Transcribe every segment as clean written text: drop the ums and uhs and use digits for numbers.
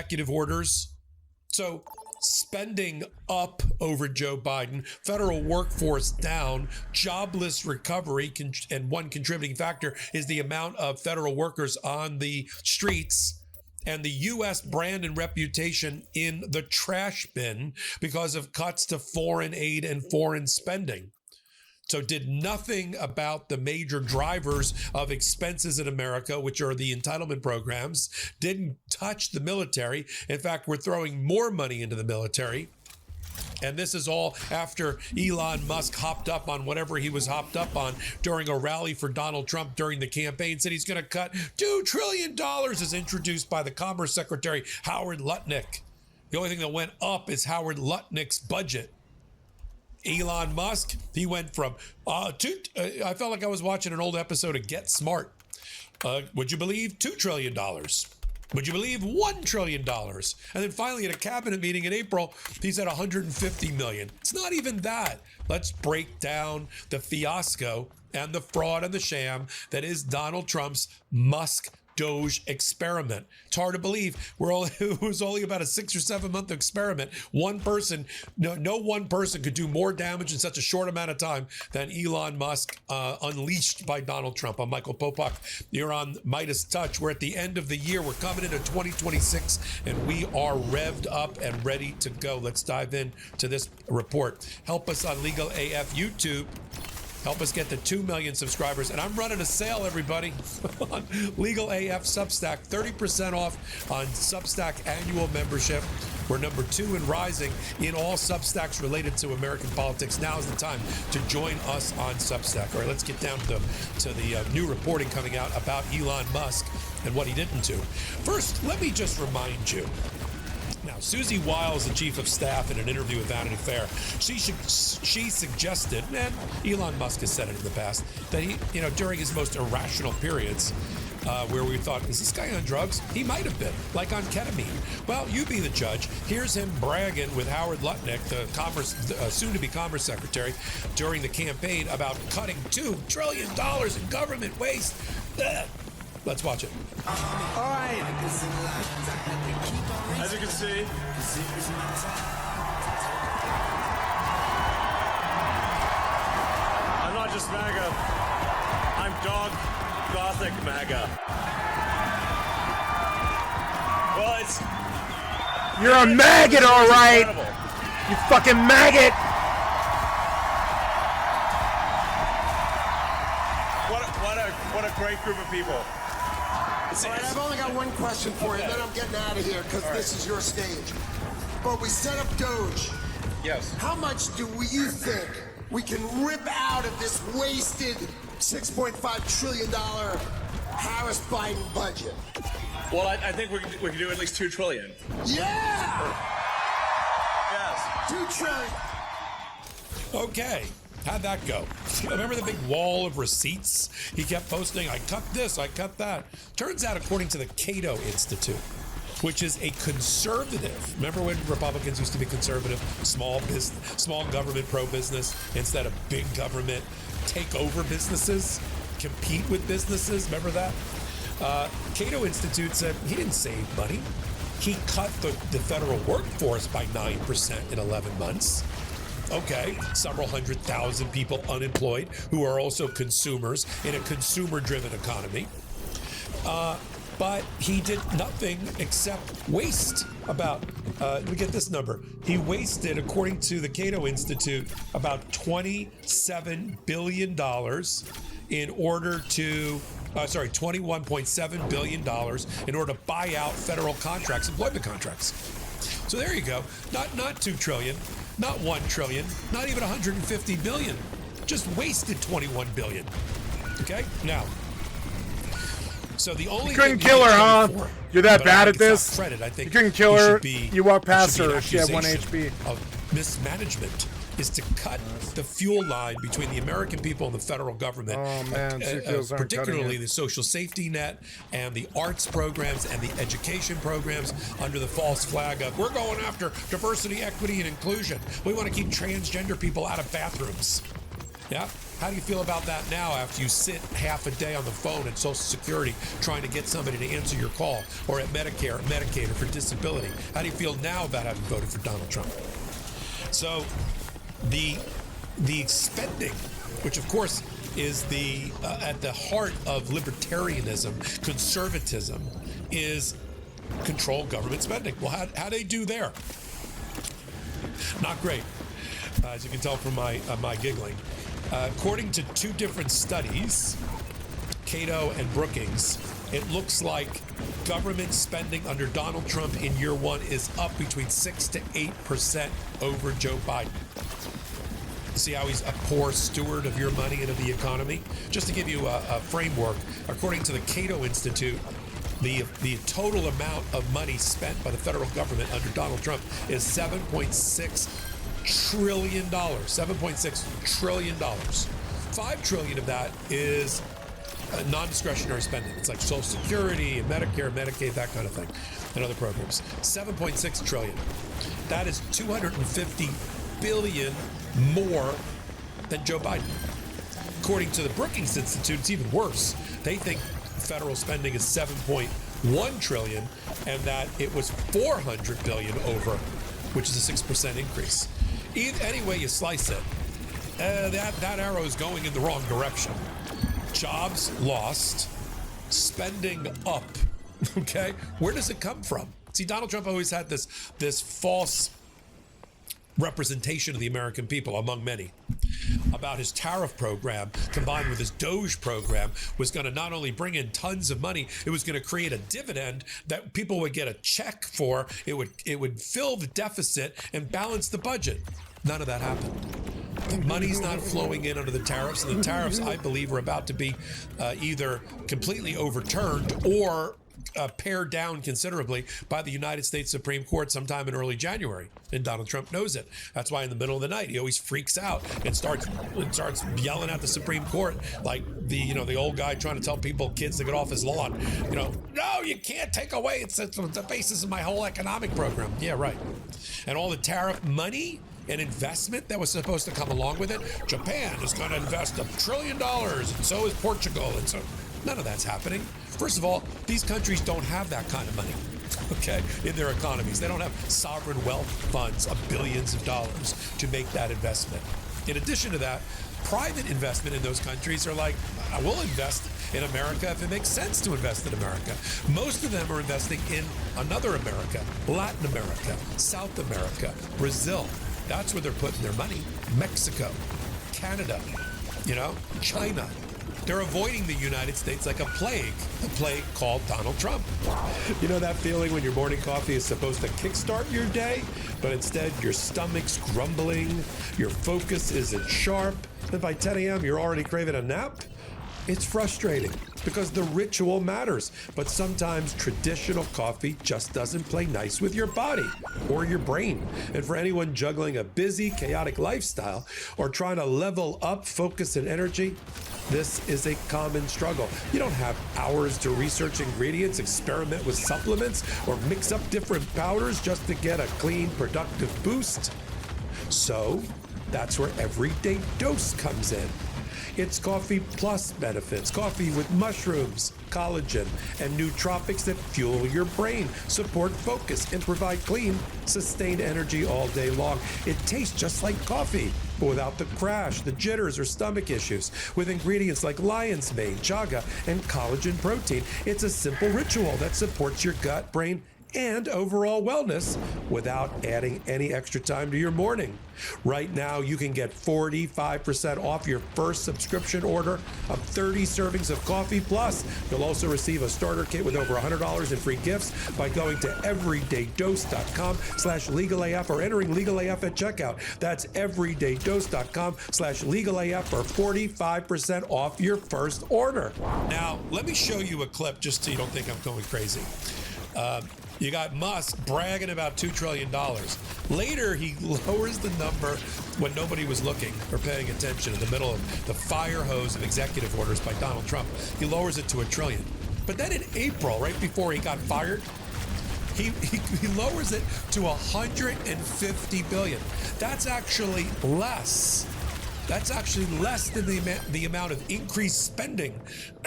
executive orders. So spending up over Joe Biden, federal workforce down, jobless recovery, and one contributing factor is the amount of federal workers on the streets, and the U.S. brand and reputation in the trash bin because of cuts to foreign aid and foreign spending. So did nothing about the major drivers of expenses in America, which are the entitlement programs, didn't touch the military. In fact, we're throwing more money into the military. And this is all after Elon Musk hopped up on whatever he was hopped up on during a rally for Donald Trump during the campaign, said he's going to cut $2 trillion as introduced by the Commerce Secretary, Howard Lutnick. The only thing that went up is Howard Lutnick's budget. Elon Musk, he went from, I felt like I was watching an old episode of Get Smart. Would you believe $2 trillion? Would you believe $1 trillion? And then finally at a cabinet meeting in April, he said 150 million. It's not even that. Let's break down the fiasco and the fraud and the sham that is Donald Trump's Musk Doge experiment. It's hard to believe it was only about a 6 or 7 month experiment. One person, no one person could do more damage in such a short amount of time than Elon Musk, unleashed by Donald Trump. I'm Michael Popak. You're on Midas Touch. We're at the end of the year. We're coming into 2026 and we are revved up and ready to go. Let's dive in to this report. Help us on Legal AF YouTube. Help us get to 2 million subscribers. And I'm running a sale, everybody, on Legal AF Substack. 30% off on Substack annual membership. We're number 2 and rising in all Substacks related to American politics. Now is the time to join us on Substack. All right, let's get down to the new reporting coming out about Elon Musk and what he didn't do. First, let me just remind you. Now, Susie Wiles, the chief of staff, in an interview with Vanity Fair, she suggested, and Elon Musk has said it in the past, that he, during his most irrational periods, where we thought, is this guy on drugs? He might have been, like on ketamine. Well, you be the judge. Here's him bragging with Howard Lutnick, the soon-to-be Commerce Secretary, during the campaign about cutting $2 trillion in government waste. Let's watch it. All right. As you can see, I'm not just MAGA. I'm dog gothic MAGA. Well, You're a maggot, all right. Incredible. You fucking maggot. What a great group of people. All right, I've only got one question for you, then I'm getting out of here because this is your stage. But we set up Doge. Yes. How much do you think we can rip out of this wasted $6.5 trillion Harris-Biden budget? Well, I think we can do at least $2 trillion. Yeah! Yes. 2 trillion. Okay. How'd that go? Remember the big wall of receipts? He kept posting, I cut this, I cut that. Turns out, according to the Cato Institute, which is a conservative, remember when Republicans used to be conservative? Small business, small government, pro-business, instead of big government, take over businesses, compete with businesses, remember that? Cato Institute said he didn't save money. He cut the federal workforce by 9% in 11 months. Okay, several 100,000 people unemployed who are also consumers in a consumer-driven economy. But he did nothing except waste about, let me get this number. He wasted, according to the Cato Institute, about $27 billion in order to, $21.7 billion in order to buy out federal contracts, employment contracts. So there you go. Not 2 trillion. Not 1 trillion, not even 150 billion, just wasted 21 billion. Okay, now, so the only You couldn't kill her, huh? You're that bad at this? Credit, I think you couldn't kill her. You walk past her, she had 1 HP. Of mismanagement is to cut the fuel line between the American people and the federal government. Oh man, particularly the social safety net and the arts programs and the education programs under the false flag of, we're going after diversity, equity, and inclusion. We want to keep transgender people out of bathrooms. Yeah, How do you feel about that now after you sit half a day on the phone at Social Security trying to get somebody to answer your call, or at Medicare or Medicaid or for disability? How do you feel now about having voted for Donald Trump? So the spending, which of course is at the heart of libertarianism, conservatism, is control government spending. Well, how do they do there? Not great, as you can tell from my giggling. According to two different studies, Cato and Brookings, it looks like government spending under Donald Trump in year one is up between 6 to 8% over Joe Biden. See how he's a poor steward of your money and of the economy? Just to give you a framework, according to the Cato Institute, the total amount of money spent by the federal government under Donald Trump is $7.6 trillion. $7.6 trillion. $5 trillion of that is non-discretionary spending. It's like Social Security and Medicare, Medicaid, that kind of thing, and other programs. $7.6 trillion. That is $250 billion more than Joe Biden. According to the Brookings Institute, it's even worse. They think federal spending is $7.1 trillion, and that it was $400 billion over, which is a 6% increase. Any way you slice it, that arrow is going in the wrong direction. Jobs lost, spending up. Okay, where does it come from? See, Donald Trump always had this false representation of the American people, among many, about his tariff program combined with his Doge program was going to not only bring in tons of money, it was going to create a dividend that people would get a check for. It would fill the deficit and balance the budget. None of that happened. The money's not flowing in under the tariffs, and the tariffs, I believe, are about to be either completely overturned or pared down considerably by the United States Supreme Court sometime in early January, and Donald Trump knows it. That's why in the middle of the night he always freaks out and starts yelling at the Supreme Court like the old guy trying to tell kids to get off his lawn. No, you can't take away. It's the basis of my whole economic program. Yeah, right. And all the tariff money and investment that was supposed to come along with it. Japan is going to invest $1 trillion, and so is Portugal, and so none of that's happening. First of all, these countries don't have that kind of money, okay, in their economies. They don't have sovereign wealth funds of billions of dollars to make that investment. In addition to that, private investment in those countries are like, I will invest in America if it makes sense to invest in America. Most of them are investing in another America, Latin America, South America, Brazil. That's where they're putting their money. Mexico, Canada, China. They're avoiding the United States like a plague called Donald Trump. You know that feeling when your morning coffee is supposed to kickstart your day, but instead your stomach's grumbling, your focus isn't sharp, and by 10 a.m. you're already craving a nap? It's frustrating because the ritual matters, but sometimes traditional coffee just doesn't play nice with your body or your brain. And for anyone juggling a busy, chaotic lifestyle or trying to level up focus and energy, this is a common struggle. You don't have hours to research ingredients, experiment with supplements, or mix up different powders just to get a clean, productive boost. So that's where Everyday Dose comes in. It's coffee plus benefits, coffee with mushrooms, collagen, and nootropics that fuel your brain, support focus, and provide clean, sustained energy all day long. It tastes just like coffee, but without the crash, the jitters, or stomach issues. With ingredients like lion's mane, chaga, and collagen protein, it's a simple ritual that supports your gut, brain, and overall wellness without adding any extra time to your morning. Right now, you can get 45% off your first subscription order of 30 servings of Coffee Plus. You'll also receive a starter kit with over $100 in free gifts by going to everydaydose.com/legalaf or entering legalaf at checkout. That's everydaydose.com/legalaf for 45% off your first order. Now, let me show you a clip just so you don't think I'm going crazy. You got Musk bragging about $2 trillion. Later, he lowers the number when nobody was looking or paying attention in the middle of the fire hose of executive orders by Donald Trump. He lowers it to $1 trillion. But then in April, right before he got fired, he lowers it to $150 billion. That's actually less That's actually less than the amount of increased spending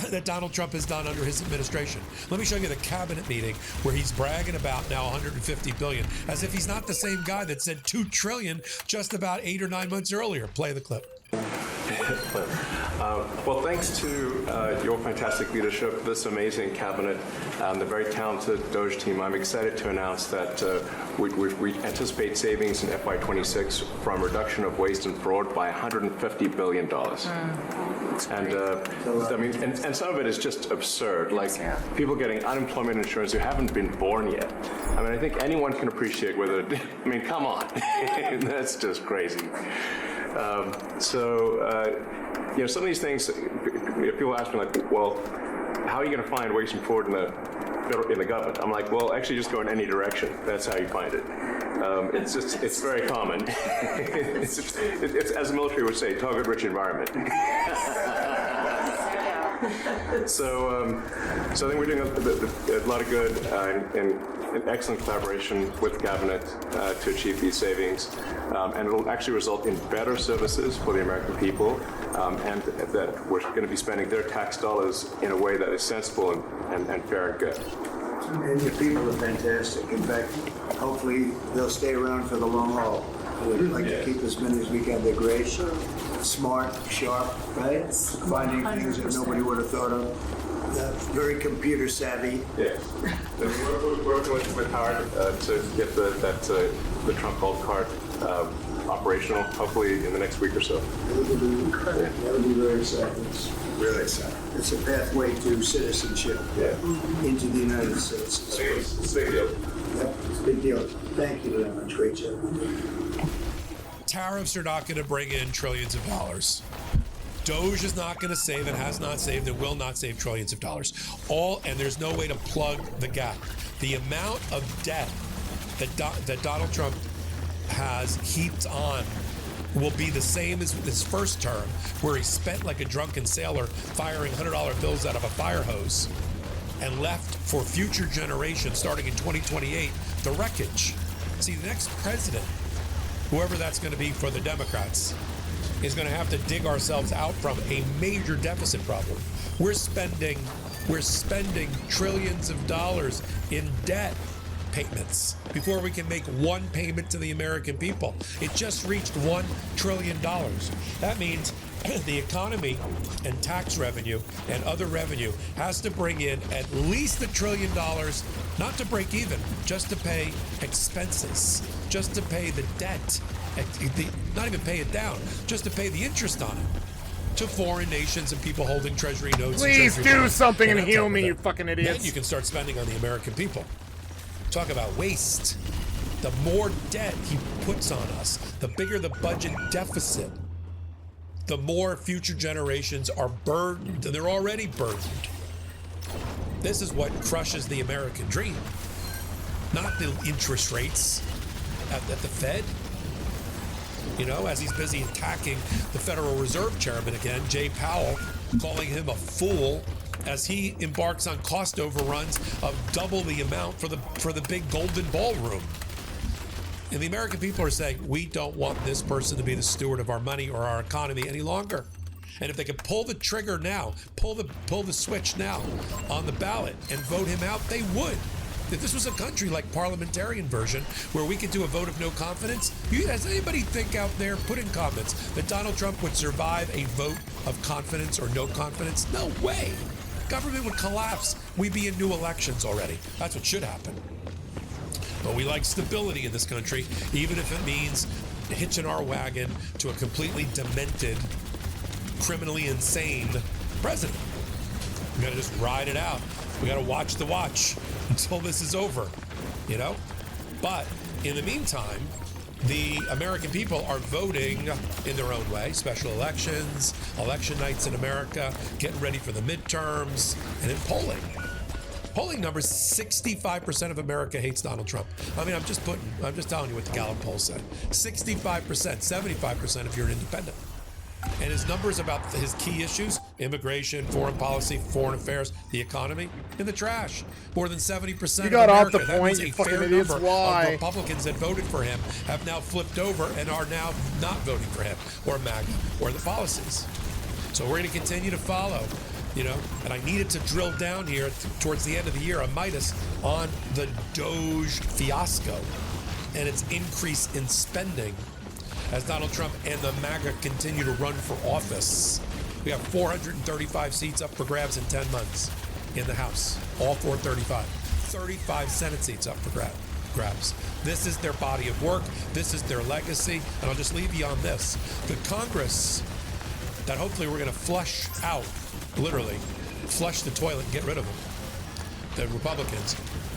that Donald Trump has done under his administration. Let me show you the cabinet meeting where he's bragging about now 150 billion, as if he's not the same guy that said 2 trillion just about 8 or 9 months earlier. Play the clip. Well, thanks to your fantastic leadership, this amazing cabinet, and the very talented Doge team, I'm excited to announce that we anticipate savings in FY26 from reduction of waste and fraud by $150 billion. And some of it is just absurd, like people getting unemployment insurance who haven't been born yet. I mean, I think anyone can appreciate whether, I mean, come on, that's just crazy. Some of these things, people ask me like, well, how are you going to find waste and fraud in the government? I'm like, well, actually just go in any direction. That's how you find it. It's very common. it's, as the military would say, target-rich environment. So I think we're doing a lot of good and excellent collaboration with the cabinet to achieve these savings, and it'll actually result in better services for the American people, and that we're going to be spending their tax dollars in a way that is sensible and fair and good. And your people are fantastic. In fact, hopefully they'll stay around for the long haul. We'd like to keep as many as we can. They're great, smart, sharp, right? Finding things that nobody would have thought of. Very computer savvy. Yeah. We're working with Howard to get the Trump Gold Card operational, hopefully in the next week or so. It'll be incredible. Yeah. That'll be very exciting. It's really exciting. It's a pathway to citizenship into the United States. It's a big deal. Yep, it's a big deal. Thank you very much. Great job. Tariffs are not going to bring in trillions of dollars. Doge is not going to save and has not saved and will not save trillions of dollars. And there's no way to plug the gap. The amount of debt that Donald Trump has heaped on will be the same as his first term, where he spent like a drunken sailor firing $100 bills out of a fire hose and left for future generations, starting in 2028, the wreckage. See, the next president, whoever that's going to be for the Democrats, is going to have to dig ourselves out from a major deficit problem. We're spending trillions of dollars in debt payments before we can make one payment to the American people. It just reached $1 trillion. That means the economy and tax revenue and other revenue has to bring in at least $1 trillion, not to break even, just to pay expenses, just to pay the debt, not even pay it down, just to pay the interest on it to foreign nations and people holding treasury notes. Please do something and heal me, you fucking idiots. Then you can start spending on the American people. Talk about waste. The more debt he puts on us, the bigger the budget deficit, the more future generations are burdened, and they're already burdened. This is what crushes the American dream, not the interest rates at the Fed. You know, as he's busy attacking the Federal Reserve Chairman again, Jay Powell, calling him a fool as he embarks on cost overruns of double the amount for the big golden ballroom. And the American people are saying, we don't want this person to be the steward of our money or our economy any longer. And if they could pull the trigger now, pull the switch now on the ballot and vote him out, they would. If this was a country like parliamentarian version where we could do a vote of no confidence, does anybody think out there, put in comments, that Donald Trump would survive a vote of confidence or no confidence? No way. Government would collapse. We'd be in new elections already. That's what should happen. But we like stability in this country, even if it means hitching our wagon to a completely demented, criminally insane president. We gotta just ride it out. We gotta watch the watch until this is over, you know? But in the meantime, the American people are voting in their own way. Special elections, election nights in America, getting ready for the midterms, and in polling. Polling numbers, 65% of America hates Donald Trump. I mean, I'm just telling you what the Gallup poll said. 65%, 75% if you're an independent. And his numbers about his key issues, Immigration, foreign policy, foreign affairs, the economy, in the trash. More than 70% You got of off the America, that point, means you a fucking fair idiots. number Why? of Republicans that voted for him have now flipped over and are now not voting for him or MAGA or the policies. So we're going to continue to follow, and I needed to drill down here towards the end of the year, a Midas, on the Doge fiasco and its increase in spending as Donald Trump and the MAGA continue to run for office. We have 435 seats up for grabs in 10 months in the House, all 435. 35 Senate seats up for grabs. This is their body of work. This is their legacy. And I'll just leave you on this. The Congress that hopefully we're going to flush out, literally, flush the toilet and get rid of them. The Republicans,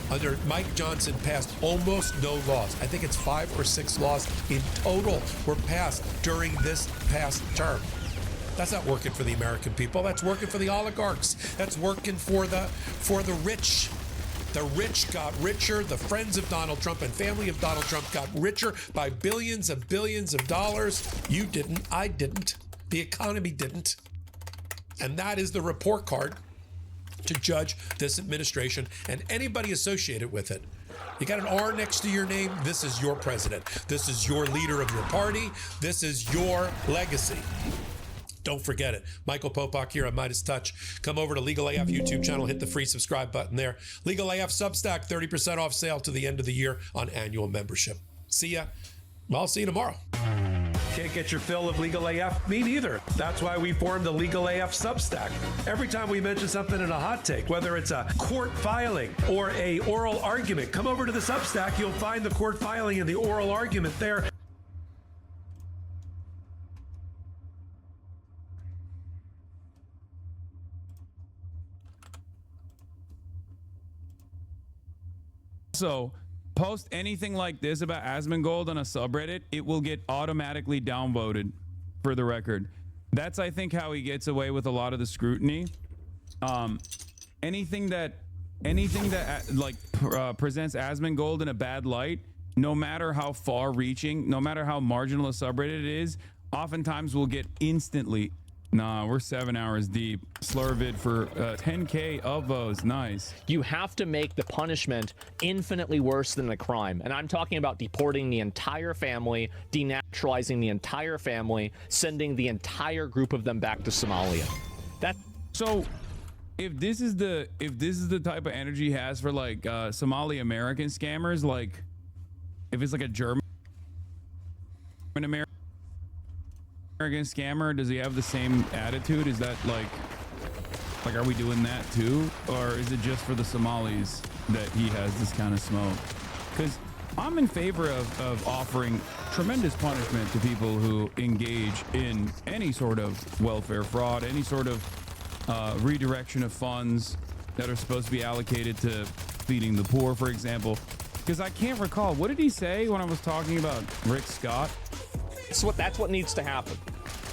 under Mike Johnson, passed almost no laws. I think it's 5 or 6 laws in total were passed during this past term. That's not working for the American people. That's working for the oligarchs. That's working for the rich. The rich got richer. The friends of Donald Trump and family of Donald Trump got richer by billions and billions of dollars. You didn't. I didn't. The economy didn't. And that is the report card to judge this administration and anybody associated with it. You got an R next to your name. This is your president. This is your leader of your party. This is your legacy. Don't forget it. Michael Popak here on Midas Touch. Come over to Legal AF YouTube channel. Hit the free subscribe button there. Legal AF Substack, 30% off sale to the end of the year on annual membership. See ya. Well, I'll see you tomorrow. Can't get your fill of Legal AF? Me neither. That's why we formed the Legal AF Substack. Every time we mention something in a hot take, whether it's a court filing or a oral argument, come over to the Substack. You'll find the court filing and the oral argument there. So, post anything like this about Asmongold on a subreddit, it will get automatically downvoted, for the record. That's, I think, how he gets away with a lot of the scrutiny. Anything that presents Asmongold in a bad light, no matter how far-reaching, no matter how marginal a subreddit it is, oftentimes will get instantly. Nah, we're 7 hours deep. Slurvid for 10K of those. Nice. You have to make the punishment infinitely worse than the crime. And I'm talking about deporting the entire family, denaturalizing the entire family, sending the entire group of them back to Somalia. So if this is the type of energy he has for like Somali American scammers, like if it's like a German American scammer, does he have the same attitude? Is that like are we doing that too, or is it just for the Somalis that he has this kind of smoke? Because I'm in favor of offering tremendous punishment to people who engage in any sort of welfare fraud, any sort of redirection of funds that are supposed to be allocated to feeding the poor, for example. Because I can't recall, what did he say when I was talking about Rick Scott? That's what needs to happen.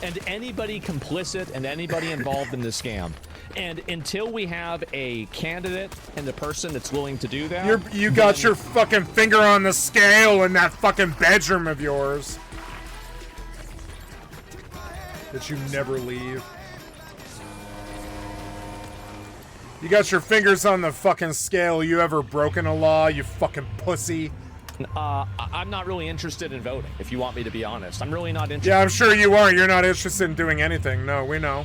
And anybody complicit and anybody involved in this scam. And until we have a candidate and the person that's willing to do that, you got your fucking finger on the scale in that fucking bedroom of yours that you never leave. You got your fingers on the fucking scale. You ever broken a law, you fucking pussy? I'm not really interested in voting, if you want me to be honest. I'm really not interested. Yeah, I'm sure you are. You're not interested in doing anything. No, we know.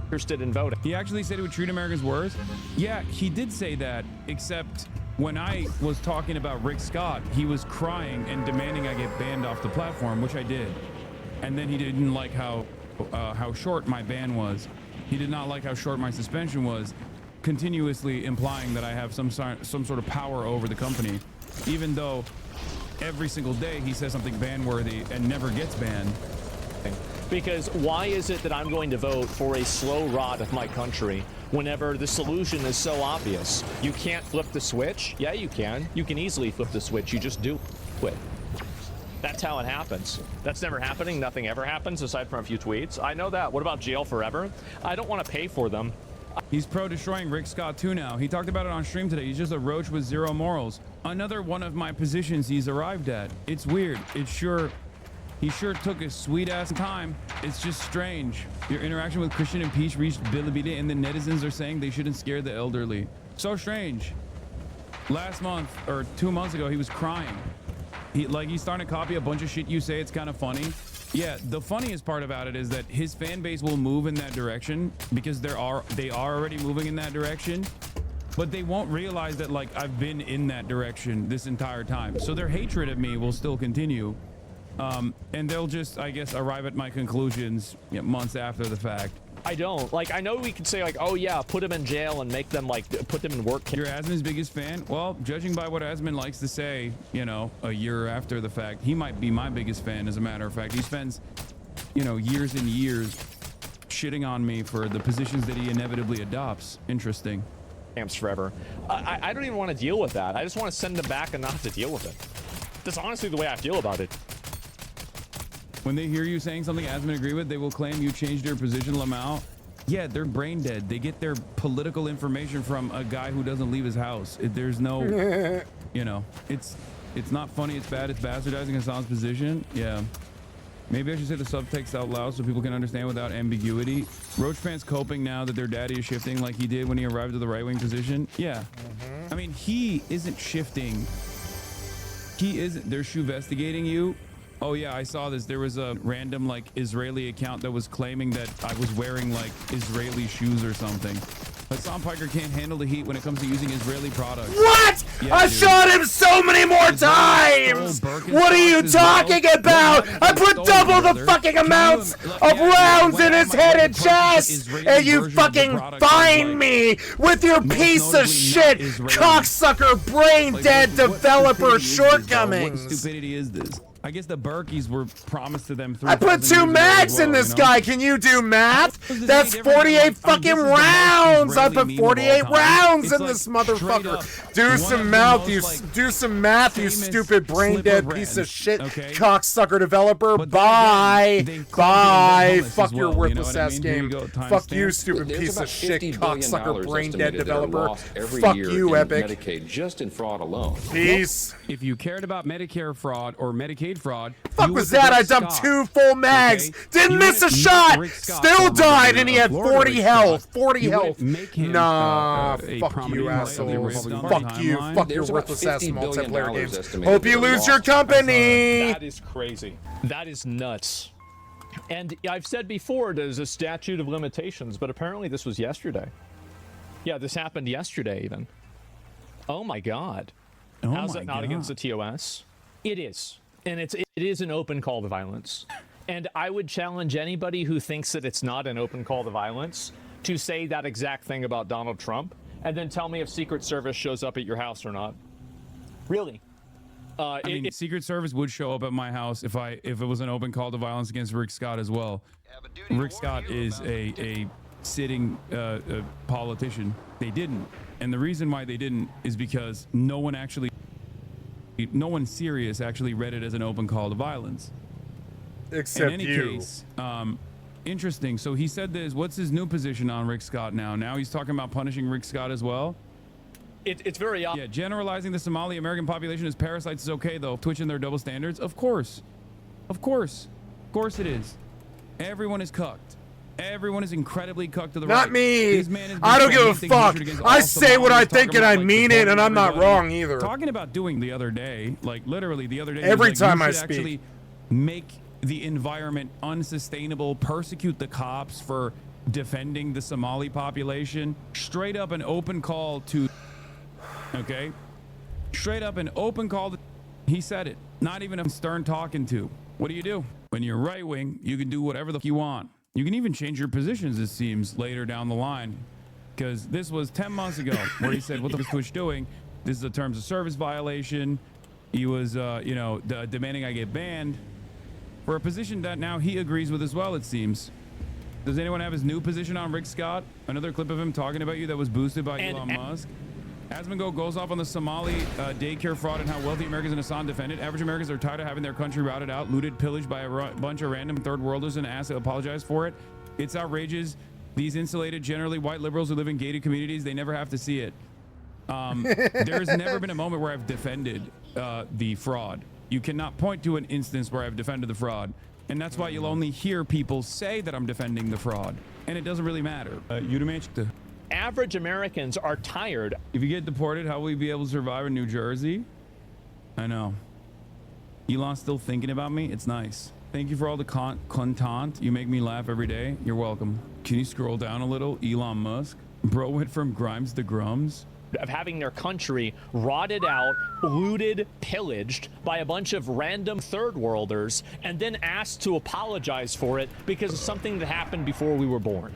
Interested in voting. He actually said he would treat Americans worse? Yeah, he did say that, except when I was talking about Rick Scott, he was crying and demanding I get banned off the platform, which I did. And then he didn't like how short my ban was. He did not like how short my suspension was, continuously implying that I have some sort of power over the company, even though every single day he says something ban-worthy and never gets banned. Because why is it that I'm going to vote for a slow rot of my country whenever the solution is so obvious? You can't flip the switch? Yeah, you can. You can easily flip the switch. You just do it. That's how it happens. That's never happening. Nothing ever happens aside from a few tweets. I know that. What about jail forever? I don't want to pay for them. He's pro-destroying Rick Scott too now. He talked about it on stream today. He's just a roach with zero morals. Another one of my positions he's arrived at. It's weird. It's sure He sure took his sweet ass time. It's just strange. Your interaction with Christian and Peach reached Bilibili, and the netizens are saying they shouldn't scare the elderly. So strange. Last month or 2 months ago, he was crying. He's starting to copy a bunch of shit you say. It's kind of funny. Yeah, the funniest part about it is that his fan base will move in that direction because they are already moving in that direction, but they won't realize that like I've been in that direction this entire time. So their hatred of me will still continue. And they'll just, I guess, arrive at my conclusions months after the fact. I don't. Like, I know we could say, like, oh, yeah, put him in jail and make them, like, put them in work. You're Asmon's biggest fan? Well, judging by what Asmon likes to say, you know, a year after the fact, he might be my biggest fan, as a matter of fact. He spends, you know, years and years shitting on me for the positions that he inevitably adopts. Interesting. Camps forever. I don't even want to deal with that. I just want to send them back and not have to deal with it. That's honestly the way I feel about it. When they hear you saying something Asmon agree with, they will claim you changed your position, Lamau. Yeah, they're brain dead. They get their political information from a guy who doesn't leave his house. There's no, you know, it's not funny. It's bad. It's bastardizing Hassan's position. Yeah. Maybe I should say the subtext out loud so people can understand without ambiguity. Roach fans coping now that their daddy is shifting like he did when he arrived at the right-wing position. Yeah. I mean, he isn't shifting. He isn't. They're shoe-vestigating you. Oh yeah, I saw this. There was a random like Israeli account that was claiming that I was wearing like Israeli shoes or something. Hassan Piker can't handle the heat when it comes to using Israeli products. What? Yeah, I dude. shot him so many more times! What are you talking about? I put double the fucking amounts of rounds in his head and chest! And you fucking find me with your piece of shit, cocksucker, brain-dead developer shortcomings! What stupidity is this? I guess the Berkeys were promised to them. I put 2 mags in this guy. Can you do math? That's 48 fucking rounds. I put 48 rounds in this motherfucker. Do some math, you do some math, you stupid brain dead piece of shit, cocksucker developer. Bye, bye. Fuck your worthless ass game. Fuck you, stupid piece of shit, cocksucker, brain dead developer. Fuck you, Epic. Medicaid just in fraud alone. Peace. If you cared about Medicare fraud or Medicaid fraud, fuck was that? I dumped 2 full mags. Didn't miss a shot. Still died, and he had 40 health. 40 health. Nah, fuck you, assholes. Fuck you. Fuck your worthless ass multiplayer games. Hope you lose your company. That is crazy. That is nuts. And I've said before, there's a statute of limitations, but apparently this was yesterday. Yeah, this happened yesterday even. Oh my God. How's that not against the TOS? It is. And it is an open call to violence. And I would challenge anybody who thinks that it's not an open call to violence to say that exact thing about Donald Trump and then tell me if Secret Service shows up at your house or not. Really. I mean, Secret Service would show up at my house if it was an open call to violence against Rick Scott as well. Rick Scott is a sitting politician. They didn't. And the reason why they didn't is because no one serious actually read it as an open call to violence. Except in any you. case, interesting. So he said this. What's his new position on Rick Scott now? Now he's talking about punishing Rick Scott as well. It's very yeah. Generalizing the Somali American population as parasites is okay though. Twitching their double standards, of course, of course it is. Everyone is cucked. Everyone is incredibly cucked to the right. Not me. I don't give a fuck. I say what I think and I mean it, and I'm not wrong either. Talking about doing the other day, like literally the other day. Every time I speak, actually make the environment unsustainable, persecute the cops for defending the Somali population. Straight up an open call to. Okay. Straight up an open call to. He said it. Not even a stern talking to. What do? When you're right wing, you can do whatever the fuck you want. You can even change your positions, it seems, later down the line. Because this was 10 months ago where he said, what the fuck is Twitch doing? This is a terms of service violation. He was, demanding I get banned for a position that now he agrees with as well, it seems. Does anyone have his new position on Rick Scott? Another clip of him talking about you that was boosted by Elon Musk. Asmongo goes off on the Somali daycare fraud and how wealthy Americans and Hassan defended. Average Americans are tired of having their country routed out, looted, pillaged by a bunch of random third worlders and asked to apologize for it. It's outrageous. These insulated, generally white liberals who live in gated communities, they never have to see it. There's never been a moment where I've defended the fraud. You cannot point to an instance where I've defended the fraud. And that's why you'll only hear people say that I'm defending the fraud. And it doesn't really matter. Average Americans are tired. If you get deported, how will you be able to survive in New Jersey? I know. Elon's still thinking about me. It's nice. Thank you for all the content. You make me laugh every day. You're welcome. Can you scroll down a little? Elon Musk. Bro went from Grimes to Grums. Of having their country rotted out, looted, pillaged by a bunch of random third worlders, and then asked to apologize for it because of something that happened before we were born.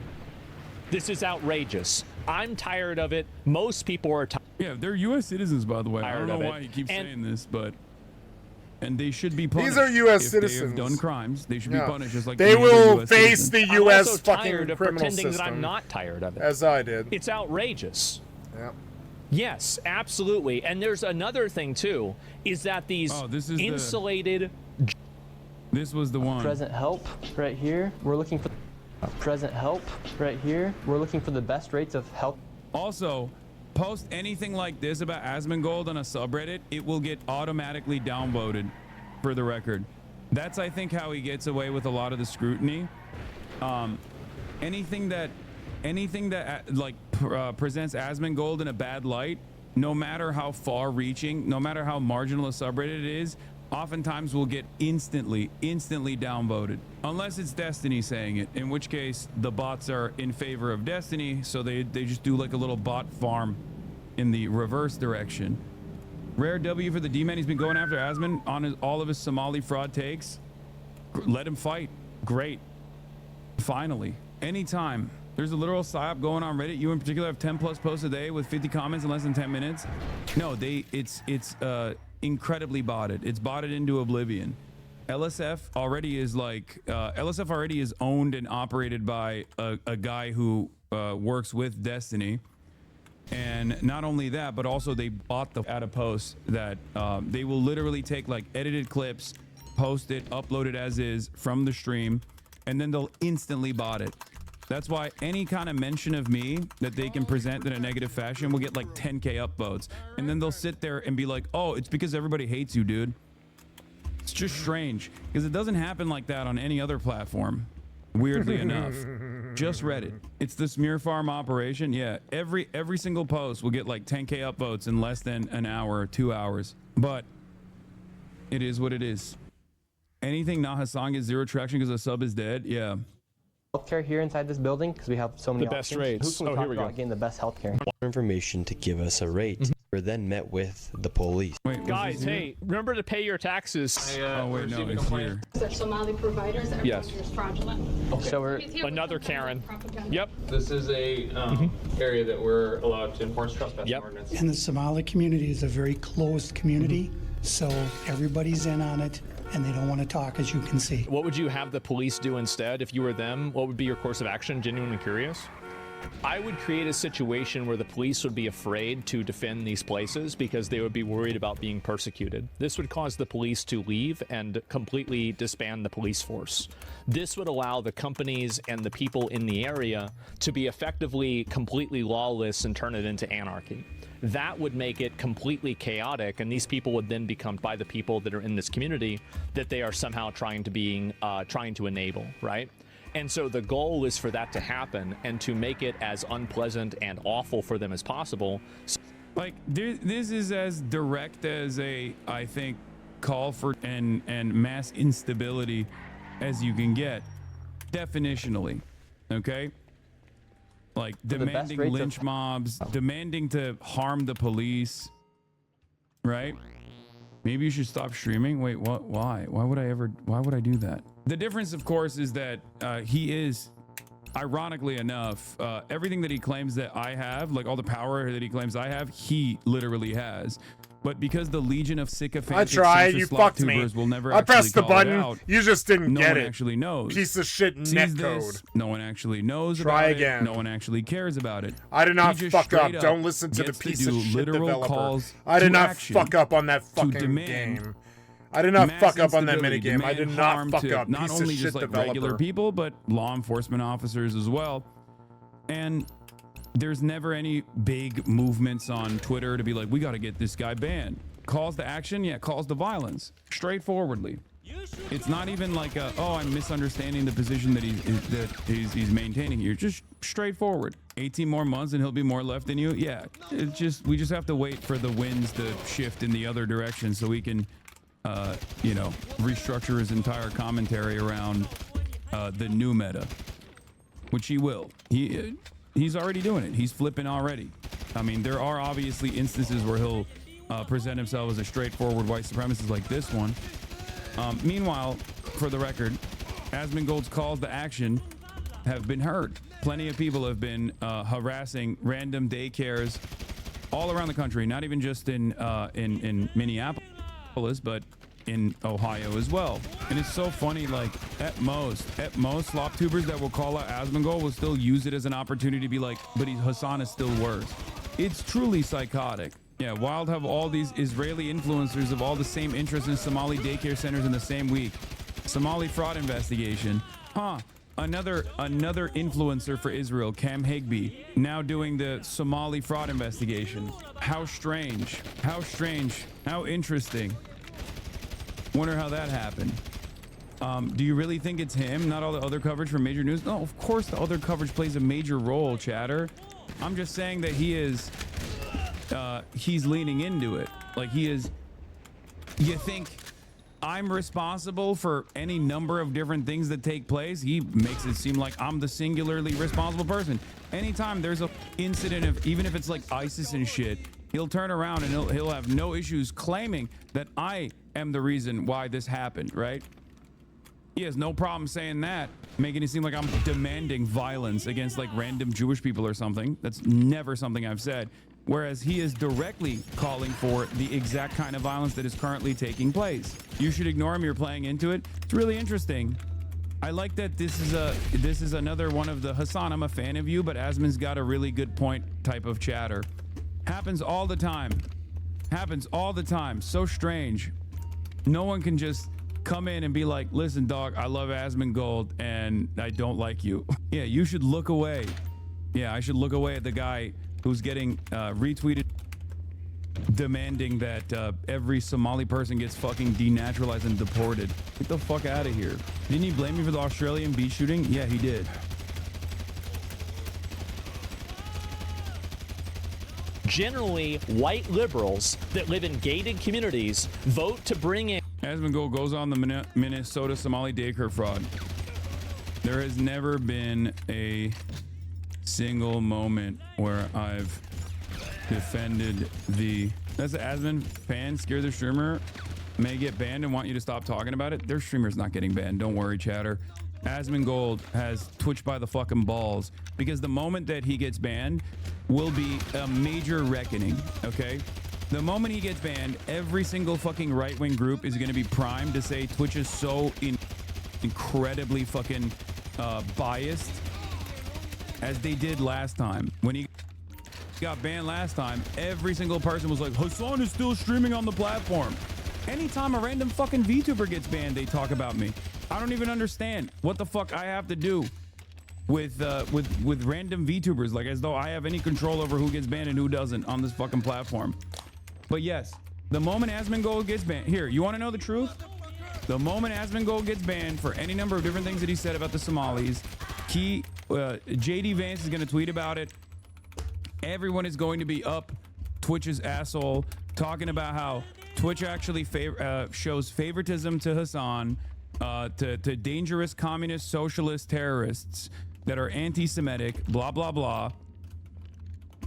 This is outrageous. I'm tired of it. Most people are tired. Yeah, they're U.S. citizens, by the way. I don't know why he keeps saying this, but and they should be punished. These are U.S. if citizens. They have done crimes. They should be punished just like they will face citizen. the U.S. I'm also fucking tired of criminal pretending system. that I'm not tired of it. As I did. It's outrageous. Yeah. Yes, absolutely. And there's another thing too, is that these insulated. This was the one. Present help right here. We're looking for present help right here. We're looking for the best rates of help. Also, post anything like this about Asmongold on a subreddit, it will get automatically downvoted, for the record. That's, I think, how he gets away with a lot of the scrutiny. Anything that presents Asmongold in a bad light, no matter how far-reaching, no matter how marginal a subreddit it is, oftentimes will get instantly downvoted. Unless it's Destiny saying it, in which case the bots are in favor of Destiny, so they just do like a little bot farm in the reverse direction. Rare W for the D-Man. He's been going after Asmon on all of his Somali fraud takes. Let him fight. Great. Finally. Anytime. There's a literal psyop going on Reddit. You in particular have 10 plus posts a day with 50 comments in less than 10 minutes. No, it's incredibly botted. It's botted into oblivion. LSF already is owned and operated by a guy who works with Destiny. And not only that, but also they bought at a post that they will literally take like edited clips, post it, upload it as is from the stream, and then they'll instantly bot it. That's why any kind of mention of me that they can present in a negative fashion will get like 10K upvotes. And then they'll sit there and be like, oh, it's because everybody hates you, dude. It's just strange because it doesn't happen like that on any other platform. Weirdly enough, just Reddit. It's the smear farm operation. Yeah, every single post will get like 10K upvotes in less than an hour or 2 hours. But it is what it is. Anything not Hassan gets zero traction because the sub is dead. Yeah. Healthcare here inside this building because we have so many The best options. rates. Who can we Oh, talk here we about go. getting the best healthcare? Information to give us a rate. We're then met with the police. Wait, Guys, hey, remember to pay your taxes. Oh wait, no, it's here. They're Somali providers that are Yes. fraudulent. Okay. So we're Another Karen. Yep. This is a area that we're allowed to enforce trespass ordinance. And the Somali community is a very closed community, so everybody's in on it, and they don't want to talk, as you can see. What would you have the police do instead if you were them? What would be your course of action? Genuinely curious. I would create a situation where the police would be afraid to defend these places because they would be worried about being persecuted. This would cause the police to leave and completely disband the police force. This would allow the companies and the people in the area to be effectively completely lawless and turn it into anarchy. That would make it completely chaotic, and these people would then become, by the people that are in this community, that they are somehow trying to enable, right? And so the goal is for that to happen and to make it as unpleasant and awful for them as possible. Like this is as direct as I think, call for and mass instability as you can get, definitionally. Okay. Like demanding lynch mobs, demanding to harm the police, right? Maybe you should stop streaming. Wait, what? Why? Why would I do that? The difference, of course, is that he is, ironically enough, everything that he claims that I have, like all the power that he claims I have, he literally has. But because the legion of sycophantic you fucked me. will never I pressed the button. Out, you just didn't no get one it. actually knows. Piece of shit netcode. No one actually knows Try about again. it. No one actually cares about it. I did not He just fuck up. straight Don't listen to the gets piece do of shit literal developer. calls I did to not action fuck up on that to fucking demand game. I did not mass fuck up on that instability, minigame. I did demand not harm fuck to up. not Piece of only shit just like developer. regular people, but law enforcement officers as well. And there's never any big movements on Twitter to be like, we got to get this guy banned. calls to action, yeah, calls to violence, straightforwardly. It's not even like a, oh, I'm misunderstanding the position that he's maintaining here. Just straightforward. 18 more months and he'll be more left than you. Yeah, we just have to wait for the winds to shift in the other direction so we can, you know, restructure his entire commentary around the new meta, which he will. He's already doing it. He's flipping already. I mean, there are obviously instances where he'll present himself as a straightforward white supremacist like this one. Meanwhile, for the record, Asmongold's calls to action have been heard. Plenty of people have been harassing random daycares all around the country, not even just in Minneapolis, but in Ohio as well. And it's so funny, like at most slop tubers that will call out Asmongold will still use it as an opportunity to be like, but Hassan is still worse. It's truly psychotic. Yeah, Wild have all these Israeli influencers of all the same interests in Somali daycare centers in the same week. Somali fraud investigation. Huh. Another influencer for Israel, Cam Higby, now doing the Somali fraud investigation. How strange. How strange. How interesting. Wonder how that happened. Do you really think it's him, not all the other coverage from major news? No, of course the other coverage plays a major role, chatter. I'm just saying that he's leaning into it. Like he is. You think I'm responsible for any number of different things that take place? He makes it seem like I'm the singularly responsible person. Anytime there's a incident of, even if it's like ISIS and shit, he'll turn around and he'll have no issues claiming that I am the reason why this happened, right? He has no problem saying that, making it seem like I'm demanding violence against like random Jewish people or something. That's never something I've said. Whereas he is directly calling for the exact kind of violence that is currently taking place. You should ignore him. You're playing into it. It's really interesting. I like that this is another one of the Hassan, I'm a fan of you, but Asmon's got a really good point type of chatter. Happens all the time. Happens all the time. So strange. No one can just come in and be like, listen, dog, I love Asmongold and I don't like you. Yeah, you should look away. Yeah, I should look away at the guy who's getting retweeted demanding that every Somali person gets fucking denaturalized and deported. Get the fuck out of here. Didn't he blame me for the Australian beach shooting? Yeah, he did. Generally, white liberals that live in gated communities vote to bring in. Asmongold goes on the Minnesota Somali daycare fraud. There has never been a single moment where I've defended the... That's an Asmon fan scare the streamer may get banned and want you to stop talking about it. Their streamer's not getting banned. Don't worry, chatter. Asmongold has twitched by the fucking balls because the moment that he gets banned will be a major reckoning, okay? The moment he gets banned, every single fucking right-wing group is going to be primed to say Twitch is so incredibly fucking biased, as they did last time. When he got banned last time, every single person was like, Hassan is still streaming on the platform. Anytime a random fucking VTuber gets banned, they talk about me. I don't even understand what the fuck I have to do with random VTubers, like as though I have any control over who gets banned and who doesn't on this fucking platform. But yes, the moment Asmongold gets banned, here, you want to know the truth? The moment Asmongold gets banned for any number of different things that he said about the Somalis, JD Vance is going to tweet about it. Everyone is going to be up Twitch's asshole, talking about how Twitch actually shows favoritism to Hassan, to dangerous communist, socialist terrorists that are anti-Semitic, blah, blah, blah.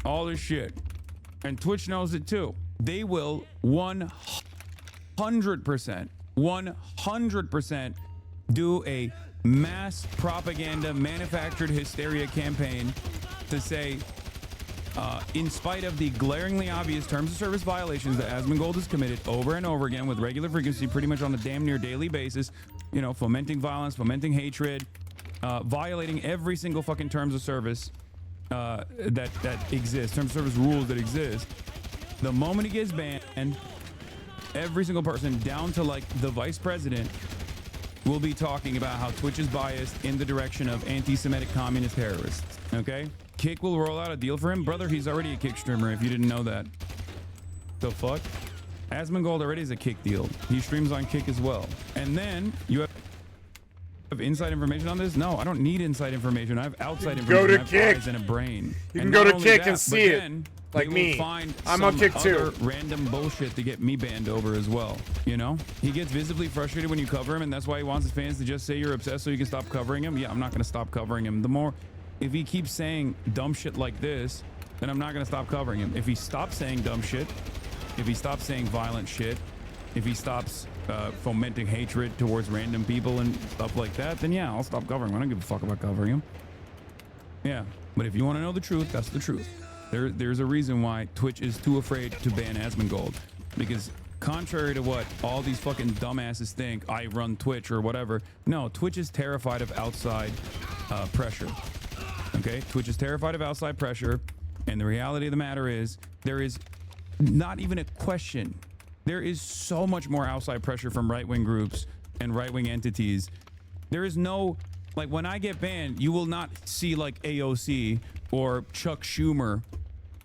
All this shit. And Twitch knows it too. They will 100% do a mass propaganda, manufactured hysteria campaign to say, in spite of the glaringly obvious terms of service violations that Asmongold has committed over and over again with regular frequency, pretty much on a damn near daily basis, you know, fomenting violence, fomenting hatred, violating every single fucking terms of service that exists, terms of service rules that exist. The moment he gets banned, every single person down to like the vice president will be talking about how Twitch is biased in the direction of anti-Semitic communist terrorists. Okay? Kick will roll out a deal for him. Brother, he's already a Kick streamer if you didn't know that. The fuck? Asmongold already is a Kick deal. He streams on Kick as well. And then you have inside information on this? No, I don't need inside information. I have outside information. Go to I have Kick. eyes and a brain. You And can go not to only Kick that, and see but it. then Like they me. will find I'm on some Kick too. other random bullshit to get me banned over as well. You know? He gets visibly frustrated when you cover him, and that's why he wants his fans to just say you're obsessed so you can stop covering him. Yeah, I'm not going to stop covering him. The more, if he keeps saying dumb shit like this, then I'm not going to stop covering him. If he stops saying dumb shit, if he stops saying violent shit, if he stops fomenting hatred towards random people and stuff like that, then yeah, I'll stop covering him. I don't give a fuck about covering him. Yeah, but if you want to know the truth, that's the truth. There's a reason why Twitch is too afraid to ban Asmongold, because contrary to what all these fucking dumbasses think, I run Twitch or whatever. No, Twitch is terrified of outside pressure. Okay, Twitch is terrified of outside pressure, and the reality of the matter is there is not even a question. There is so much more outside pressure from right-wing groups and right-wing entities. There is no, like, when I get banned, you will not see like AOC or Chuck Schumer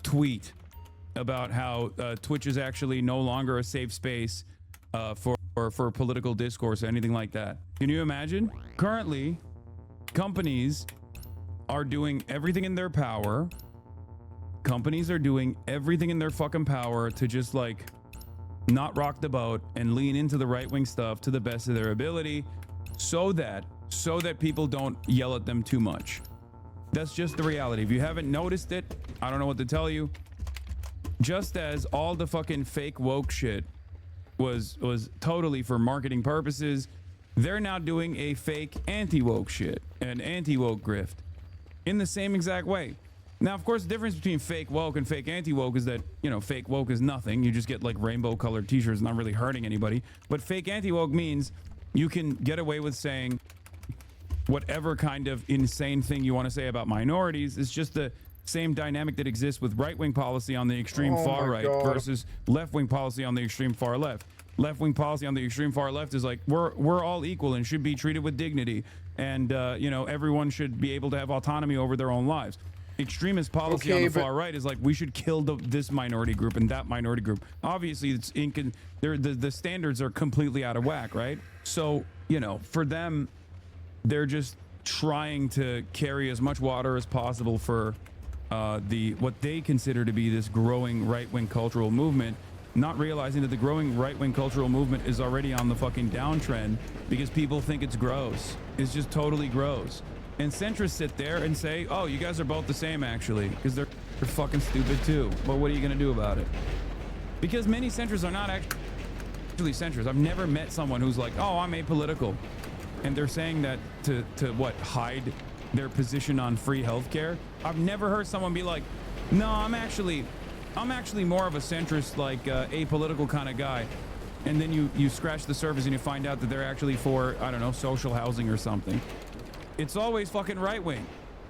tweet about how Twitch is actually no longer a safe space for political discourse or anything like that. Can you imagine? Currently, companies are doing everything in their power. Companies are doing everything in their fucking power to just like not rock the boat and lean into the right-wing stuff to the best of their ability so that people don't yell at them too much. That's just the reality. If you haven't noticed it, I don't know what to tell you. Just as all the fucking fake woke shit was totally for marketing purposes, they're now doing a fake anti-woke shit, an anti-woke grift in the same exact way. Now, of course, the difference between fake woke and fake anti-woke is that, you know, fake woke is nothing. You just get like rainbow colored t-shirts, not really hurting anybody. But fake anti-woke means you can get away with saying whatever kind of insane thing you want to say about minorities. It's just the same dynamic that exists with right-wing policy on the extreme far right versus left-wing policy on the extreme far left. Left-wing policy on the extreme far left is like, we're all equal and should be treated with dignity. And, you know, everyone should be able to have autonomy over their own lives. Extremist policy on the far right is like, we should kill this minority group and that minority group. Obviously, it's the standards are completely out of whack, right? So, you know, for them, they're just trying to carry as much water as possible for what they consider to be this growing right-wing cultural movement, not realizing that the growing right-wing cultural movement is already on the fucking downtrend because people think it's gross. It's just totally gross. And centrists sit there and say, oh, you guys are both the same, actually, because they're fucking stupid too. But what are you going to do about it? Because many centrists are not actually centrists. I've never met someone who's like, oh, I'm apolitical. And they're saying that to what, hide their position on free healthcare. I've never heard someone be like, no, I'm actually more of a centrist, like apolitical kind of guy. And then you scratch the surface and you find out that they're actually for, I don't know, social housing or something. It's always fucking right-wing.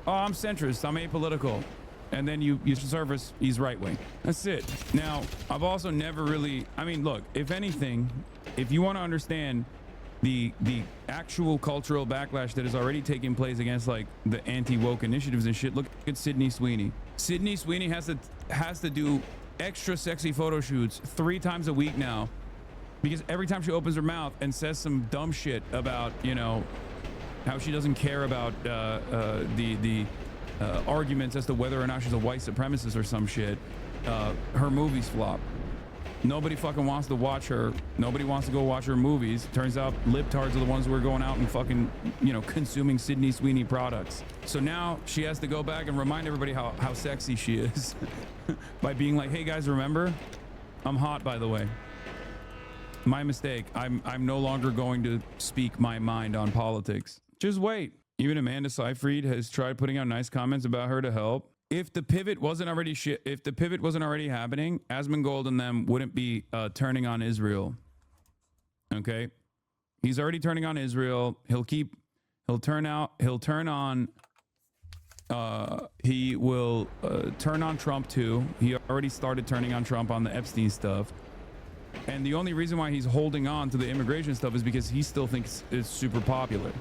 Oh, I'm centrist, I'm apolitical. And then you surface, he's right-wing. That's it. Now, I've also never really, I mean, look, if anything, if you want to understand the actual cultural backlash that is already taking place against like the anti-woke initiatives and shit, look at Sydney Sweeney. Sydney Sweeney has to do extra sexy photo shoots 3 times a week now, because every time she opens her mouth and says some dumb shit about, you know, how she doesn't care about the arguments as to whether or not she's a white supremacist or some shit, her movies flop. Nobody fucking wants to watch her. Nobody wants to go watch her movies. Turns out libtards are the ones who are going out and fucking, you know, consuming Sydney Sweeney products. So now she has to go back and remind everybody how sexy she is by being like, hey guys, remember? I'm hot, by the way. My mistake. I'm no longer going to speak my mind on politics. Just wait. Even Amanda Seyfried has tried putting out nice comments about her to help. If the pivot wasn't already happening, Asmongold and them wouldn't be turning on Israel. Okay, he's already turning on Israel. He will turn on Trump too. He already started turning on Trump on the Epstein stuff. And the only reason why he's holding on to the immigration stuff is because he still thinks it's super popular.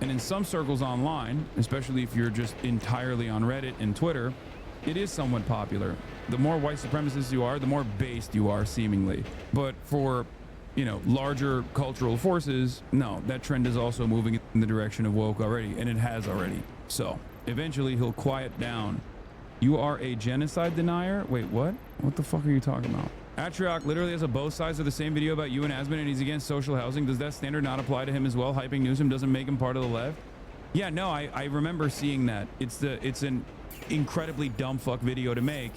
And in some circles online, especially if you're just entirely on Reddit and Twitter, it is somewhat popular. The more white supremacist you are, the more based you are, seemingly. But for, you know, larger cultural forces, no, that trend is also moving in the direction of woke already, and it has already. So eventually he'll quiet down. You are a genocide denier? Wait, what? What the fuck are you talking about? Atrioc literally has a both sides of the same video about you and Asman, and he's against social housing. Does that standard not apply to him as well? Hyping Newsom doesn't make him part of the left? Yeah, no, I remember seeing that. It's an incredibly dumb fuck video to make,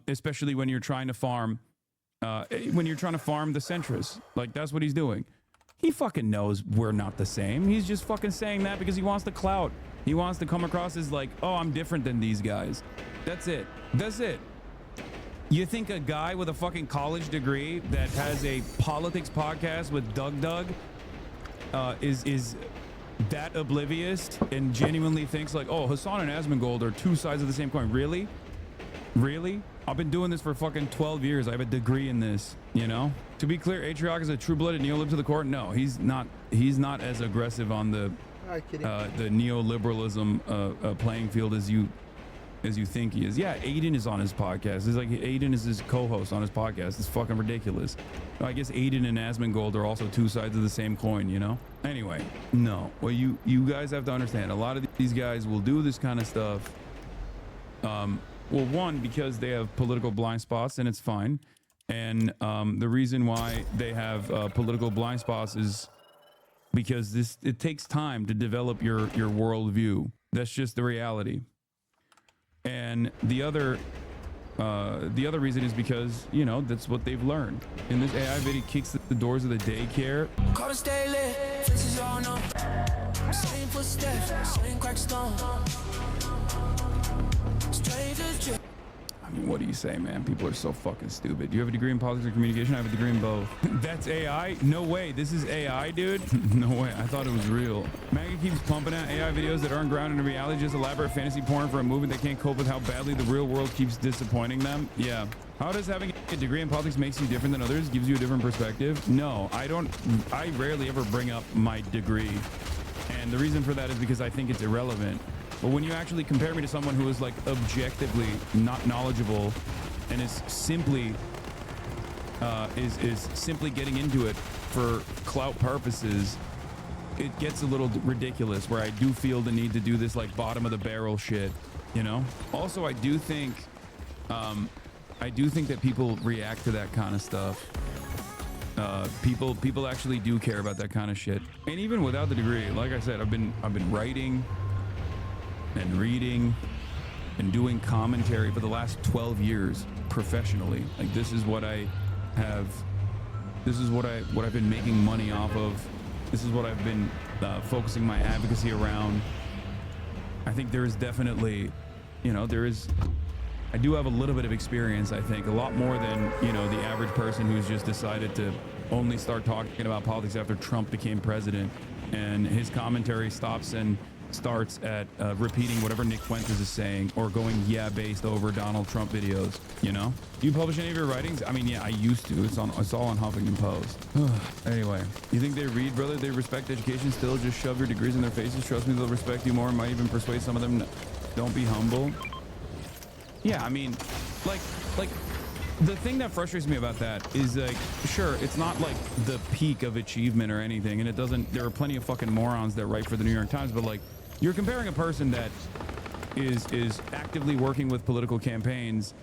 especially when you're trying to farm the centrists. Like, that's what he's doing. He fucking knows we're not the same. He's just fucking saying that because he wants the clout. He wants to come across as like, oh, I'm different than these guys. That's it. That's it. You think a guy with a fucking college degree that has a politics podcast with Doug is that oblivious and genuinely thinks like, oh, Hassan and Asmongold are two sides of the same coin? Really? Really? I've been doing this for fucking 12 years. I have a degree in this, you know? To be clear, Atrioc is a true-blooded neolib to the core. No, he's not as aggressive on the neoliberalism playing field as you think he is. Yeah, Aiden is on his podcast. It's like Aiden is his co-host on his podcast. It's fucking ridiculous. I guess Aiden and Asmongold are also two sides of the same coin, you know? Anyway, no. Well, you guys have to understand, a lot of these guys will do this kind of stuff. Well, one, because they have political blind spots, and it's fine. And the reason why they have political blind spots is because it takes time to develop your worldview. That's just the reality. And the other reason is because, you know, that's what they've learned. In this AI video kicks the doors of the daycare. I mean, what do you say, man? People are so fucking stupid. Do you have a degree in politics or communication? I have a degree in both. That's AI? No way. This is AI, dude? No way. I thought it was real. MAGA keeps pumping out AI videos that aren't grounded in reality, just elaborate fantasy porn for a movement that can't cope with how badly the real world keeps disappointing them. Yeah. How does having a degree in politics makes you different than others? Gives you a different perspective? No, I don't. I rarely ever bring up my degree. And the reason for that is because I think it's irrelevant. But when you actually compare me to someone who is like objectively not knowledgeable and is simply getting into it for clout purposes, it gets a little ridiculous where I do feel the need to do this like bottom of the barrel shit, you know? Also, I do think that people react to that kind of stuff. People actually do care about that kind of shit. And even without the degree, like I said, I've been writing and reading and doing commentary for the last 12 years professionally. Like, this is what I've been making money off of. This is what I've been focusing my advocacy around. I think there is definitely, you know, I do have a little bit of experience, I think, a lot more than, you know, the average person who's just decided to only start talking about politics after Trump became president, and his commentary stops and starts at repeating whatever Nick Fuentes is saying or going based over Donald Trump videos, you know? Do you publish any of your writings? I mean, yeah, I used to. It's all on Huffington Post. Anyway, you think they read, brother? They respect education still? Just shove your degrees in their faces? Trust me, they'll respect you more and might even persuade some of them. Don't be humble. Yeah, I mean, like the thing that frustrates me about that is, like, sure, it's not like the peak of achievement or anything, and it doesn't, there are plenty of fucking morons that write for the New York Times, but like, you're comparing a person that is actively working with political campaigns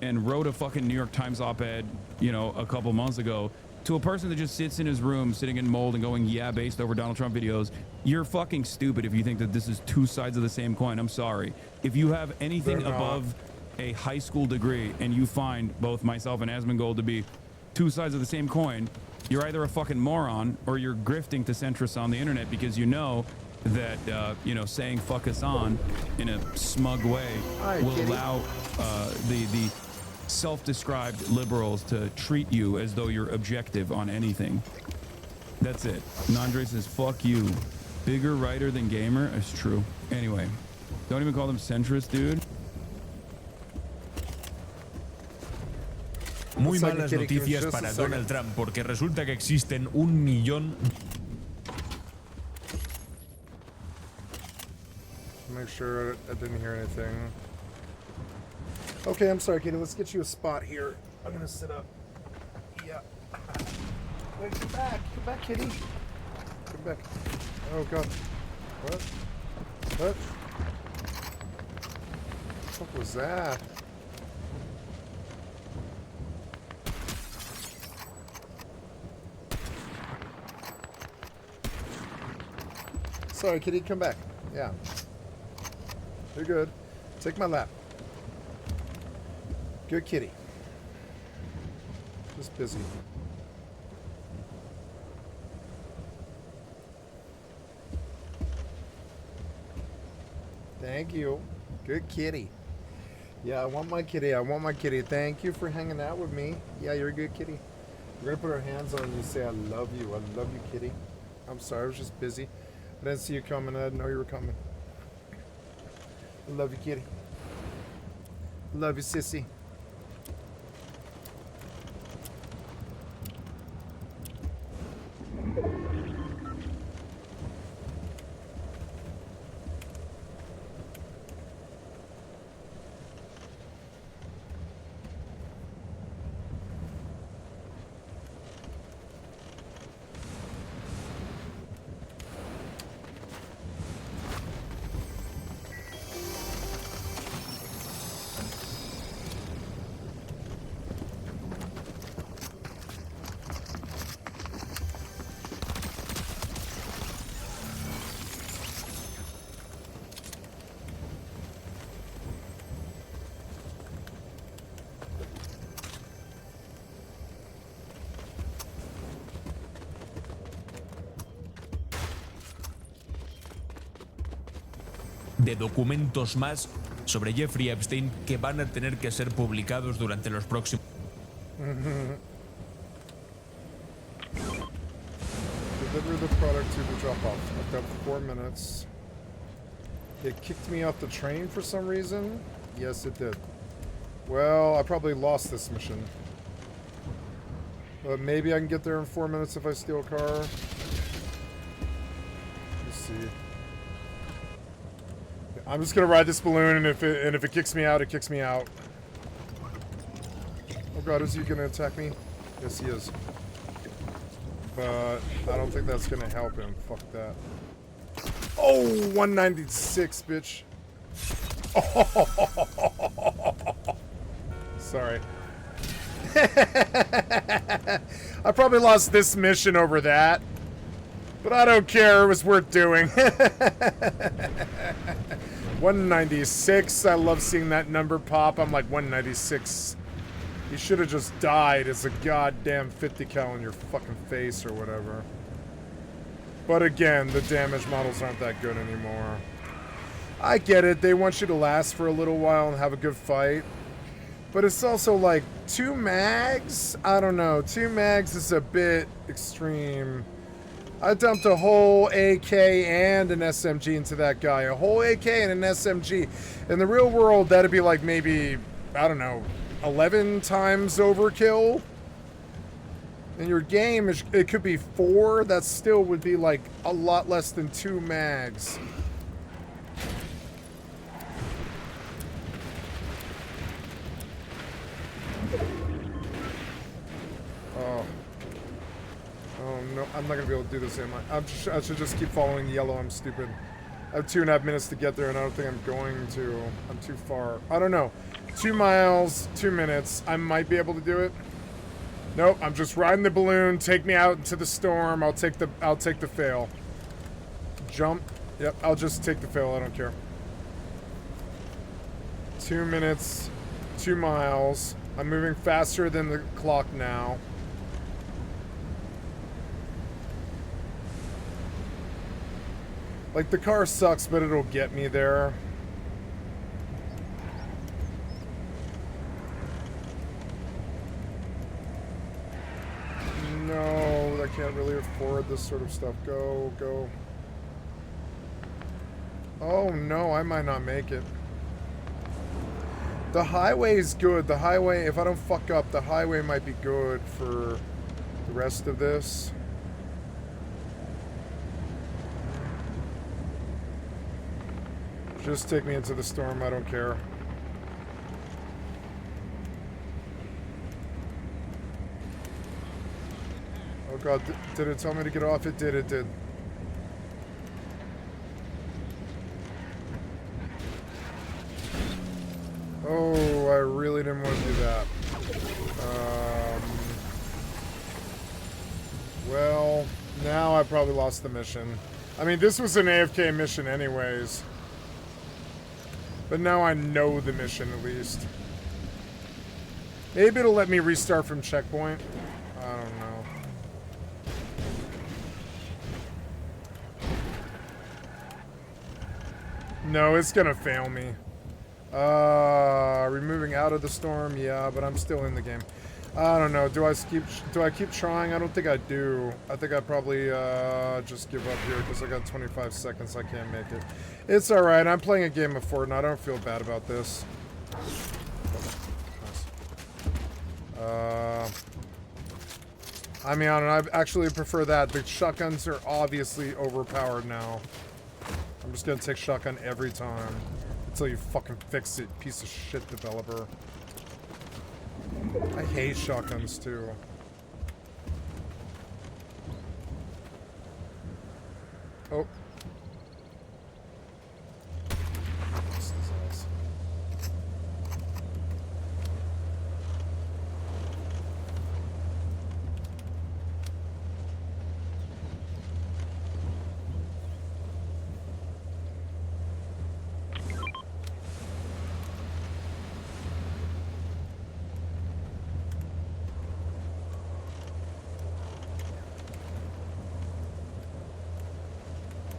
and wrote a fucking New York Times op-ed, you know, a couple months ago, to a person that just sits in his room, sitting in mold and going, based over Donald Trump videos. You're fucking stupid if you think that this is two sides of the same coin. I'm sorry. If you have anything above a high school degree and you find both myself and Asmongold to be two sides of the same coin, you're either a fucking moron or you're grifting to centrists on the internet because you know that, you know, saying fuck us on in a smug way will allow the self-described liberals to treat you as though you're objective on anything. That's it. Nandre says, fuck you. Bigger writer than gamer? It's true. Anyway, don't even call them centrist, dude. Muy malas noticias para Donald Trump, porque resulta que existen 1 millón. Make sure I didn't hear anything. Okay, I'm sorry, Kitty. Let's get you a spot here. I'm gonna sit up. Yeah. Wait, come back. Come back, Kitty. Come back. Oh, God. What? What? What was that? Sorry, Kitty. Come back. Yeah. You're good. Take my lap. Good kitty. Just busy. Thank you. Good kitty. Yeah, I want my kitty. I want my kitty. Thank you for hanging out with me. Yeah, you're a good kitty. We're going to put our hands on you and say, I love you. I love you, kitty. I'm sorry. I was just busy. I didn't see you coming. I didn't know you were coming. I love you, kitty. Love you, sissy. De documentos más sobre Jeffrey Epstein que van a tener que ser publicados durante los próximos. Deliver the product to the drop-off. I've got 4 minutes. It kicked me off the train for some reason. Yes, it did. Well, I probably lost this mission. But maybe I can get there in 4 minutes if I steal a car. Let's see. I'm just gonna ride this balloon, and if it kicks me out, it kicks me out. Oh God, is he gonna attack me? Yes, he is. But I don't think that's gonna help him. Fuck that. Oh, 196, bitch. Sorry. I probably lost this mission over that. But I don't care. It was worth doing. 196. I love seeing that number pop. I'm like, 196. You should have just died as a goddamn 50 cal in your fucking face or whatever. But again, the damage models aren't that good anymore. I get it. They want you to last for a little while and have a good fight. But it's also like 2 mags? I don't know. 2 mags is a bit extreme. I dumped a whole AK and an SMG into that guy. A whole AK and an SMG. In the real world, that'd be like maybe, I don't know, 11 times overkill. In your game, it could be 4. That still would be like a lot less than 2 mags. Oh. Oh no, I'm not gonna be able to do this, am I? I should just keep following yellow. I'm stupid. I have 2.5 minutes to get there, and I don't think I'm going to. I'm too far. I don't know. 2 miles, 2 minutes. I might be able to do it. Nope, I'm just riding the balloon. Take me out into the storm. I'll take the fail. Jump. Yep, I'll just take the fail. I don't care. 2 minutes, 2 miles. I'm moving faster than the clock now. Like, the car sucks, but it'll get me there. No, I can't really afford this sort of stuff. Go, go. Oh no, I might not make it. The highway is good. The highway, if I don't fuck up, the highway might be good for the rest of this. Just take me into the storm, I don't care. God, did it tell me to get off? It did, it did. Oh, I really didn't want to do that. Well, now I probably lost the mission. I mean, this was an AFK mission anyways. But now I know the mission at least. Maybe it'll let me restart from checkpoint. I don't know. No, it's gonna fail me. Removing out of the storm, yeah, but I'm still in the game. I don't know. Do I keep trying? I don't think I do. I think I probably just give up here because I got 25 seconds. I can't make it. It's all right. I'm playing a game of Fortnite. I don't feel bad about this. I mean, I don't know. I actually prefer that. The shotguns are obviously overpowered now. I'm just gonna take shotgun every time until you fucking fix it, piece of shit developer. I hate shotguns too. Oh. This is awesome.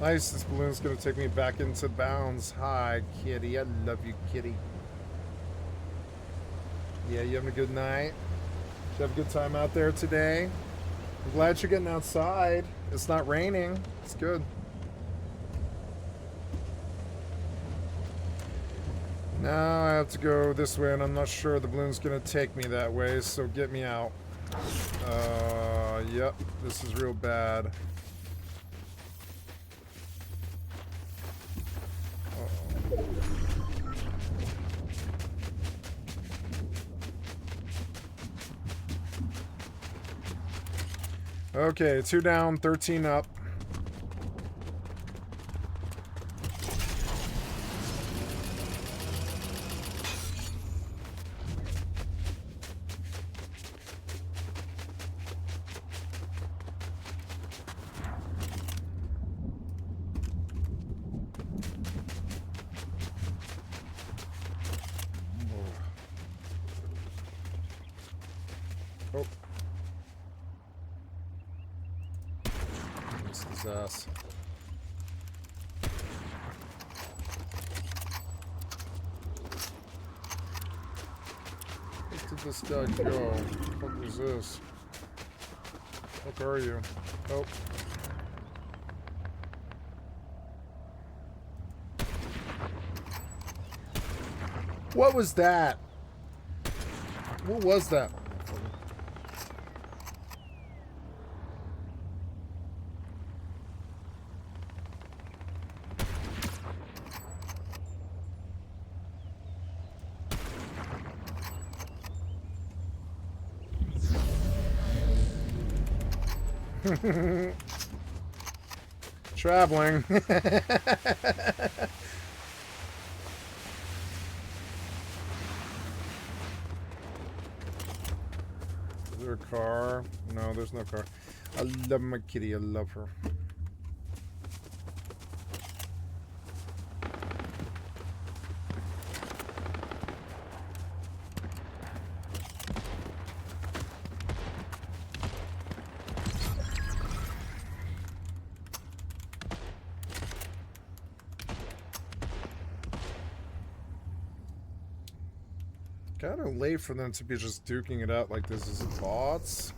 Nice, this balloon's gonna take me back into bounds. Hi, kitty. I love you, kitty. Yeah, you having a good night? Did you have a good time out there today? I'm glad you're getting outside. It's not raining. It's good. Now I have to go this way, and I'm not sure the balloon's gonna take me that way, so get me out. Yep, this is real bad. Okay, 2 down, 13 up. Oh. This is ass. Where did this guy go? What was this? What are you? Oh. What was that? What was that? Traveling. Is there a car? No, there's no car. I love my kitty. I love her. Kind of late for them to be just duking it out like this. Is it bots?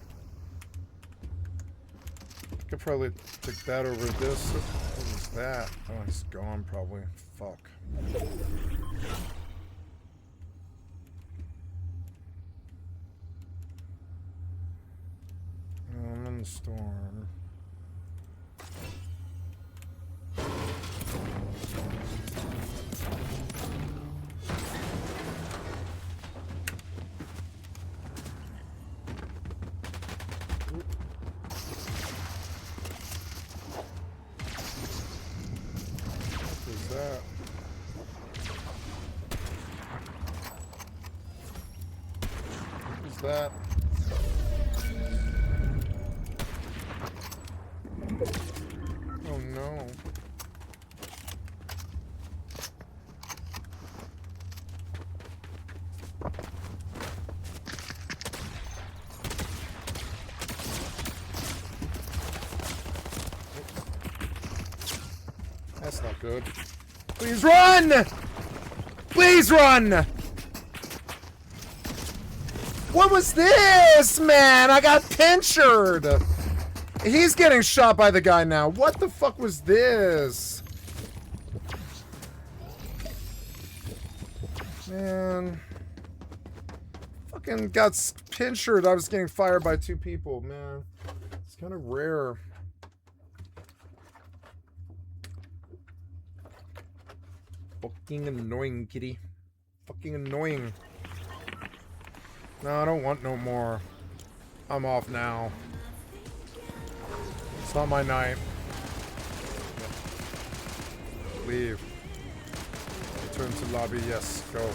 I could probably take that over this. What was that? Oh, it's gone probably. Fuck. Oh, I'm in the storm. that. Oh no. That's not good. Please run! Please run! What was this, man? I got pinchered! He's getting shot by the guy now. What the fuck was this? Man. Fucking got pinchered. I was getting fired by 2 people, man. It's kind of rare. Fucking annoying, kitty. Fucking annoying. No, I don't want no more. I'm off now. It's not my night. Leave. Return to lobby. Yes, go.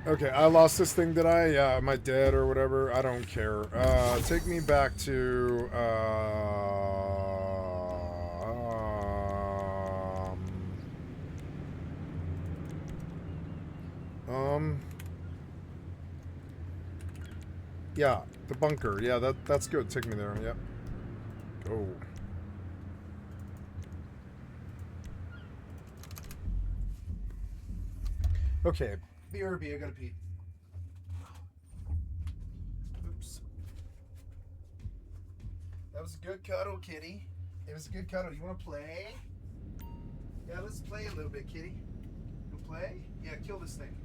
Okay, I lost this thing, did I? Yeah, am I dead or whatever? I don't care. Take me back to, yeah, the bunker. Yeah, that's good. Take me there. Yep. Go. Okay. BRB, I gotta pee. Oops. That was a good cuddle, kitty. It was a good cuddle. You wanna play? Yeah, let's play a little bit, kitty. You play? Yeah, kill this thing.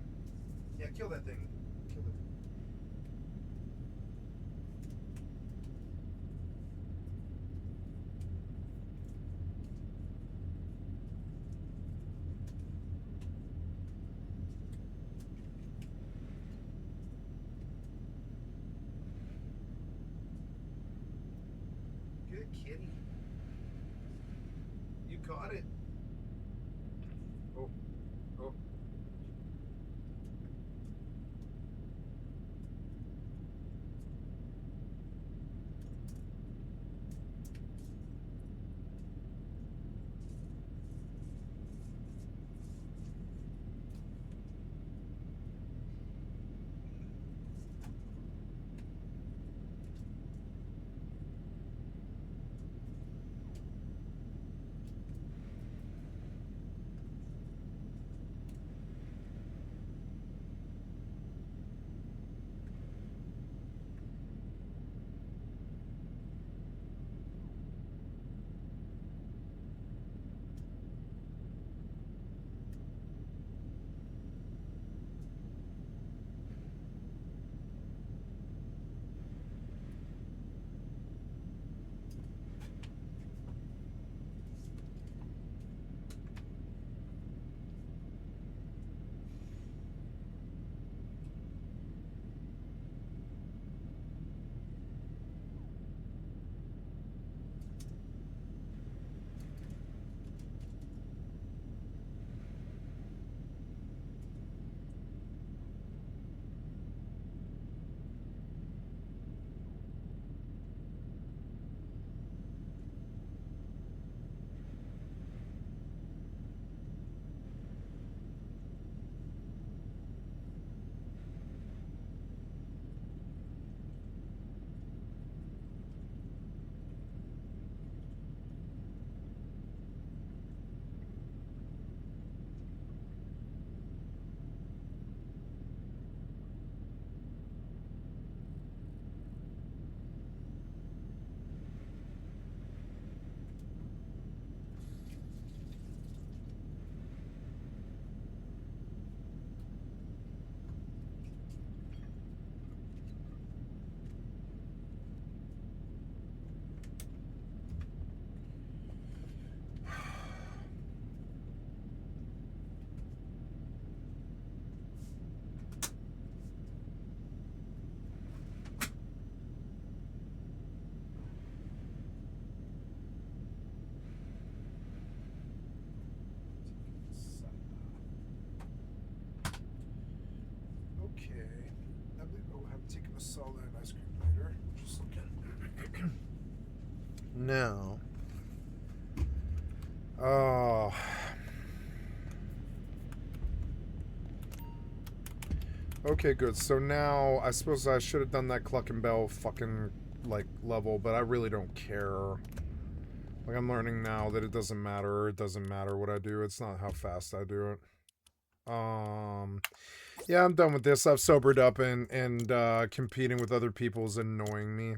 Yeah, kill that thing. Kill it. Good kitty. You caught it. Oh. Oh. Now. Oh. Okay, good. So now, I suppose I should have done that Cluck and Bell fucking, like, level, but I really don't care. Like, I'm learning now that it doesn't matter. It doesn't matter what I do. It's not how fast I do it. Yeah, I'm done with this. I've sobered up, and competing with other people is annoying me.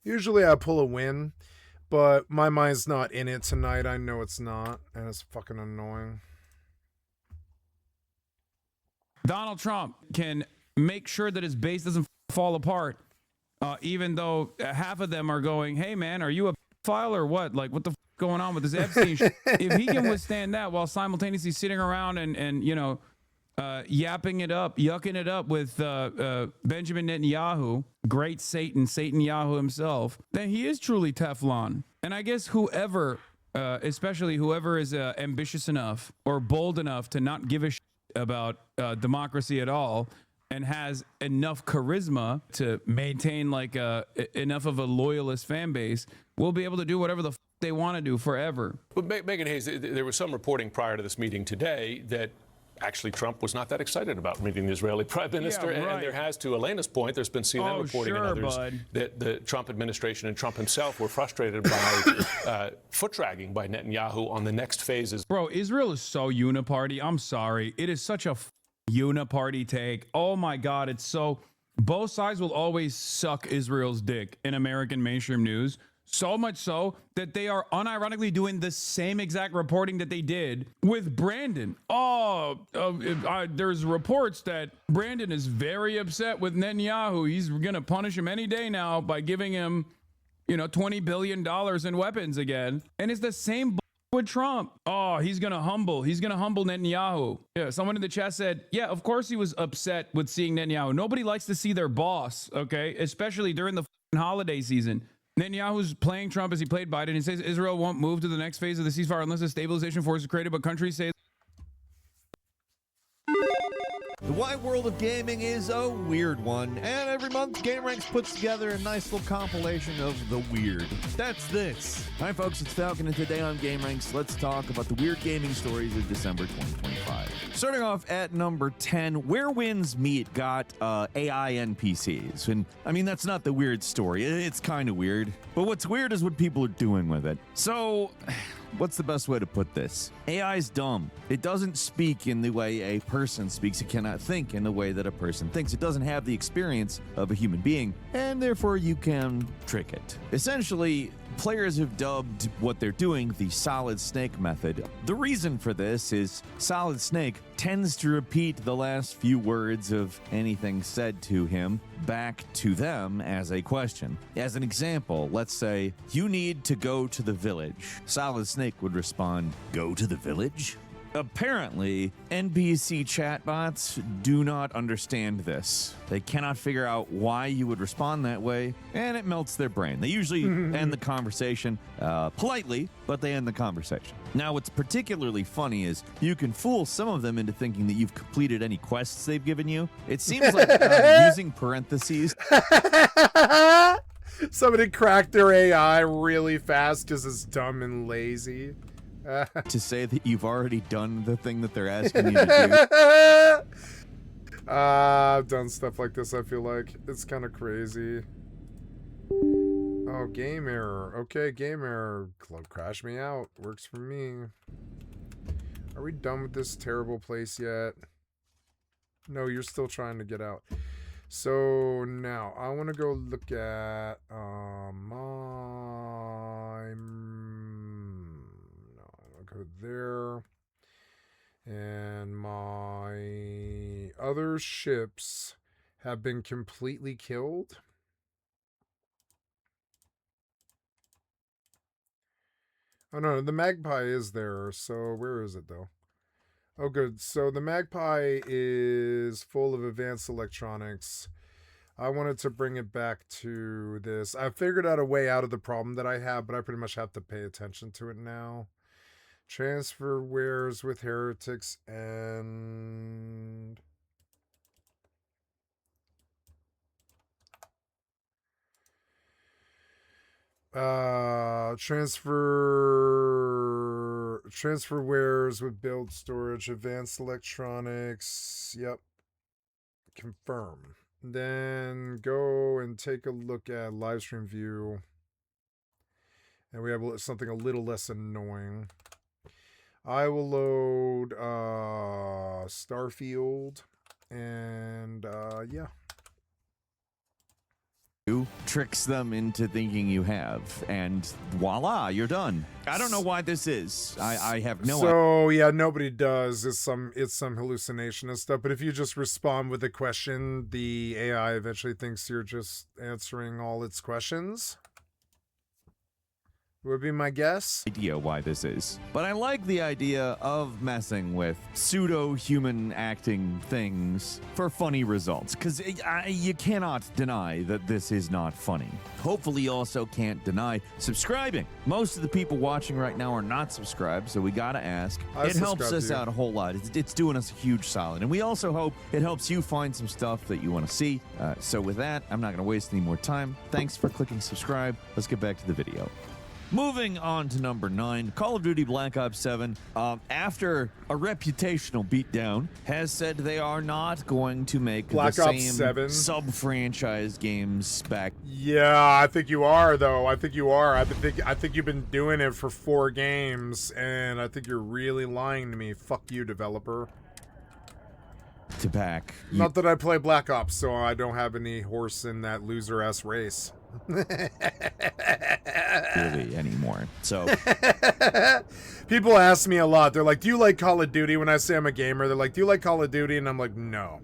Usually I pull a win, but my mind's not in it tonight. I know it's not, and it's fucking annoying. Donald Trump can make sure that his base doesn't fall apart, even though half of them are going, hey, man, are you a file or what? Like, what the going on with this Epstein shit? If he can withstand that while simultaneously sitting around and you know, yapping it up, yucking it up with Benjamin Netanyahu, great Satan Yahoo himself, then he is truly Teflon. And I guess whoever, especially whoever is ambitious enough or bold enough to not give a shit about democracy at all and has enough charisma to maintain like enough of a loyalist fan base will be able to do whatever the they want to do forever. But Megan Hayes, there was some reporting prior to this meeting today that actually Trump was not that excited about meeting the Israeli prime minister. Yeah, right. And there has, to Elena's point, there's been CNN reporting sure, and others bud. that the Trump administration and Trump himself were frustrated by foot-dragging by Netanyahu on the next phases. Bro, Israel is so uniparty. I'm sorry. It is such a uniparty take. Oh my God, it's so... Both sides will always suck Israel's dick in American mainstream news. So much so that they are unironically doing the same exact reporting that they did with Brandon. There's reports that Brandon is very upset with Netanyahu. He's going to punish him any day now by giving him, you know, $20 billion in weapons again. And it's the same with Trump. Oh, he's going to humble Netanyahu. Yeah, someone in the chat said, yeah, of course he was upset with seeing Netanyahu. Nobody likes to see their boss, okay? Especially during the holiday season. Netanyahu's playing Trump as he played Biden. He says Israel won't move to the next phase of the ceasefire unless a stabilization force is created, but countries say... The wide world of gaming is a weird one, and every month GameRanks puts together a nice little compilation of the weird. That's this. Hi folks, it's Falcon, and today on GameRanks, let's talk about the weird gaming stories of December 2025. Starting off at number 10, Where Winds Meet got AI NPCs. And I mean, that's not the weird story. It's kind of weird. But what's weird is what people are doing with it. So... what's the best way to put this? AI is dumb. It doesn't speak in the way a person speaks. It cannot think in the way that a person thinks. It doesn't have the experience of a human being, and therefore you can trick it. Essentially, players have dubbed what they're doing the Solid Snake method. The reason for this is Solid Snake tends to repeat the last few words of anything said to him back to them as a question. As an example, let's say, you need to go to the village. Solid Snake would respond, go to the village? Apparently, NPC chatbots do not understand this. They cannot figure out why you would respond that way, and it melts their brain. They usually end the conversation politely, but they end the conversation. Now, what's particularly funny is you can fool some of them into thinking that you've completed any quests they've given you. It seems like using parentheses. Somebody cracked their AI really fast because it's dumb and lazy. To say that you've already done the thing that they're asking you to do. I've done stuff like this, I feel like. It's kind of crazy. Oh, game error. Okay, game error. Club crash me out. Works for me. Are we done with this terrible place yet? No, you're still trying to get out. So now I want to go look at there, and my other ships have been completely killed. Oh no, the Magpie is there, so where is it though? Oh good, so the Magpie is full of advanced electronics. I wanted to bring it back to this. I figured out a way out of the problem that I have, but I pretty much have to pay attention to it now. Transfer wares with heretics and... Transfer wares with build storage, advanced electronics. Yep. Confirm. Then go and take a look at live stream view. And we have something a little less annoying. I will load Starfield, and yeah. Tricks them into thinking you have, and voila, you're done. I don't know why this is. I have no idea. So yeah, nobody does. It's some hallucination and stuff. But if you just respond with a question, the AI eventually thinks you're just answering all its questions. Would be my guess. Idea why this is, but I like the idea of messing with pseudo-human acting things for funny results, because you cannot deny that this is not funny. Hopefully you also can't deny subscribing. Most of the people watching right now are not subscribed, so we gotta ask. It helps us out a whole lot. It's doing us a huge solid, and we also hope it helps you find some stuff that you want to see. So with that, I'm not gonna waste any more time. Thanks for clicking subscribe. Let's get back to the video. Moving on to number 9, Call of Duty Black Ops 7, after a reputational beatdown, has said they are not going to make Black the Ops same 7 sub-franchise games back. Yeah, I think you are, though. I think you are. I think you've been doing it for 4 games, and I think you're really lying to me. Fuck you, developer. To back. Not that I play Black Ops, so I don't have any horse in that loser-ass race. Really anymore. So people ask me a lot. They're like, do you like Call of Duty? When I say I'm a gamer, they're like, do you like Call of Duty? And I'm like, no.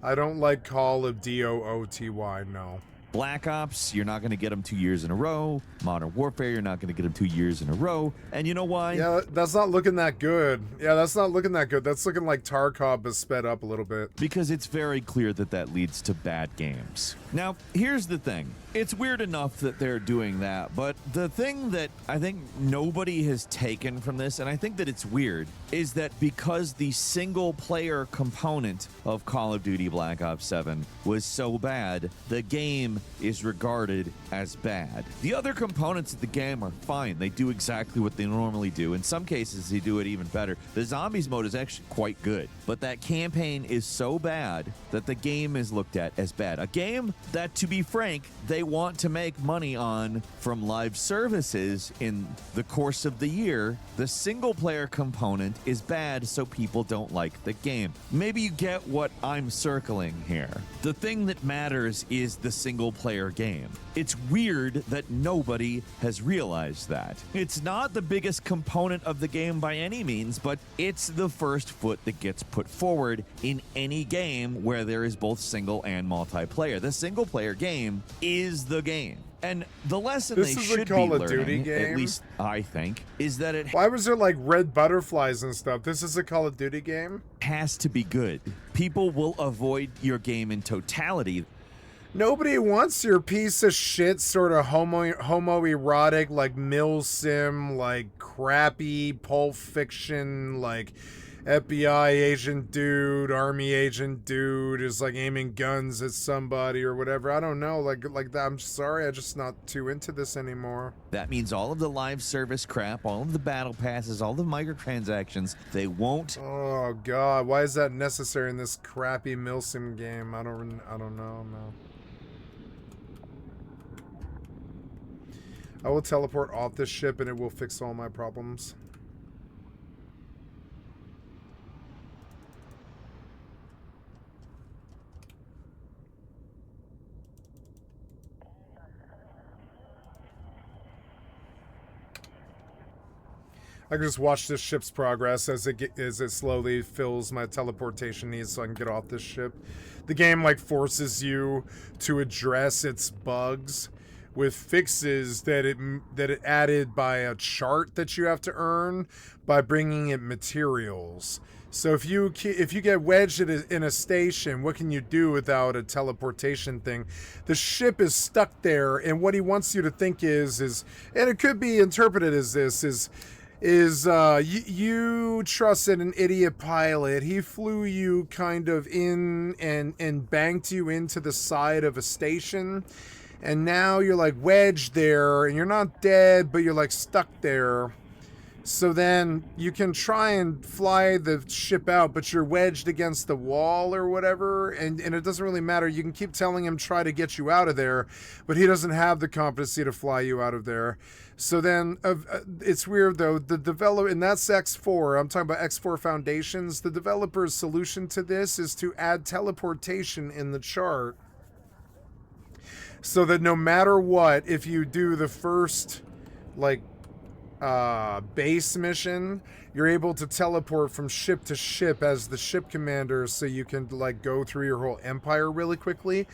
I don't like Call of D-O-O-T-Y, no. Black Ops, you're not going to get them 2 years in a row. Modern Warfare, you're not going to get them 2 years in a row. And you know why? Yeah, that's not looking that good. Yeah, that's not looking that good. That's looking like Tarkov is sped up a little bit. Because it's very clear that that leads to bad games. Now, here's the thing. It's weird enough that they're doing that, but the thing that I think nobody has taken from this, and I think that it's weird, is that because the single-player component of Call of Duty Black Ops 7 was so bad, the game is regarded as bad. The other components of the game are fine. They do exactly what they normally do. In some cases, they do it even better. The zombies mode is actually quite good, but that campaign is so bad that the game is looked at as bad. A game that, to be frank, they want to make money on from live services in the course of the year. The single-player component is bad, so people don't like the game. Maybe you get what I'm circling here. The thing that matters is the single-player game. It's weird that nobody has realized that. It's not the biggest component of the game by any means, but it's the first foot that gets put forward in any game where there is both single and multiplayer. The single-player game is the game. And the lesson this they is should a Call be of learning, Duty game? at least I think, is that it Why was there like red butterflies and stuff? This is a Call of Duty game? has to be good. People will avoid your game in totality. Nobody wants your piece of shit sort of homoerotic, like milsim, like crappy Pulp Fiction, like FBI agent dude, army agent dude is like aiming guns at somebody or whatever. I don't know, like that. I'm sorry, I'm just not too into this anymore. That means all of the live service crap, all of the battle passes, all the microtransactions, they won't. Oh God, why is that necessary in this crappy milsim game? I don't know, no. I will teleport off this ship and it will fix all my problems. I can just watch this ship's progress as it slowly fills my teleportation needs so I can get off this ship. The game like forces you to address its bugs with fixes that it added by a chart that you have to earn by bringing it materials. So if you get wedged in a station, what can you do without a teleportation thing? The ship is stuck there, and what he wants you to think is and it could be interpreted as this is you trusted an idiot pilot. He flew you kind of in and banked you into the side of a station. And now you're like wedged there, and you're not dead, but you're like stuck there. So then you can try and fly the ship out, but you're wedged against the wall or whatever, and it doesn't really matter. You can keep telling him try to get you out of there, but he doesn't have the competency to fly you out of there. So then it's weird though. The developer, and that's X4. I'm talking about X4 Foundations. The developer's solution to this is to add teleportation in the chart, so that no matter what, if you do the first like base mission, you're able to teleport from ship to ship as the ship commander, so you can like go through your whole empire really quickly.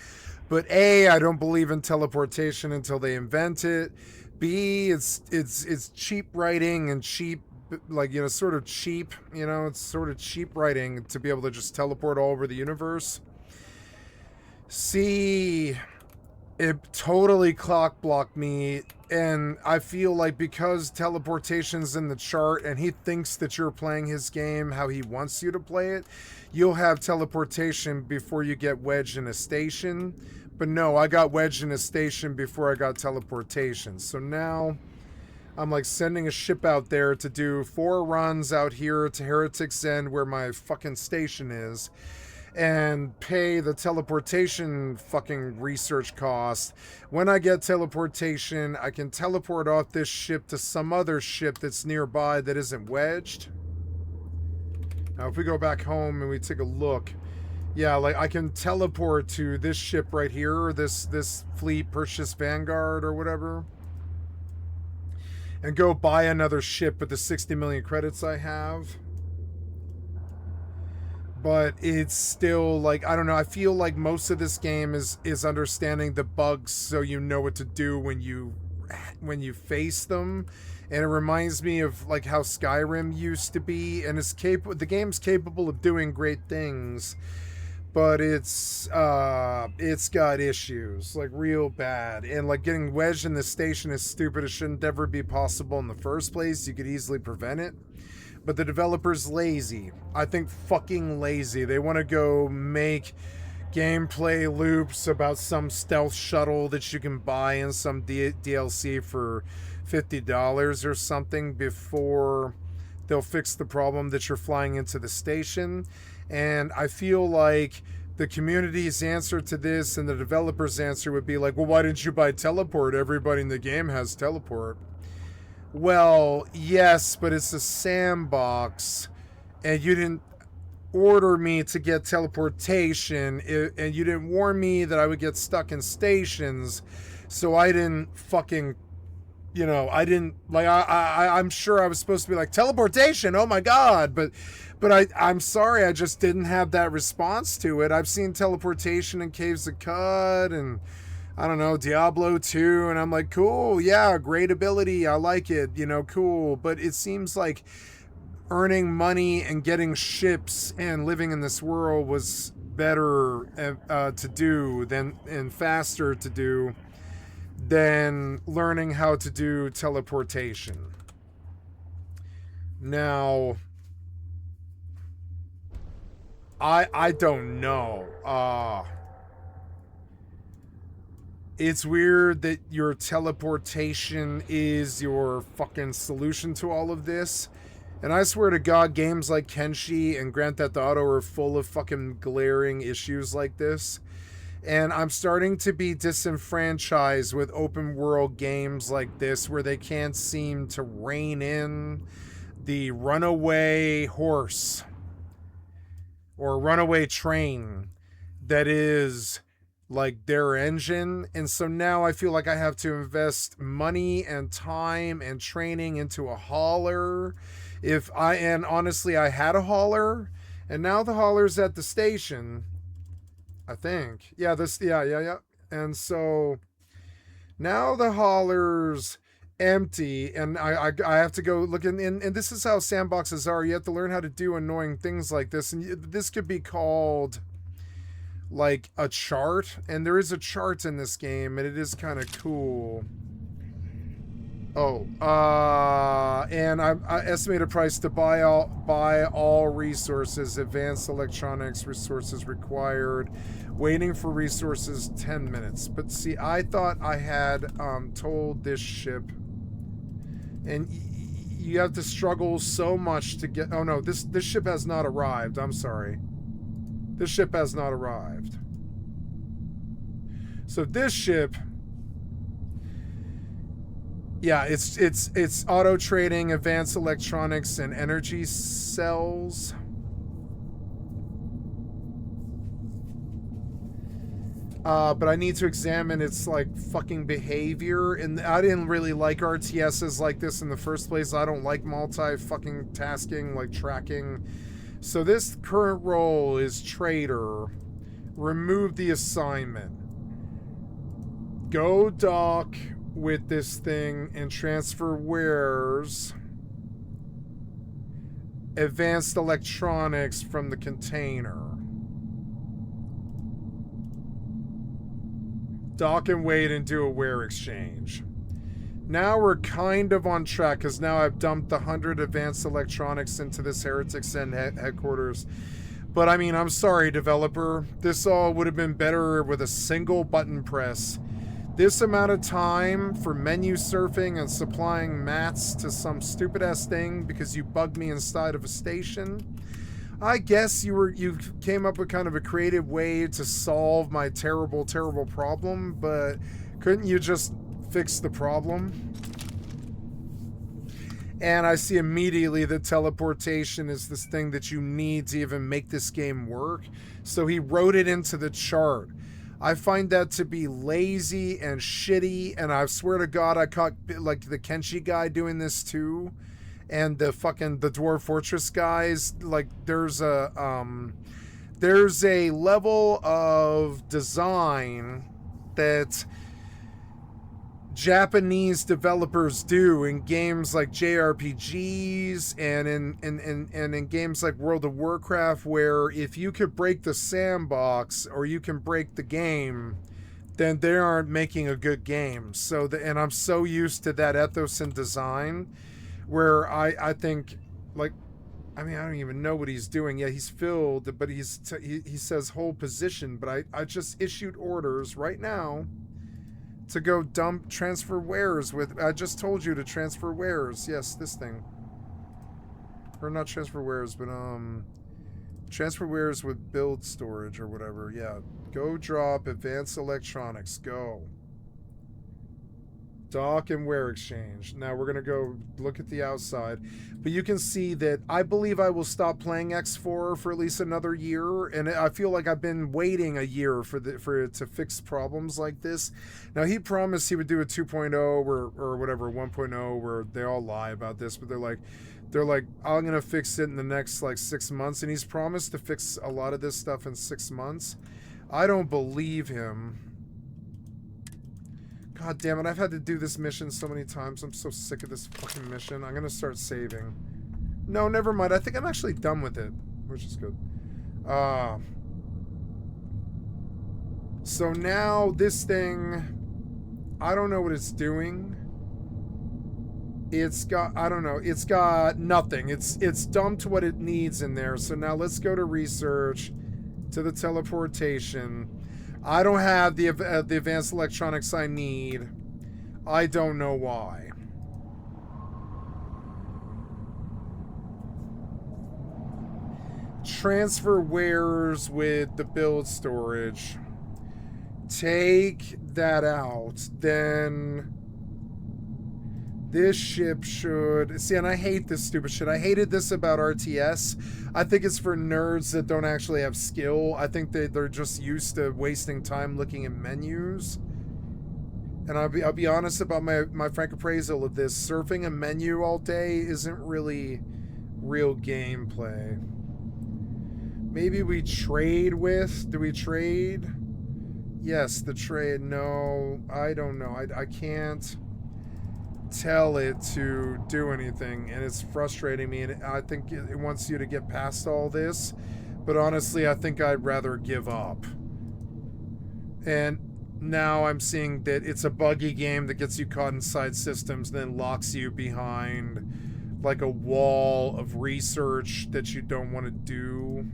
But A, I don't believe in teleportation until they invent it. B, it's cheap writing and cheap, like, you know, sort of cheap, you know, it's sort of cheap writing to be able to just teleport all over the universe. C, it totally clock blocked me, and I feel like because teleportation's in the chart and he thinks that you're playing his game how he wants you to play it, you'll have teleportation before you get wedged in a station. But no, I got wedged in a station before I got teleportation. So now I'm like sending a ship out there to do 4 runs out here to Heretic's End, where my fucking station is, and pay the teleportation fucking research cost. When I get teleportation, I can teleport off this ship to some other ship that's nearby that isn't wedged. Now, if we go back home and we take a look, yeah, like I can teleport to this ship right here, or this fleet, Purchase Vanguard or whatever, and go buy another ship with the 60 million credits I have. But it's still like, I don't know, I feel like most of this game is understanding the bugs so you know what to do when you face them. And it reminds me of like how Skyrim used to be, and the game's capable of doing great things, but it's got issues, like real bad. And like getting wedged in the station is stupid. It shouldn't ever be possible in the first place. You could easily prevent it. But the developer's lazy. I think fucking lazy. They want to go make gameplay loops about some stealth shuttle that you can buy in some DLC for $50 or something before they'll fix the problem that you're flying into the station. And I feel like the community's answer to this and the developer's answer would be like, well, why didn't you buy teleport? Everybody in the game has teleport. Well, yes, but it's a sandbox, and you didn't order me to get teleportation, and you didn't warn me that I would get stuck in stations, so I didn't fucking, you know, I didn't, like, I'm sure I was supposed to be like, teleportation, oh my god, but I'm sorry, I just didn't have that response to it. I've seen teleportation in Caves of Cud, and I don't know, Diablo 2, and I'm like, cool, yeah, great ability, I like it, you know, cool. But it seems like earning money and getting ships and living in this world was better to do than, and faster to do than learning how to do teleportation. Now, I don't know. It's weird that your teleportation is your fucking solution to all of this. And I swear to God, games like Kenshi and Grand Theft Auto are full of fucking glaring issues like this. And I'm starting to be disenfranchised with open world games like this, where they can't seem to rein in the runaway horse or runaway train that is like their engine. And so now I feel like I have to invest money and time and training into a hauler. And honestly, I had a hauler, and now the hauler's at the station, I think. Yeah. And so now the hauler's empty, and I have to go look in, and this is how sandboxes are. You have to learn how to do annoying things like this, and this could be called like a chart, and there is a chart in this game, and it is kind of cool. Oh, and I estimated price to buy all resources, advanced electronics resources required, waiting for resources 10 minutes. But see, I thought I had told this ship, and you have to struggle so much to get. Oh no, this ship has not arrived. I'm sorry, this ship has not arrived. So this ship. Yeah, it's auto trading, advanced electronics, and energy cells. But I need to examine its like fucking behavior, and I didn't really like RTSs like this in the first place. I don't like multi-fucking tasking, like tracking. So this current role is trader. Remove the assignment. Go dock with this thing and transfer wares, advanced electronics from the container. Dock and wait and do a ware exchange. Now we're kind of on track because now I've dumped the 100 advanced electronics into this Heretics End headquarters. But I mean, I'm sorry, developer. This all would have been better with a single button press. This amount of time for menu surfing and supplying mats to some stupid ass thing because you bugged me inside of a station. I guess you came up with kind of a creative way to solve my terrible problem, but couldn't you just fix the problem? And I see immediately that teleportation is this thing that you need to even make this game work. So he wrote it into the chart. I find that to be lazy and shitty, and I swear to God I caught like the Kenshi guy doing this too, and the Dwarf Fortress guys. Like there's a level of design that Japanese developers do in games like JRPGs and in games like World of Warcraft, where if you could break the sandbox or you can break the game, then they aren't making a good game. So and I'm so used to that ethos in design, where I think, like, I mean, I don't even know what he's doing. Yeah, he's filled, but he says hold position, but I just issued orders right now to go transfer wares with. I just told you to transfer wares. Yes, this thing. Or not transfer wares, but transfer wares with build storage or whatever. Yeah. Go drop advanced electronics. Go. Dock and ware exchange. Now we're gonna go look at the outside, but you can see that I believe I will stop playing X4 for at least another year, and I feel like I've been waiting a year for it to fix problems like this. Now he promised he would do a 2.0 or whatever 1.0 where they all lie about this, but they're like I'm gonna fix it in the next like 6 months, and he's promised to fix a lot of this stuff in 6 months. I don't believe him. God damn it, I've had to do this mission so many times. I'm so sick of this fucking mission. I'm gonna start saving. No, never mind. I think I'm actually done with it, which is good. So now this thing, I don't know what it's doing. It's got, I don't know, it's got nothing. It's dumped what it needs in there. So now let's go to research, to the teleportation. I don't have the advanced electronics I need. I don't know why. Transfer wares with the build storage. Take that out. Then this ship should... See, and I hate this stupid shit. I hated this about RTS. I think it's for nerds that don't actually have skill. I think they're just used to wasting time looking at menus. And I'll be honest about my frank appraisal of this. Surfing a menu all day isn't really real gameplay. Maybe we trade with... Do we trade? Yes, the trade. No, I don't know. I can't tell it to do anything, and it's frustrating me, and I think it wants you to get past all this, but honestly I think I'd rather give up. And now I'm seeing that it's a buggy game that gets you caught inside systems and then locks you behind like a wall of research that you don't want to do.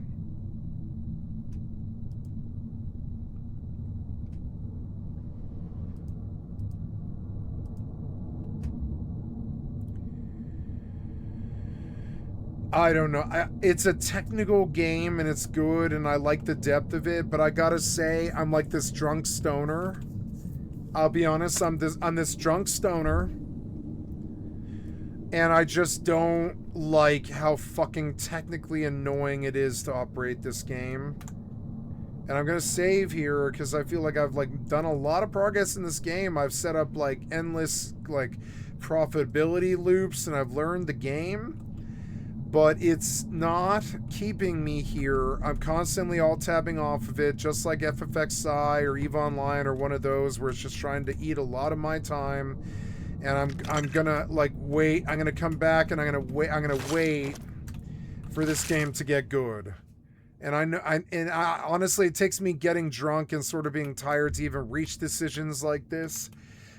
I don't know. It's a technical game and it's good and I like the depth of it, but I gotta say, I'm like this drunk stoner. I'll be honest, I'm this drunk stoner. And I just don't like how fucking technically annoying it is to operate this game. And I'm gonna save here because I feel like I've like done a lot of progress in this game. I've set up like endless like profitability loops and I've learned the game. But it's not keeping me here. I'm constantly alt-tabbing off of it, just like FFXI or EVE Online or one of those where it's just trying to eat a lot of my time. And I'm gonna like wait. I'm gonna come back and I'm gonna wait for this game to get good. And I know, honestly, it takes me getting drunk and sort of being tired to even reach decisions like this,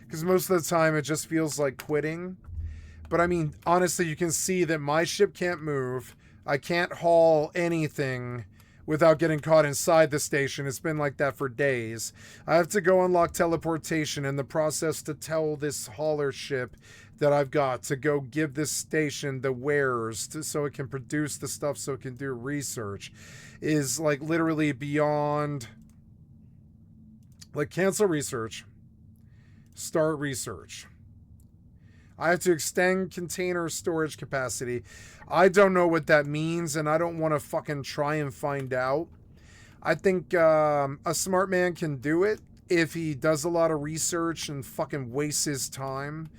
because most of the time it just feels like quitting. But I mean, honestly, you can see that my ship can't move. I can't haul anything without getting caught inside the station. It's been like that for days. I have to go unlock teleportation in the process to tell this hauler ship that I've got to go give this station the wares so it can produce the stuff so it can do research is like literally beyond. Like, cancel research. Start research. I have to extend container storage capacity. I don't know what that means, and I don't want to fucking try and find out. I think a smart man can do it if he does a lot of research and fucking wastes his time.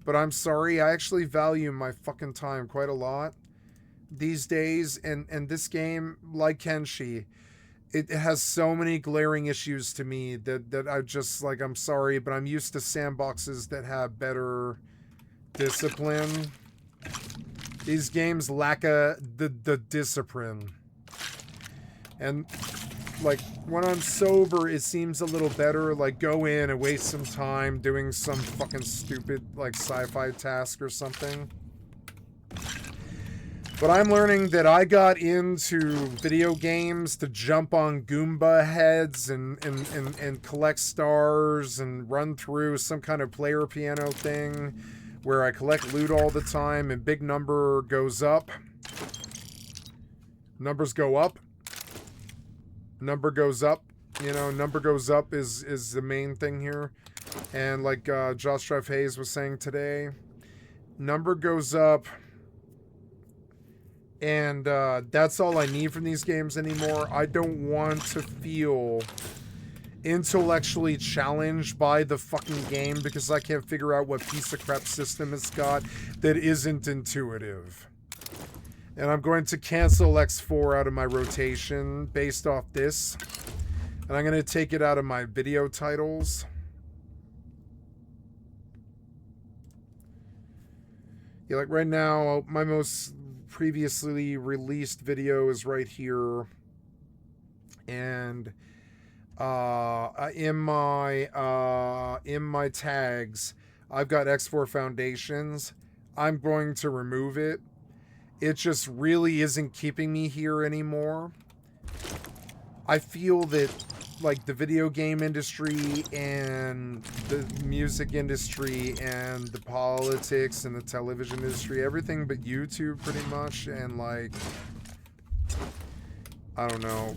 But I'm sorry, I actually value my fucking time quite a lot these days. And this game, like Kenshi, it has so many glaring issues to me that I just, like, I'm sorry, but I'm used to sandboxes that have better discipline. These games lack the discipline. And like when I'm sober it seems a little better, like go in and waste some time doing some fucking stupid like sci-fi task or something. But I'm learning that I got into video games to jump on Goomba heads and collect stars and run through some kind of player piano thing where I collect loot all the time and big number goes up. Numbers go up. Number goes up. You know, number goes up is the main thing here. And like Josh Treff Hayes was saying today, number goes up. And that's all I need from these games anymore. I don't want to feel intellectually challenged by the fucking game because I can't figure out what piece of crap system it's got that isn't intuitive. And I'm going to cancel X4 out of my rotation based off this. And I'm going to take it out of my video titles. Yeah, like right now, my most previously released video is right here. And in my tags, I've got X4 Foundations. I'm going to remove it. It just really isn't keeping me here anymore. I feel that like the video game industry and the music industry and the politics and the television industry, everything but YouTube pretty much, and like I don't know,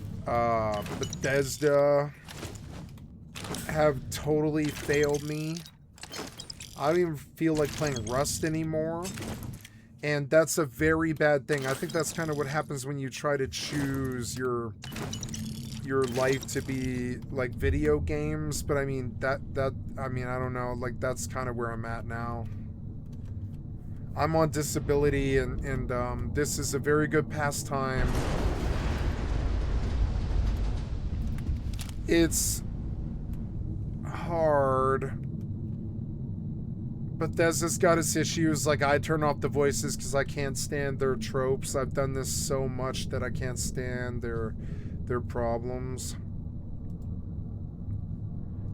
Bethesda have totally failed me. I don't even feel like playing Rust anymore. And that's a very bad thing. I think that's kind of what happens when you try to choose your life to be like video games. But I mean, I don't know, like that's kind of where I'm at now. I'm on disability and this is a very good pastime. It's hard. Bethesda's got its issues. Like, I turn off the voices because I can't stand their tropes. I've done this so much that I can't stand their problems.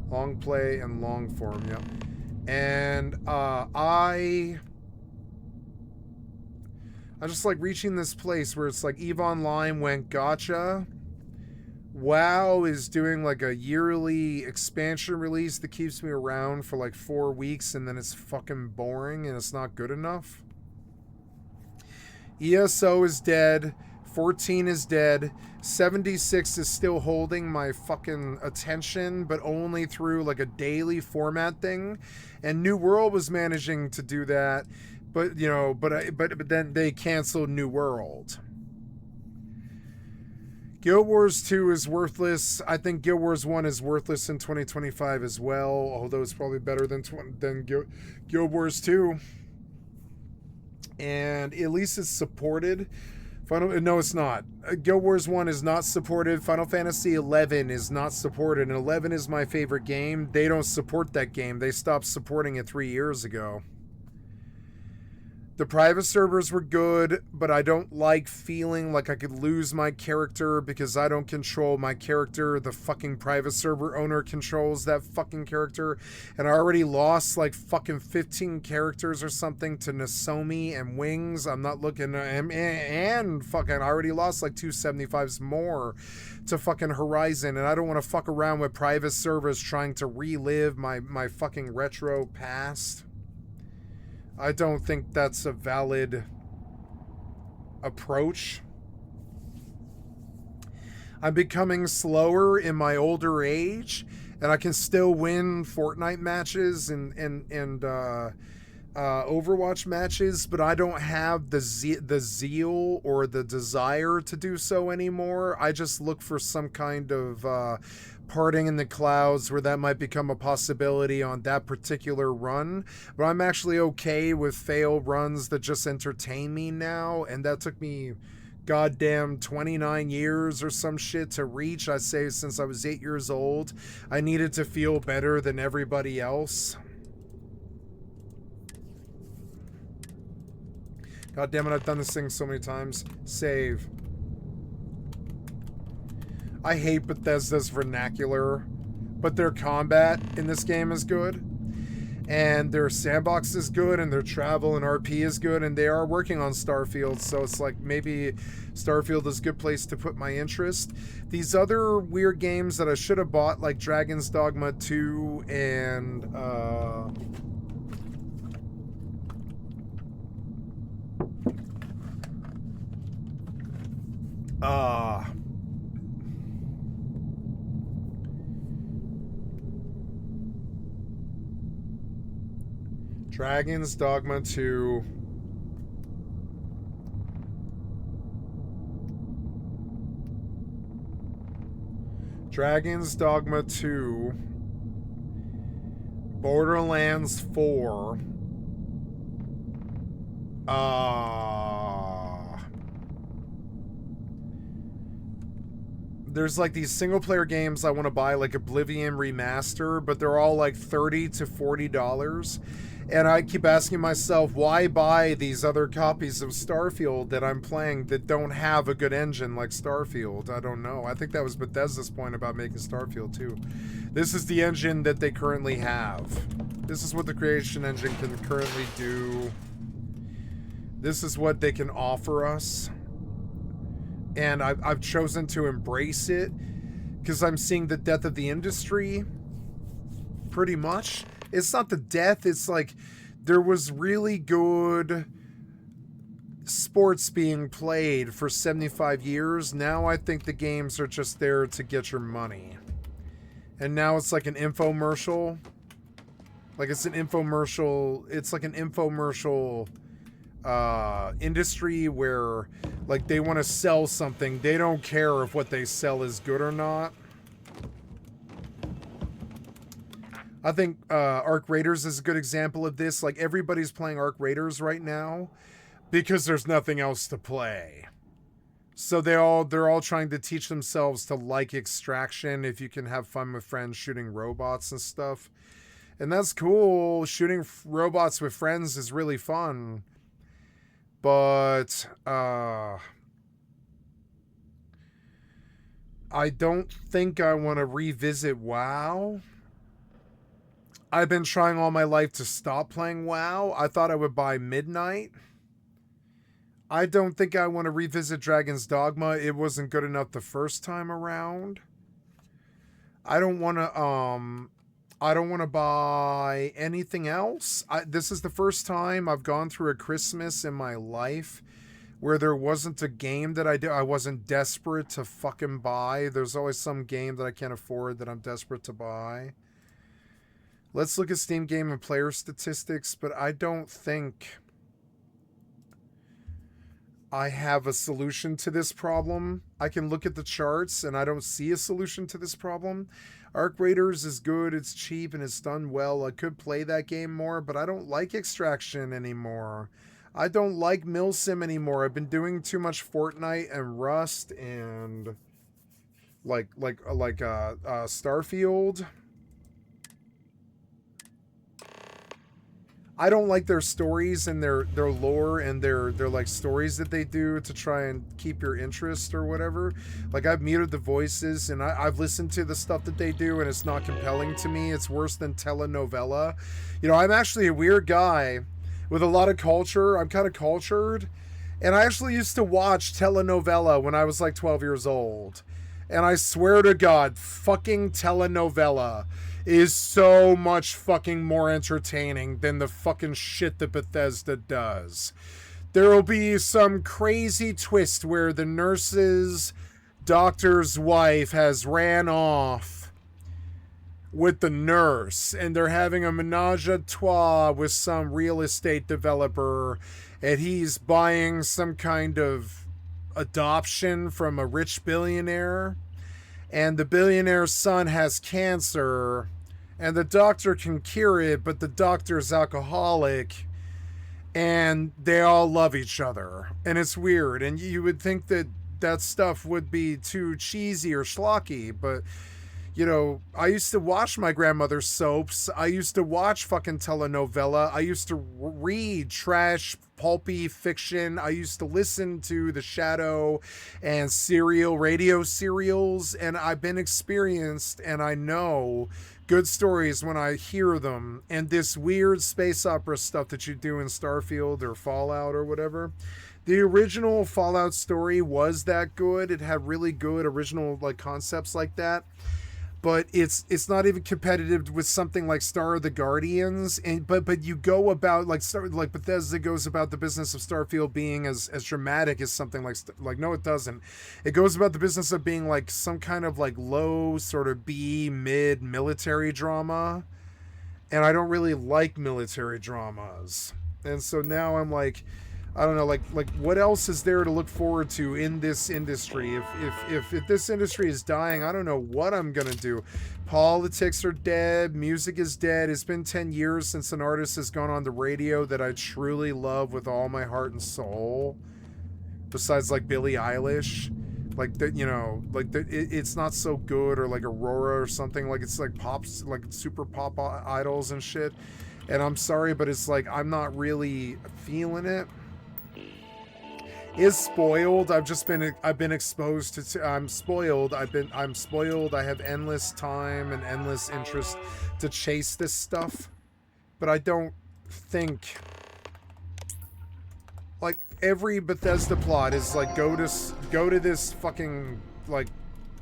Long play and long form, yep. And I just like reaching this place where it's like EVE Online went gotcha. WoW is doing like a yearly expansion release that keeps me around for like 4 weeks, and then it's fucking boring and it's not good enough. ESO is dead. 14 is dead. 76 is still holding my fucking attention, but only through like a daily format thing. And New World was managing to do that, but you know, but then they canceled New World. Guild Wars 2 is worthless. I think Guild Wars 1 is worthless in 2025 as well, although it's probably better than Guild Wars 2. And at least it's supported. No, it's not. Guild Wars 1 is not supported. Final Fantasy 11 is not supported. And 11 is my favorite game. They don't support that game. They stopped supporting it 3 years ago. The private servers were good, but I don't like feeling like I could lose my character because I don't control my character. The fucking private server owner controls that fucking character. And I already lost like fucking 15 characters or something to Nozomi and Wings. I'm not looking, and fucking I already lost like 275s more to fucking Horizon. And I don't want to fuck around with private servers trying to relive my fucking retro past. I don't think that's a valid approach. I'm becoming slower in my older age, and I can still win Fortnite matches and Overwatch matches, but I don't have the zeal or the desire to do so anymore. I just look for some kind of parting in the clouds where that might become a possibility on that particular run. But I'm actually okay with fail runs that just entertain me now, and that took me goddamn 29 years or some shit to reach. I say since I was 8 years old, I needed to feel better than everybody else. God damn it, I've done this thing so many times. Save. I hate Bethesda's vernacular, but their combat in this game is good, and their sandbox is good, and their travel and RP is good, and they are working on Starfield, so it's like maybe Starfield is a good place to put my interest. These other weird games that I should have bought, like Dragon's Dogma 2 and Dragon's Dogma 2. Dragon's Dogma 2. Borderlands 4. There's like these single player games I want to buy, like Oblivion Remaster, but they're all like $30 to $40. And I keep asking myself, why buy these other copies of Starfield that I'm playing that don't have a good engine like Starfield? I don't know. I think that was Bethesda's point about making Starfield too. This is the engine that they currently have. This is what the creation engine can currently do. This is what they can offer us. And I've chosen to embrace it because I'm seeing the death of the industry pretty much. It's not the death, it's like there was really good sports being played for 75 years. Now I think the games are just there to get your money. And now it's like an infomercial. Like it's an infomercial, it's like an infomercial industry where like they want to sell something. They don't care if what they sell is good or not. I think Arc Raiders is a good example of this. Like everybody's playing Arc Raiders right now because there's nothing else to play. So they're all trying to teach themselves to like Extraction if you can have fun with friends shooting robots and stuff. And that's cool. Shooting robots with friends is really fun. But I don't think I want to revisit WoW. I've been trying all my life to stop playing WoW. I thought I would buy Midnight. I don't think I want to revisit Dragon's Dogma. It wasn't good enough the first time around. I don't want to buy anything else. This is the first time I've gone through a Christmas in my life where there wasn't a game that I wasn't desperate to fucking buy. There's always some game that I can't afford that I'm desperate to buy. Let's look at Steam game and player statistics, but I don't think I have a solution to this problem. I can look at the charts and I don't see a solution to this problem. Arc Raiders is good, it's cheap, and it's done well. I could play that game more, but I don't like Extraction anymore. I don't like Milsim anymore. I've been doing too much Fortnite and Rust and Starfield. I don't like their stories and their lore and their like stories that they do to try and keep your interest or whatever. Like, I've muted the voices and I've listened to the stuff that they do and it's not compelling to me. It's worse than telenovela. You know, I'm actually a weird guy with a lot of culture. I'm kind of cultured. And I actually used to watch telenovela when I was like 12 years old. And I swear to God, fucking telenovela is so much fucking more entertaining than the fucking shit that Bethesda does. There will be some crazy twist where the nurse's doctor's wife has ran off with the nurse and they're having a menage a trois with some real estate developer and he's buying some kind of adoption from a rich billionaire and the billionaire's son has cancer and the doctor can cure it, but the doctor's alcoholic and they all love each other and it's weird. And you would think that that stuff would be too cheesy or schlocky, but you know, I used to watch my grandmother's soaps. I used to watch fucking telenovela. I used to read trash, pulpy fiction. I used to listen to The Shadow and radio serials. And I've been experienced and I know good stories when I hear them. And this weird space opera stuff that you do in Starfield or Fallout or whatever. The original Fallout story was that good. It had really good original like concepts like that. But it's not even competitive with something like Star of the Guardians, and but you go about like Bethesda goes about the business of Starfield being as dramatic as something like no, it doesn't. It goes about the business of being like some kind of like low sort of B mid military drama, and I don't really like military dramas, and so now I'm like, I don't know, like what else is there to look forward to in this industry? If this industry is dying, I don't know what I'm gonna do. Politics are dead, music is dead. It's been 10 years since an artist has gone on the radio that I truly love with all my heart and soul. Besides like Billie Eilish, like that, you know, like it's not so good, or like Aurora or something. Like it's like pops, like super pop idols and shit. And I'm sorry, but it's like I'm not really feeling it. Is spoiled. I've been exposed to. I'm spoiled. I'm spoiled. I have endless time and endless interest to chase this stuff, but I don't think like every Bethesda plot is like go to this fucking like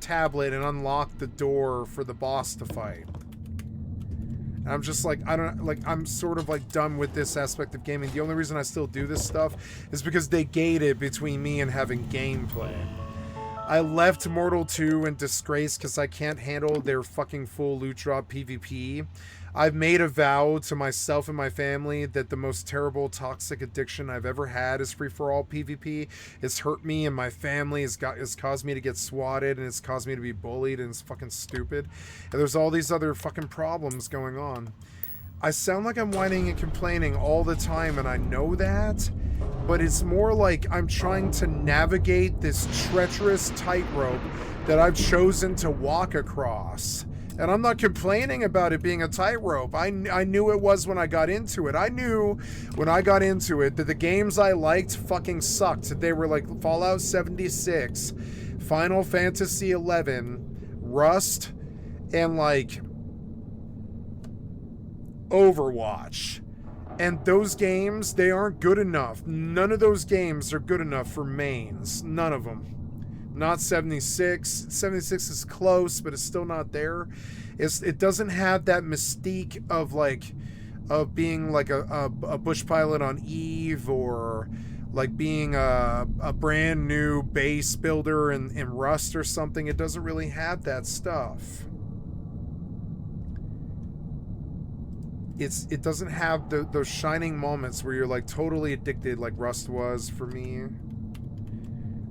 tablet and unlock the door for the boss to fight. And I'm just like, I'm sort of like done with this aspect of gaming. The only reason I still do this stuff is because they gate it between me and having gameplay. I left Mortal 2 in disgrace because I can't handle their fucking full loot drop PvP. I've made a vow to myself and my family that the most terrible toxic addiction I've ever had is free-for-all PvP. It's hurt me and my family. It's caused me to get swatted, and it's caused me to be bullied, and it's fucking stupid. And there's all these other fucking problems going on. I sound like I'm whining and complaining all the time, and I know that, but it's more like I'm trying to navigate this treacherous tightrope that I've chosen to walk across. And I'm not complaining about it being a tightrope. I knew it was when I got into it. I knew when I got into it that the games I liked fucking sucked. They were like Fallout 76, Final Fantasy 11, Rust, and like Overwatch. And those games, they aren't good enough. None of those games are good enough for mains. None of them. Not 76. 76 is close, but it's still not there. It doesn't have that mystique of being like a bush pilot on Eve, or like being a brand new base builder in Rust or something. It doesn't really have that stuff. It doesn't have those shining moments where you're like totally addicted like Rust was for me.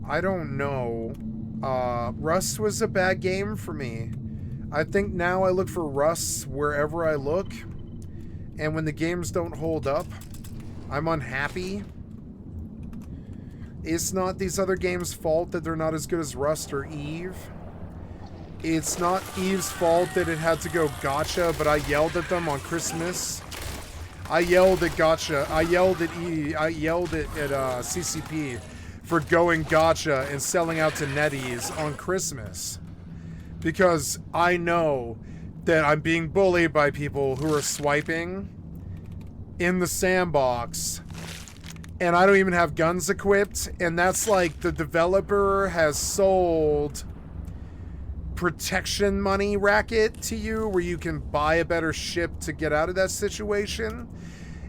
I don't know. Rust was a bad game for me. I think now I look for Rust wherever I look. And when the games don't hold up, I'm unhappy. It's not these other games' fault that they're not as good as Rust or Eve. It's not Eve's fault that it had to go gacha, but I yelled at them on Christmas. I yelled at gacha. I yelled at CCP for going gacha and selling out to NetEase on Christmas. Because I know that I'm being bullied by people who are swiping in the sandbox. And I don't even have guns equipped. And that's like the developer has sold protection money racket to you where you can buy a better ship to get out of that situation.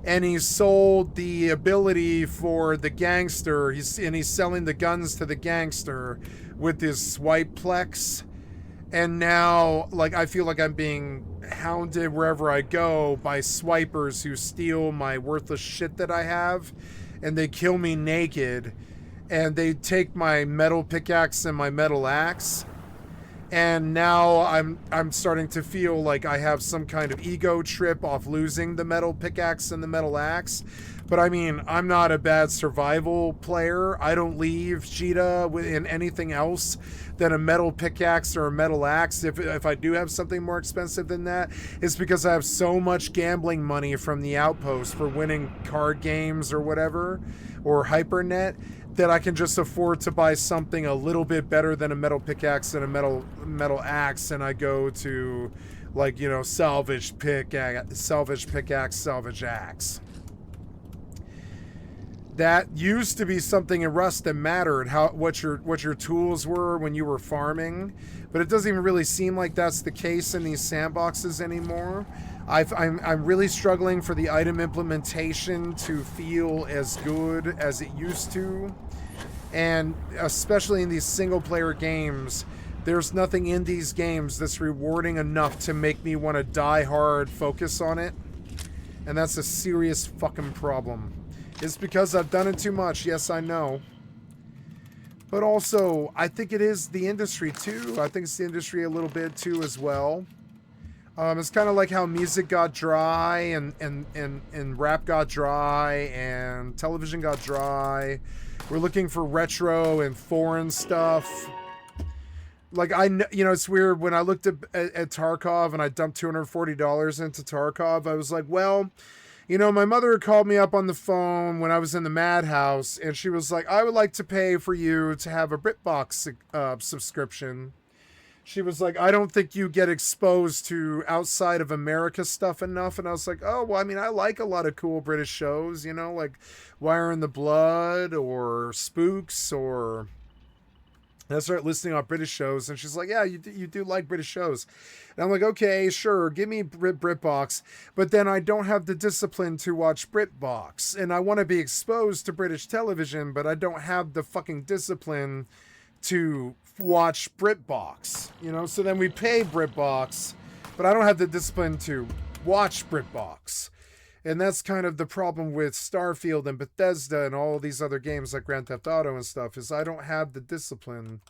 And he sold the ability for the gangster. He's selling the guns to the gangster with his swipe plex. And now, like, I feel like I'm being hounded wherever I go by swipers who steal my worthless shit that I have. And they kill me naked. And they take my metal pickaxe and my metal axe. And now I'm starting to feel like I have some kind of ego trip off losing the metal pickaxe and the metal axe. But I mean, I'm not a bad survival player. I don't leave Cheetah in anything else than a metal pickaxe or a metal axe. If I do have something more expensive than that, it's because I have so much gambling money from the outpost for winning card games or whatever, or HyperNet, that I can just afford to buy something a little bit better than a metal pickaxe and a metal axe, and I go to, like, you know, salvage pickaxe, salvage axe. That used to be something in Rust that mattered, what your tools were when you were farming, but it doesn't even really seem like that's the case in these sandboxes anymore. I'm really struggling for the item implementation to feel as good as it used to. And especially in these single player games, there's nothing in these games that's rewarding enough to make me want to die hard focus on it. And that's a serious fucking problem. It's because I've done it too much. Yes, I know. But also, I think it is the industry too. I think it's the industry a little bit too as well. It's kind of like how music got dry and rap got dry and television got dry. We're looking for retro and foreign stuff. Like, it's weird. When I looked at Tarkov and I dumped $240 into Tarkov, I was like, well, you know, my mother called me up on the phone when I was in the madhouse, and she was like, I would like to pay for you to have a BritBox subscription. She was like, I don't think you get exposed to outside of America stuff enough. And I was like, oh, well, I mean, I like a lot of cool British shows, you know, like Wire in the Blood or Spooks, or... And I started listing off British shows, and she's like, yeah, you do like British shows. And I'm like, okay, sure, give me BritBox. But then I don't have the discipline to watch BritBox. And I want to be exposed to British television, but I don't have the fucking discipline to watch BritBox, you know? So then we pay BritBox, but I don't have the discipline to watch BritBox. And that's kind of the problem with Starfield and Bethesda and all these other games like Grand Theft Auto and stuff, is I don't have the discipline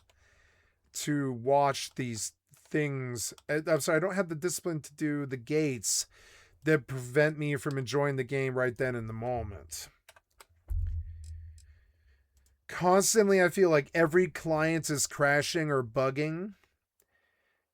to watch these things. I'm sorry, I don't have the discipline to do the gates that prevent me from enjoying the game right then in the moment. Constantly, I feel like every client is crashing or bugging.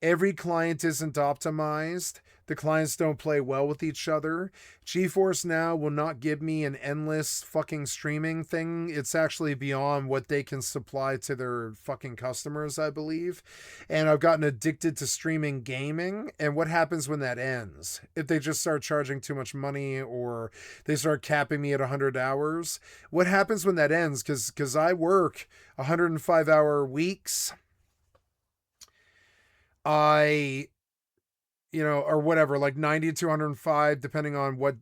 Every client isn't optimized. The clients don't play well with each other. GeForce Now will not give me an endless fucking streaming thing. It's actually beyond what they can supply to their fucking customers, I believe. And I've gotten addicted to streaming gaming. And what happens when that ends? If they just start charging too much money or they start capping me at 100 hours, what happens when that ends? Because I work 105-hour weeks. Or whatever, like 90 to 105, depending on what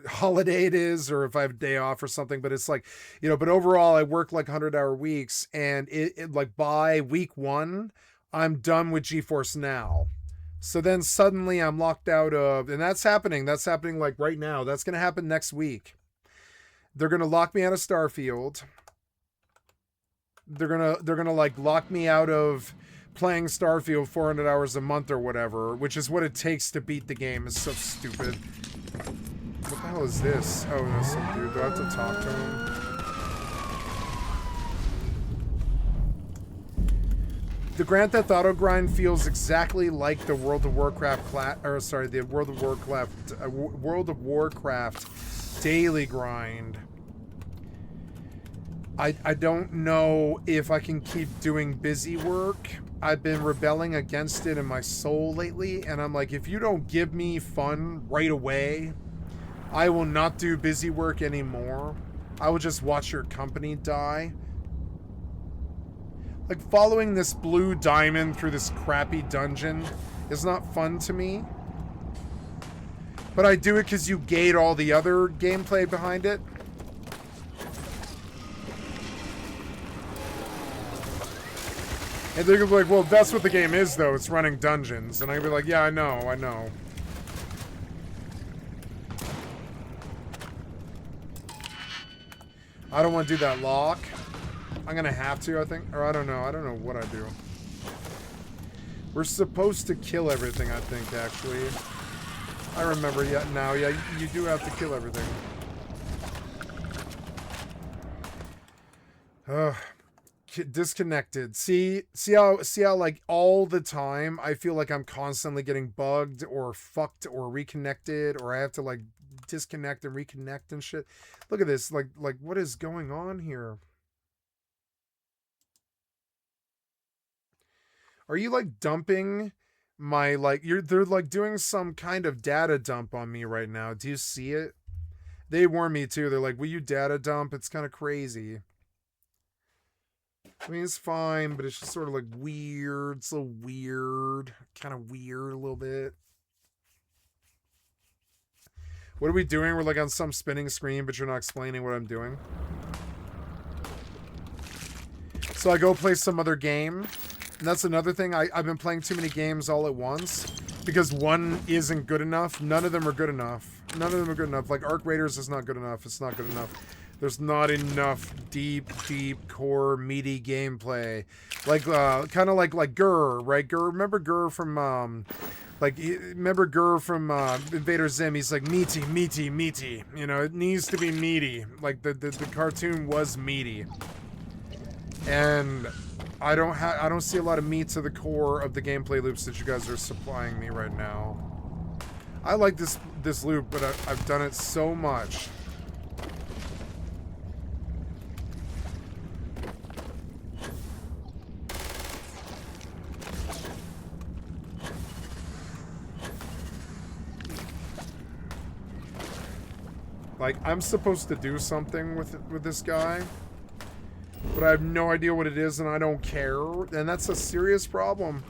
holiday it is, or if I have a day off or something. But it's like, but overall I work like 100-hour weeks, and it like by week 1, I'm done with GeForce Now. So then suddenly I'm locked out of, and that's happening like right now. That's going to happen next week. They're going to lock me out of Starfield. They're going to like lock me out of playing Starfield 400 hours a month or whatever, which is what it takes to beat the game. It's so stupid. What the hell is this? Oh, no, some dude. Do I have to talk to him? The Grand Theft Auto grind feels exactly like the World of Warcraft World of Warcraft daily grind. I don't know if I can keep doing busy work. I've been rebelling against it in my soul lately, and I'm like, if you don't give me fun right away, I will not do busy work anymore. I will just watch your company die. Like, following this blue diamond through this crappy dungeon is not fun to me. But I do it because you gate all the other gameplay behind it. And they're gonna be like, well, that's what the game is, though. It's running dungeons. And I'd be like, yeah, I know. I don't want to do that lock. I'm gonna have to, I think. Or I don't know. I don't know what I do. We're supposed to kill everything, I think, actually. I remember now. Yeah, you do have to kill everything. Ugh. Disconnected. See how like all the time I feel like I'm constantly getting bugged or fucked or reconnected, or I have to like disconnect and reconnect and shit. Look at this. Like what is going on here? Are you like dumping my they're like doing some kind of data dump on me right now. Do you see it? They warn me too. They're like, will you data dump? It's kind of crazy. I mean, it's fine, but it's just sort of like weird. It's a little weird. Kind of weird a little bit. What are we doing? We're like on some spinning screen, but you're not explaining what I'm doing. So I go play some other game. And that's another thing. I've been playing too many games all at once. Because one isn't good enough. None of them are good enough. None of them are good enough. Like Arc Raiders is not good enough. It's not good enough. There's not enough deep, core, meaty gameplay. Like, kind of like Gurr, right? Gurr, remember Gurr from, Invader Zim? He's like, meaty. You know, it needs to be meaty. Like, the cartoon was meaty. And I don't see a lot of meat to the core of the gameplay loops that you guys are supplying me right now. I like this loop, but I've done it so much. Like, I'm supposed to do something with this guy, but I have no idea what it is, and I don't care, and that's a serious problem.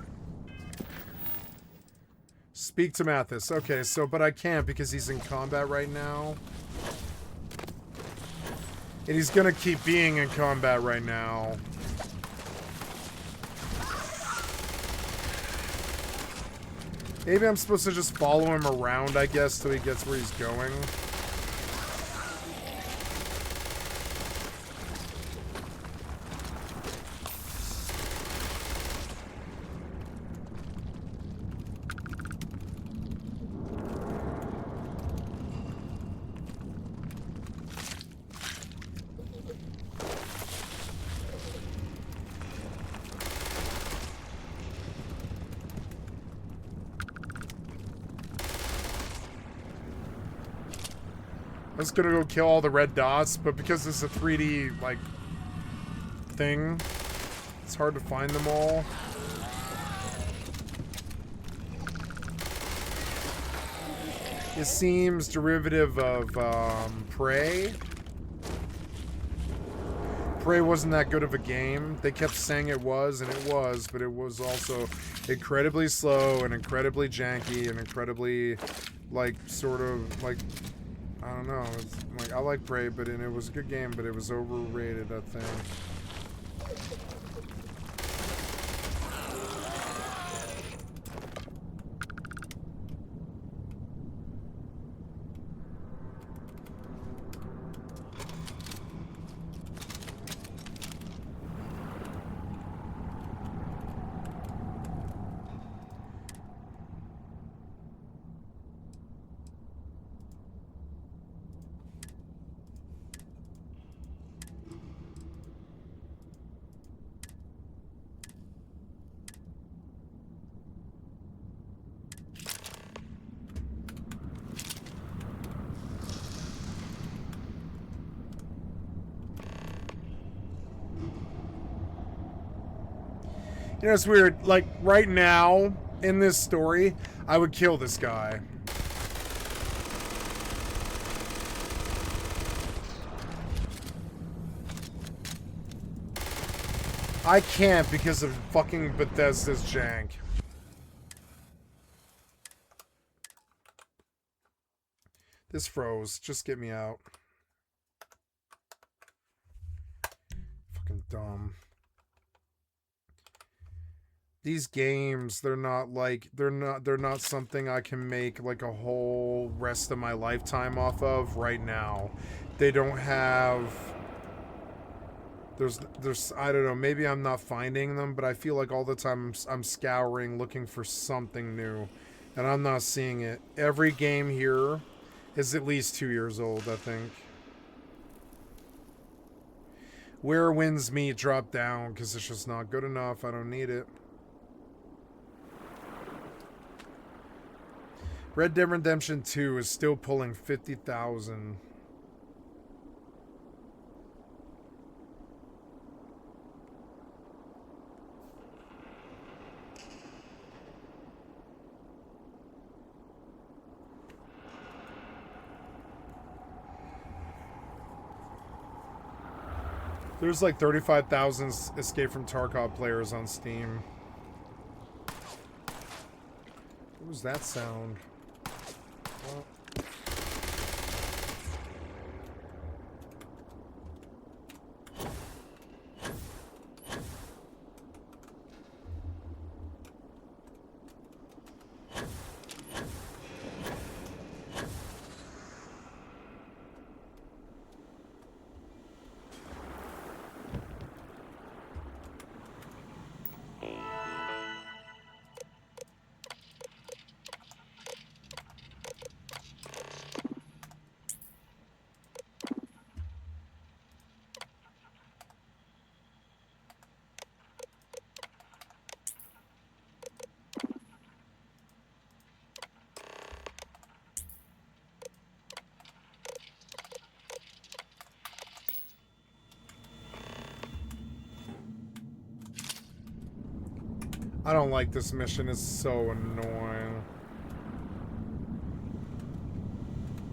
Speak to Mathis. Okay, so, but I can't because he's in combat right now. And he's gonna keep being in combat right now. Maybe I'm supposed to just follow him around, I guess, till he gets where he's going. I was gonna go kill all the red dots, but because it's a 3D, like, thing, it's hard to find them all. It seems derivative of, Prey. Prey wasn't that good of a game. They kept saying it was, and it was, but it was also incredibly slow and incredibly janky and incredibly, like, sort of, like, I don't know. It's, like, I like Prey, but it was a good game, but it was overrated, I think. You know, it's weird. Like, right now, in this story, I would kill this guy. I can't because of fucking Bethesda's jank. This froze. Just get me out. Fucking dumb. These games, they're not something I can make like a whole rest of my lifetime off of right now. They don't have, there's I don't know, maybe I'm not finding them, but I feel like all the time I'm scouring looking for something new and I'm not seeing it. Every game here is at least 2 years old, I think. Where Winds Meet dropped down because it's just not good enough. I don't need it. Red Dead Redemption 2 is still pulling 50,000. There's like 35,000 Escape from Tarkov players on Steam. What was that sound? Well. I don't like this mission, it's so annoying.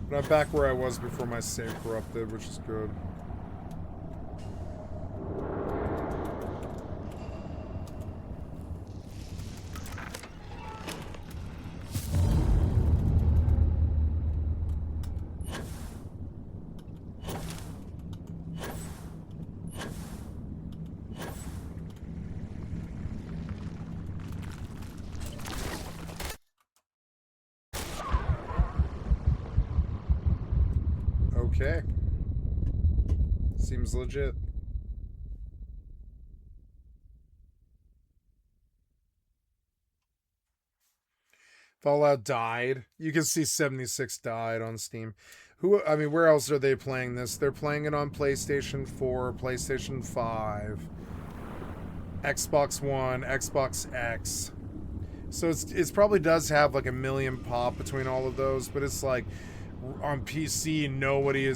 But I'm back where I was before my save corrupted, which is good. Okay. Seems legit. Fallout died. You can see 76 died on Steam. I mean, where else are they playing this? They're playing it on PlayStation 4, PlayStation 5, Xbox One, Xbox X. So it probably does have like a million pop between all of those, but it's like on PC, nobody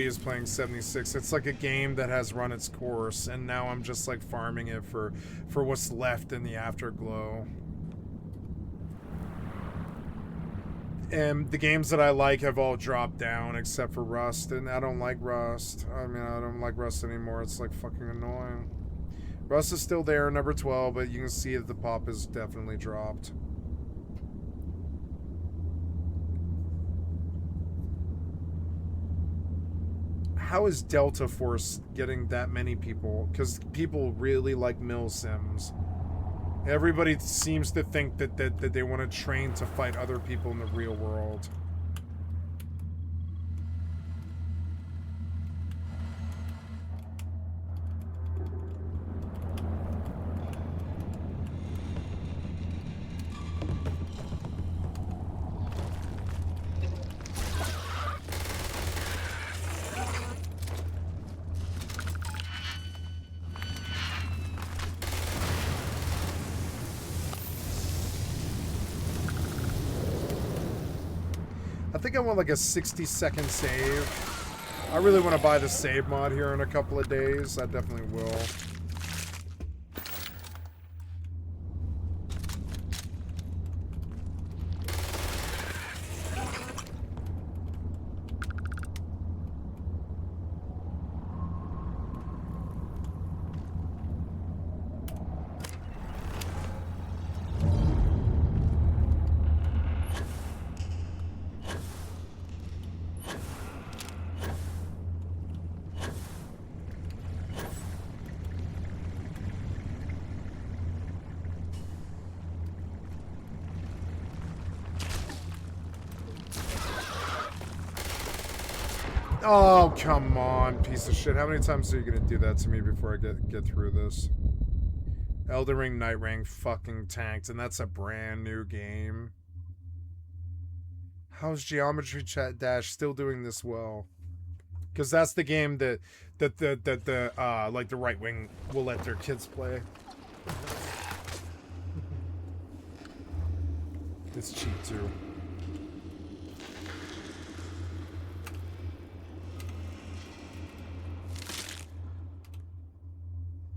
is playing 76. It's like a game that has run its course, and now I'm just like farming it for what's left in the afterglow. And the games that I like have all dropped down except for Rust, and I don't like Rust. I mean, I don't like Rust anymore. It's like fucking annoying. Rust is still there, number 12, but you can see that the pop is definitely dropped. How is Delta Force getting that many people? Because people really like mill sims. Everybody seems to think that they want to train to fight other people in the real world. I think I want like a 60-second save. I really want to buy the save mod here in a couple of days. I definitely will. Oh, come on, piece of shit. How many times are you gonna do that to me before I get through this? Elden Ring Night Ring fucking tanked, and that's a brand new game. How's Geometry Dash still doing this well? Because that's the game that like the right wing will let their kids play. It's cheap too.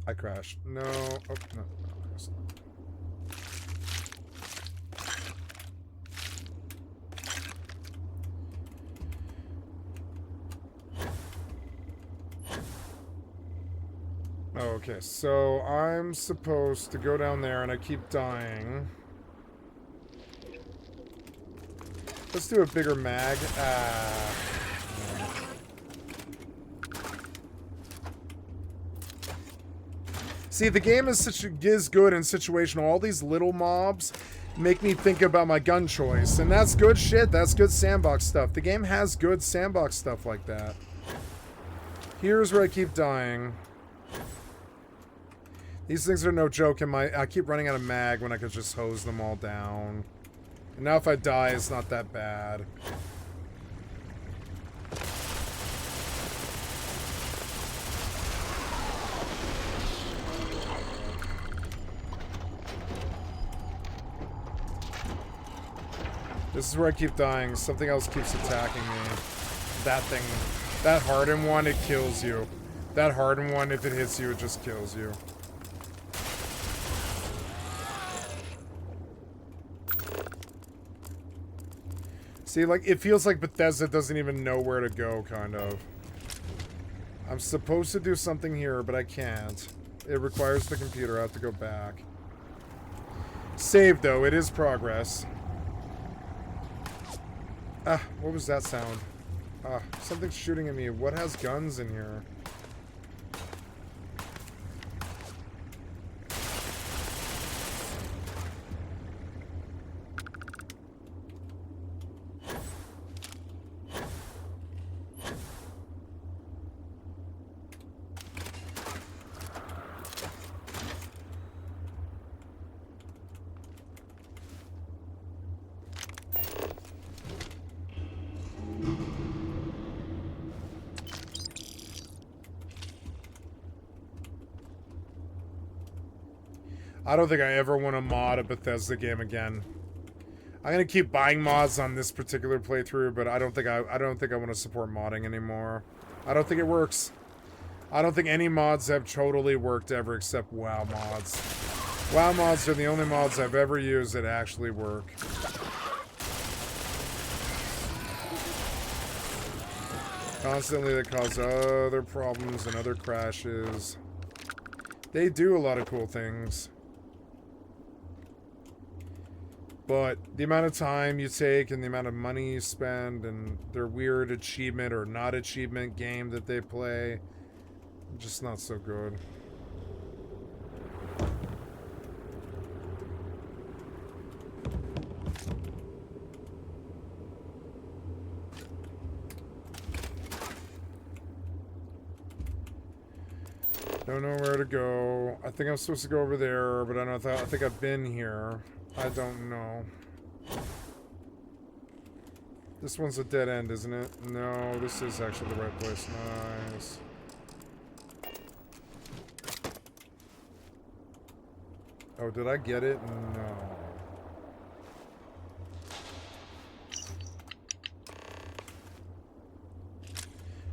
I crashed. No. Oh, no. Okay, so I'm supposed to go down there and I keep dying. Let's do a bigger mag. See, the game is good and situational. All these little mobs make me think about my gun choice, and that's good shit. That's good sandbox stuff. The game has good sandbox stuff like that. Here's where I keep dying. These things are no joke, and I keep running out of mag when I could just hose them all down. And now if I die, it's not that bad. This is where I keep dying. Something else keeps attacking me. That thing. That hardened one, it kills you. That hardened one, if it hits you, it just kills you. See, like, it feels like Bethesda doesn't even know where to go, kind of. I'm supposed to do something here, but I can't. It requires the computer. I have to go back. Save, though. It is progress. Ah, what was that sound? Ah, something's shooting at me. What has guns in here? I don't think I ever want to mod a Bethesda game again. I'm gonna keep buying mods on this particular playthrough, but I don't think I want to support modding anymore. I don't think it works. I don't think any mods have totally worked ever except WoW mods. WoW mods are the only mods I've ever used that actually work. Constantly they cause other problems and other crashes. They do a lot of cool things. But the amount of time you take and the amount of money you spend and their weird achievement or not achievement game that they play, just not so good. Don't know where to go. I think I'm supposed to go over there, but I think I've been here. I don't know. This one's a dead end, isn't it? No, this is actually the right place. Nice. Oh, did I get it? No.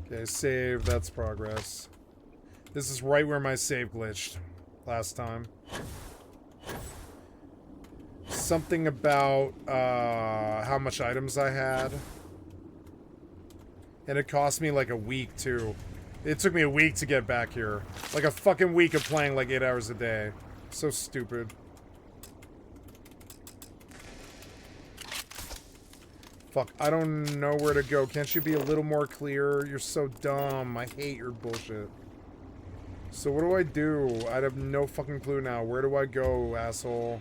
Okay, save. That's progress. This is right where my save glitched last time. Something about how much items I had. And it cost me like a week, too. It took me a week to get back here. Like a fucking week of playing like 8 hours a day. So stupid. Fuck, I don't know where to go. Can't you be a little more clear? You're so dumb. I hate your bullshit. So what do I do? I have no fucking clue now. Where do I go, asshole?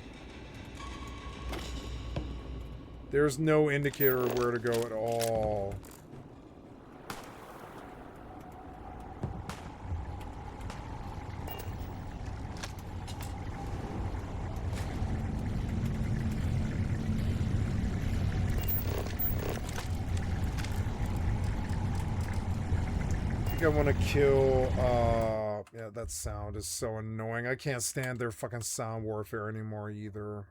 There's no indicator of where to go at all. I think I want to kill, yeah, that sound is so annoying. I can't stand their fucking sound warfare anymore either.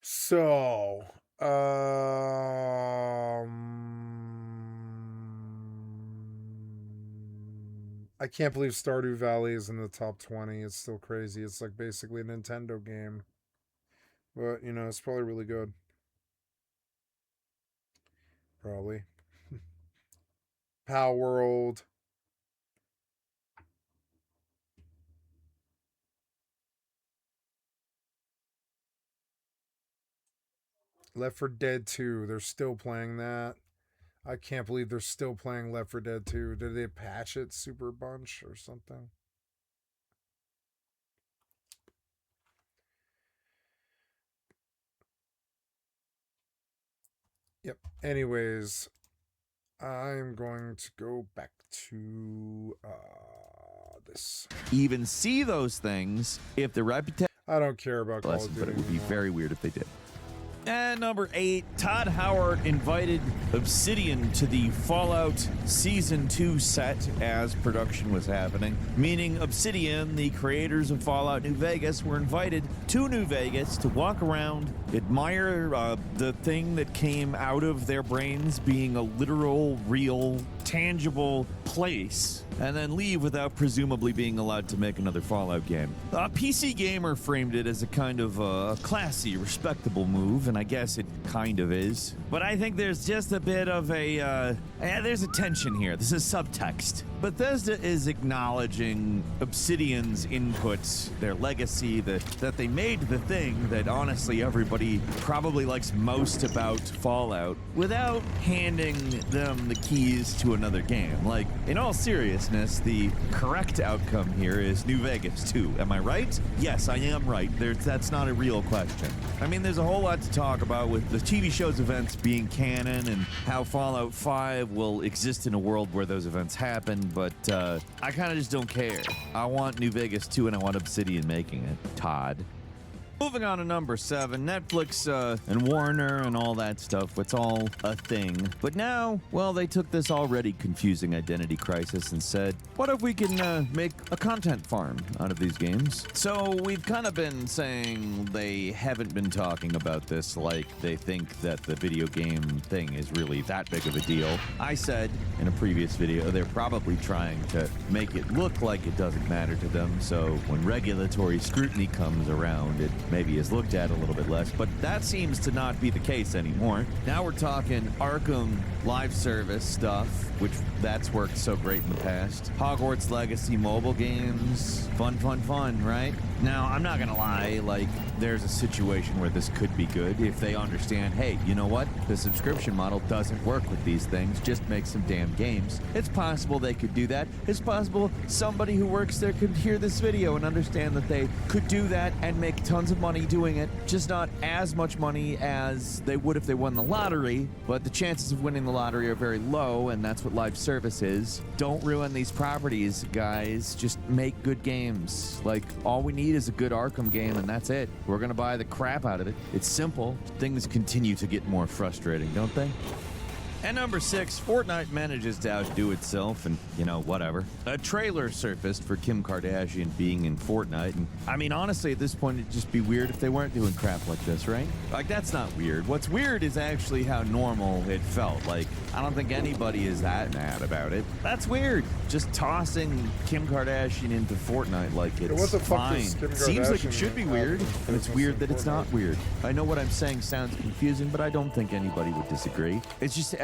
So, I can't believe Stardew Valley is in the top 20. It's still crazy. It's like basically a Nintendo game. But, you know, it's probably really good. Probably. Power World. Left 4 Dead 2. They're still playing that. I can't believe they're still playing Left 4 Dead 2. Did they patch it super bunch or something? Yep. Anyways, I'm going to go back to this. Even see those things if the reputation. I don't care about Call of Duty, but it would be very weird if they did. And number 8, Todd Howard invited Obsidian to the Fallout Season 2 set as production was happening, meaning Obsidian, the creators of Fallout New Vegas, were invited to New Vegas to walk around, admire the thing that came out of their brains being a literal, real, tangible place, and then leave without presumably being allowed to make another Fallout game. PC Gamer framed it as a kind of classy, respectable move, and I guess it kind of is. But I think there's just a bit of a, there's a tension here. This is subtext. Bethesda is acknowledging Obsidian's inputs, their legacy, that they made the thing that honestly everybody probably likes most about Fallout, without handing them the keys to another game. Like, in all seriousness, the correct outcome here is New Vegas 2. Am I right? Yes, I am right. That's not a real question. I mean, there's a whole lot to talk about with the TV show's events being canon and how Fallout 5 will exist in a world where those events happen, but I kind of just don't care. I want New Vegas 2 and I want Obsidian making it. Todd. Moving on to number 7, Netflix and Warner and all that stuff. It's all a thing. But now, well, they took this already confusing identity crisis and said, what if we can make a content farm out of these games? So we've kind of been saying they haven't been talking about this like they think that the video game thing is really that big of a deal. I said in a previous video they're probably trying to make it look like it doesn't matter to them, so when regulatory scrutiny comes around, it maybe is looked at a little bit less, but that seems to not be the case anymore. Now we're talking Arkham live service stuff, which that's worked so great in the past. Hogwarts Legacy mobile games. Fun, right? Now, I'm not gonna lie, like, there's a situation where this could be good if they understand, hey, you know what? The subscription model doesn't work with these things, just make some damn games. It's possible they could do that. It's possible somebody who works there could hear this video and understand that they could do that and make tons of money doing it, just not as much money as they would if they won the lottery, but the chances of winning the lottery are very low, and that's what live service is. Don't ruin these properties, guys. Just make good games. Like, all we need is a good Arkham game, and that's it. We're gonna buy the crap out of it. It's simple. Things continue to get more frustrating, don't they? And number 6, Fortnite manages to outdo itself, and, you know, whatever. A trailer surfaced for Kim Kardashian being in Fortnite, and I mean, honestly, at this point, it'd just be weird if they weren't doing crap like this, right? Like, that's not weird. What's weird is actually how normal it felt. Like, I don't think anybody is that mad about it. That's weird. Just tossing Kim Kardashian into Fortnite like it's fine. Seems like it should be weird, and it's weird that it's not weird. I know what I'm saying sounds confusing, but I don't think anybody would disagree. It's just...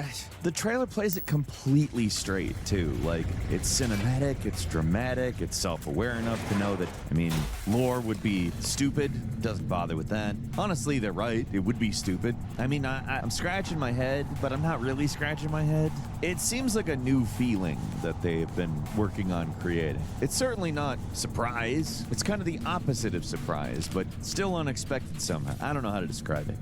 the trailer plays it completely straight, too. Like, it's cinematic, it's dramatic, it's self-aware enough to know that, I mean, lore would be stupid. Doesn't bother with that. Honestly, they're right. It would be stupid. I mean, I'm scratching my head, but I'm not really scratching my head. It seems like a new feeling that they've been working on creating. It's certainly not surprise. It's kind of the opposite of surprise, but still unexpected somehow. I don't know how to describe it.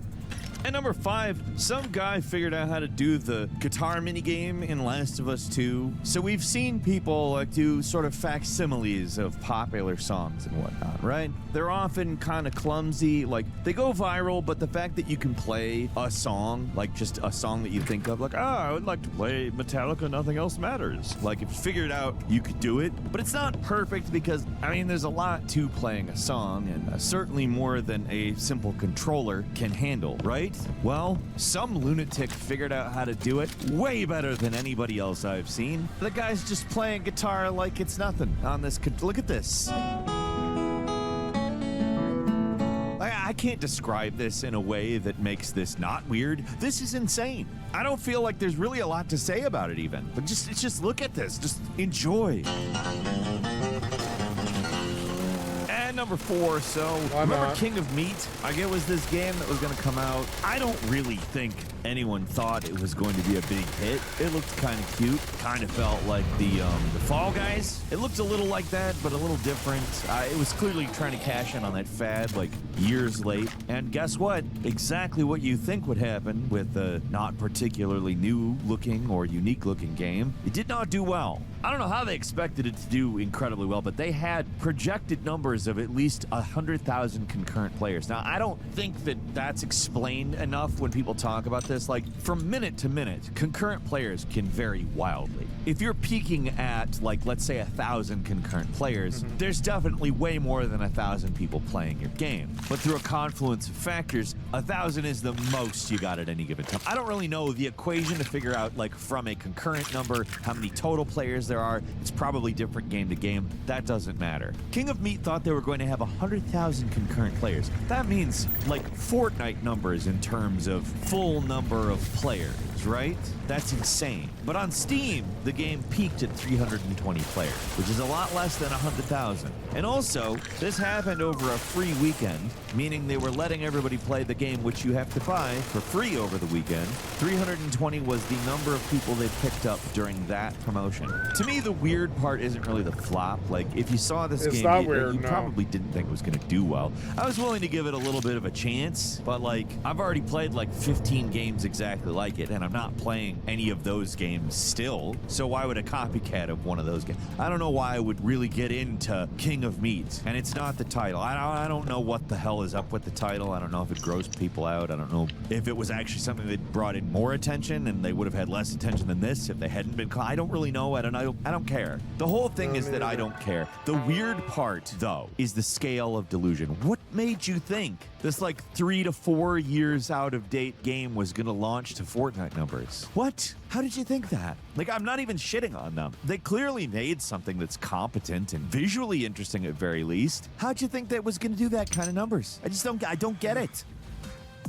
And number 5, some guy figured out how to do the guitar minigame in Last of Us 2. So we've seen people do sort of facsimiles of popular songs and whatnot, right? They're often kind of clumsy, like they go viral, but the fact that you can play a song, like just a song that you think of, like, I would like to play Metallica, Nothing Else Matters. Like, if you figured out you could do it, but it's not perfect because, I mean, there's a lot to playing a song, and certainly more than a simple controller can handle, right? Well, some lunatic figured out how to do it way better than anybody else I've seen. The guy's just playing guitar like it's nothing on this. Look at this. I can't describe this in a way that makes this not weird. This is insane. I don't feel like there's really a lot to say about it even. But just look at this. Just enjoy. Number 4, so remember King of Meat? I get it was this game that was going to come out. I don't really think anyone thought it was going to be a big hit. It looked kind of cute. Kind of felt like the Fall Guys. It looked a little like that, but a little different. It was clearly trying to cash in on that fad, like years late. And guess what? Exactly what you think would happen with a not particularly new-looking or unique-looking game. It did not do well. I don't know how they expected it to do incredibly well, but they had projected numbers of at least 100,000 concurrent players. Now, I don't think that that's explained enough when people talk about this. Like, from minute to minute, concurrent players can vary wildly. If you're peaking at, like, let's say 1,000 concurrent players, there's definitely way more than 1,000 people playing your game. But through a confluence of factors, 1,000 is the most you got at any given time. I don't really know the equation to figure out, like, from a concurrent number, how many total players there are. It's probably different game to game. That doesn't matter. King of Meat thought they were going to have 100,000 concurrent players. That means like Fortnite numbers in terms of full number of players, right? That's insane. But on Steam, the game peaked at 320 players, which is a lot less than 100,000. And also, this happened over a free weekend, meaning they were letting everybody play the game, which you have to buy for free over the weekend. 320 was the number of people they picked up during that promotion. To me, the weird part isn't really the flop. Like, if you saw this game, you probably didn't didn't think it was going to do well. I was willing to give it a little bit of a chance, but like I've already played like 15 games exactly like it, and I'm not playing any of those games still. So why would a copycat of one of those games? I don't know why I would really get into King of Meat, and it's not the title. I don't know what the hell is up with the title. I don't know if it grossed people out. I don't know if it was actually something that brought in more attention, and they would have had less attention than this if they hadn't been. I don't really know. I don't care. The whole thing is that I don't care. The weird part, though, is the scale of delusion. What made you think this like 3 to 4 years out of date game was gonna launch to Fortnite numbers? What? How did you think that? Like, I'm not even shitting on them. They clearly made something that's competent and visually interesting at very least. How'd you think that was gonna do that kind of numbers? I don't get it.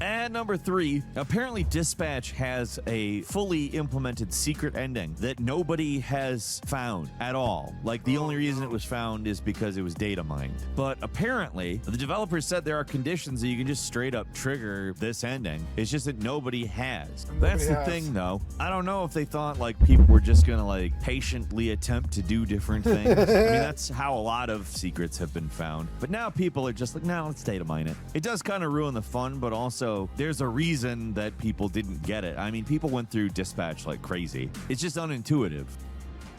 And number 3, apparently Dispatch has a fully implemented secret ending that nobody has found at all. Like, the only reason it was found is because it was data mined. But apparently, the developers said there are conditions that you can just straight up trigger this ending. It's just that nobody has. That's the thing, though. I don't know if they thought, like, people were just gonna, like, patiently attempt to do different things. I mean, that's how a lot of secrets have been found. But now people are just like, no, let's data mine it. It does kind of ruin the fun, but also there's a reason that people didn't get it. I mean, people went through Dispatch like crazy. It's just unintuitive.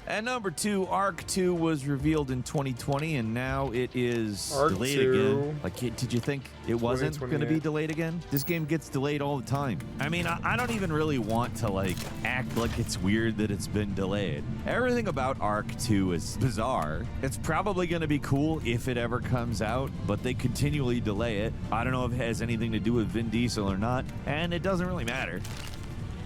And number 2, Ark 2 was revealed in 2020, and now it is delayed again. Like, did you think it wasn't going to be delayed again? This game gets delayed all the time. I mean, I don't even really want to, like, act like it's weird that it's been delayed. Everything about Ark 2 is bizarre. It's probably going to be cool if it ever comes out, but they continually delay it. I don't know if it has anything to do with Vin Diesel or not, and it doesn't really matter.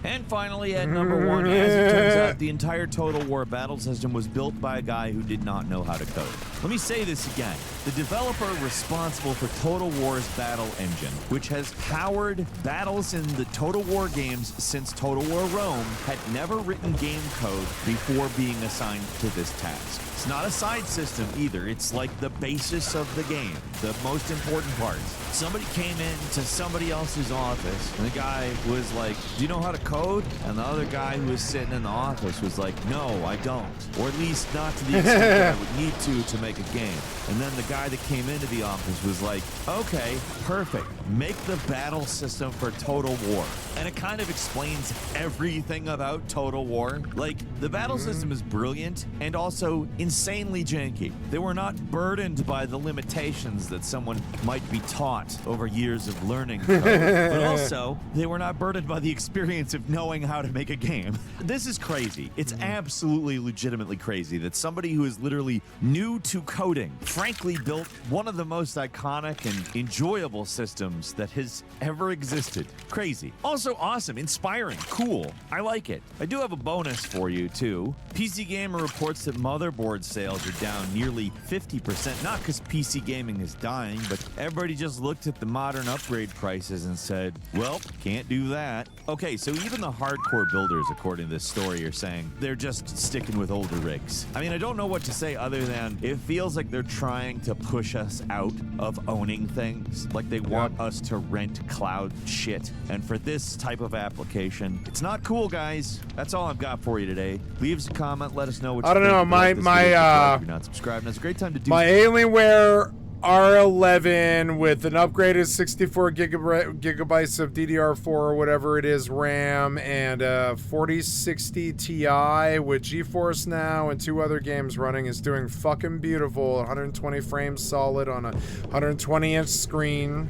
And finally, at number 1, as it turns out, the entire Total War battle system was built by a guy who did not know how to code. Let me say this again. The developer responsible for Total War's battle engine, which has powered battles in the Total War games since Total War Rome, had never written game code before being assigned to this task. It's not a side system either. It's like the basis of the game, the most important part. Somebody came into somebody else's office, and the guy was like, do you know how to code? And the other guy who was sitting in the office was like, no, I don't. Or at least not to the extent that I would need to make a game. And then the guy that came into the office was like, okay, perfect. Make the battle system for Total War. And it kind of explains everything about Total War. Like, the battle system is brilliant and also insanely janky. They were not burdened by the limitations that someone might be taught over years of learning code. But also, they were not burdened by the experience of knowing how to make a game. This is crazy. It's absolutely legitimately crazy that somebody who is literally new to coding frankly built one of the most iconic and enjoyable systems that has ever existed. Crazy. Also awesome, inspiring, cool. I like it. I do have a bonus for you too. PC Gamer reports that motherboard sales are down nearly 50%, not because PC gaming is dying, but everybody just looked at the modern upgrade prices and said, well, can't do that. Okay, so even the hardcore builders, according to this story, are saying they're just sticking with older rigs. I mean, I don't know what to say other than it feels like they're trying to push us out of owning things. Like they want us to rent cloud shit. And for this type of application, it's not cool, guys. That's all I've got for you today. Leave us a comment, let us know what you think. I don't know, if you're not subscribed, it's a great time to do my Alienware R11 with an upgraded 64 gigabytes of DDR4 or whatever it is RAM and 4060 Ti with GeForce Now and 2 other games running is doing fucking beautiful. 120 frames solid on a 120-inch screen.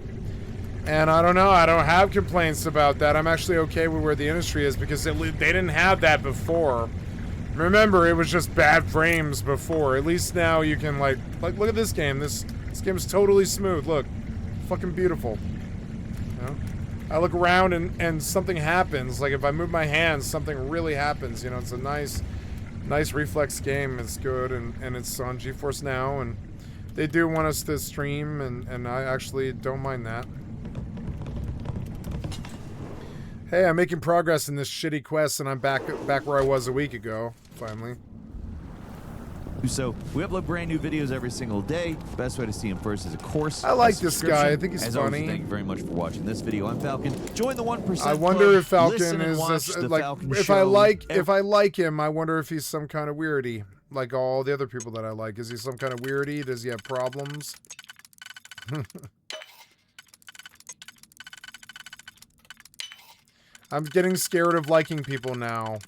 And I don't know, I don't have complaints about that. I'm actually okay with where the industry is because they didn't have that before. Remember, it was just bad frames before. At least now you can like look at this game. This game is totally smooth. Look, fucking beautiful. You know? I look around and something happens. Like if I move my hands, something really happens. You know, it's a nice reflex game. It's good and it's on GeForce Now and they do want us to stream and I actually don't mind that. Hey, I'm making progress in this shitty quest and I'm back where I was a week ago, finally. So, we upload brand new videos every single day. Best way to see them first is, of course, I like this guy. I think he's As funny. Always, thank you very much for watching this video. I'm Falcon. Join the 1% I wonder Club. if Falcon Listen and is watch this, the like Falcon if Show. I like him, I wonder if he's some kind of weirdy, like all the other people that I like. Is he some kind of weirdy? Does he have problems? I'm getting scared of liking people now.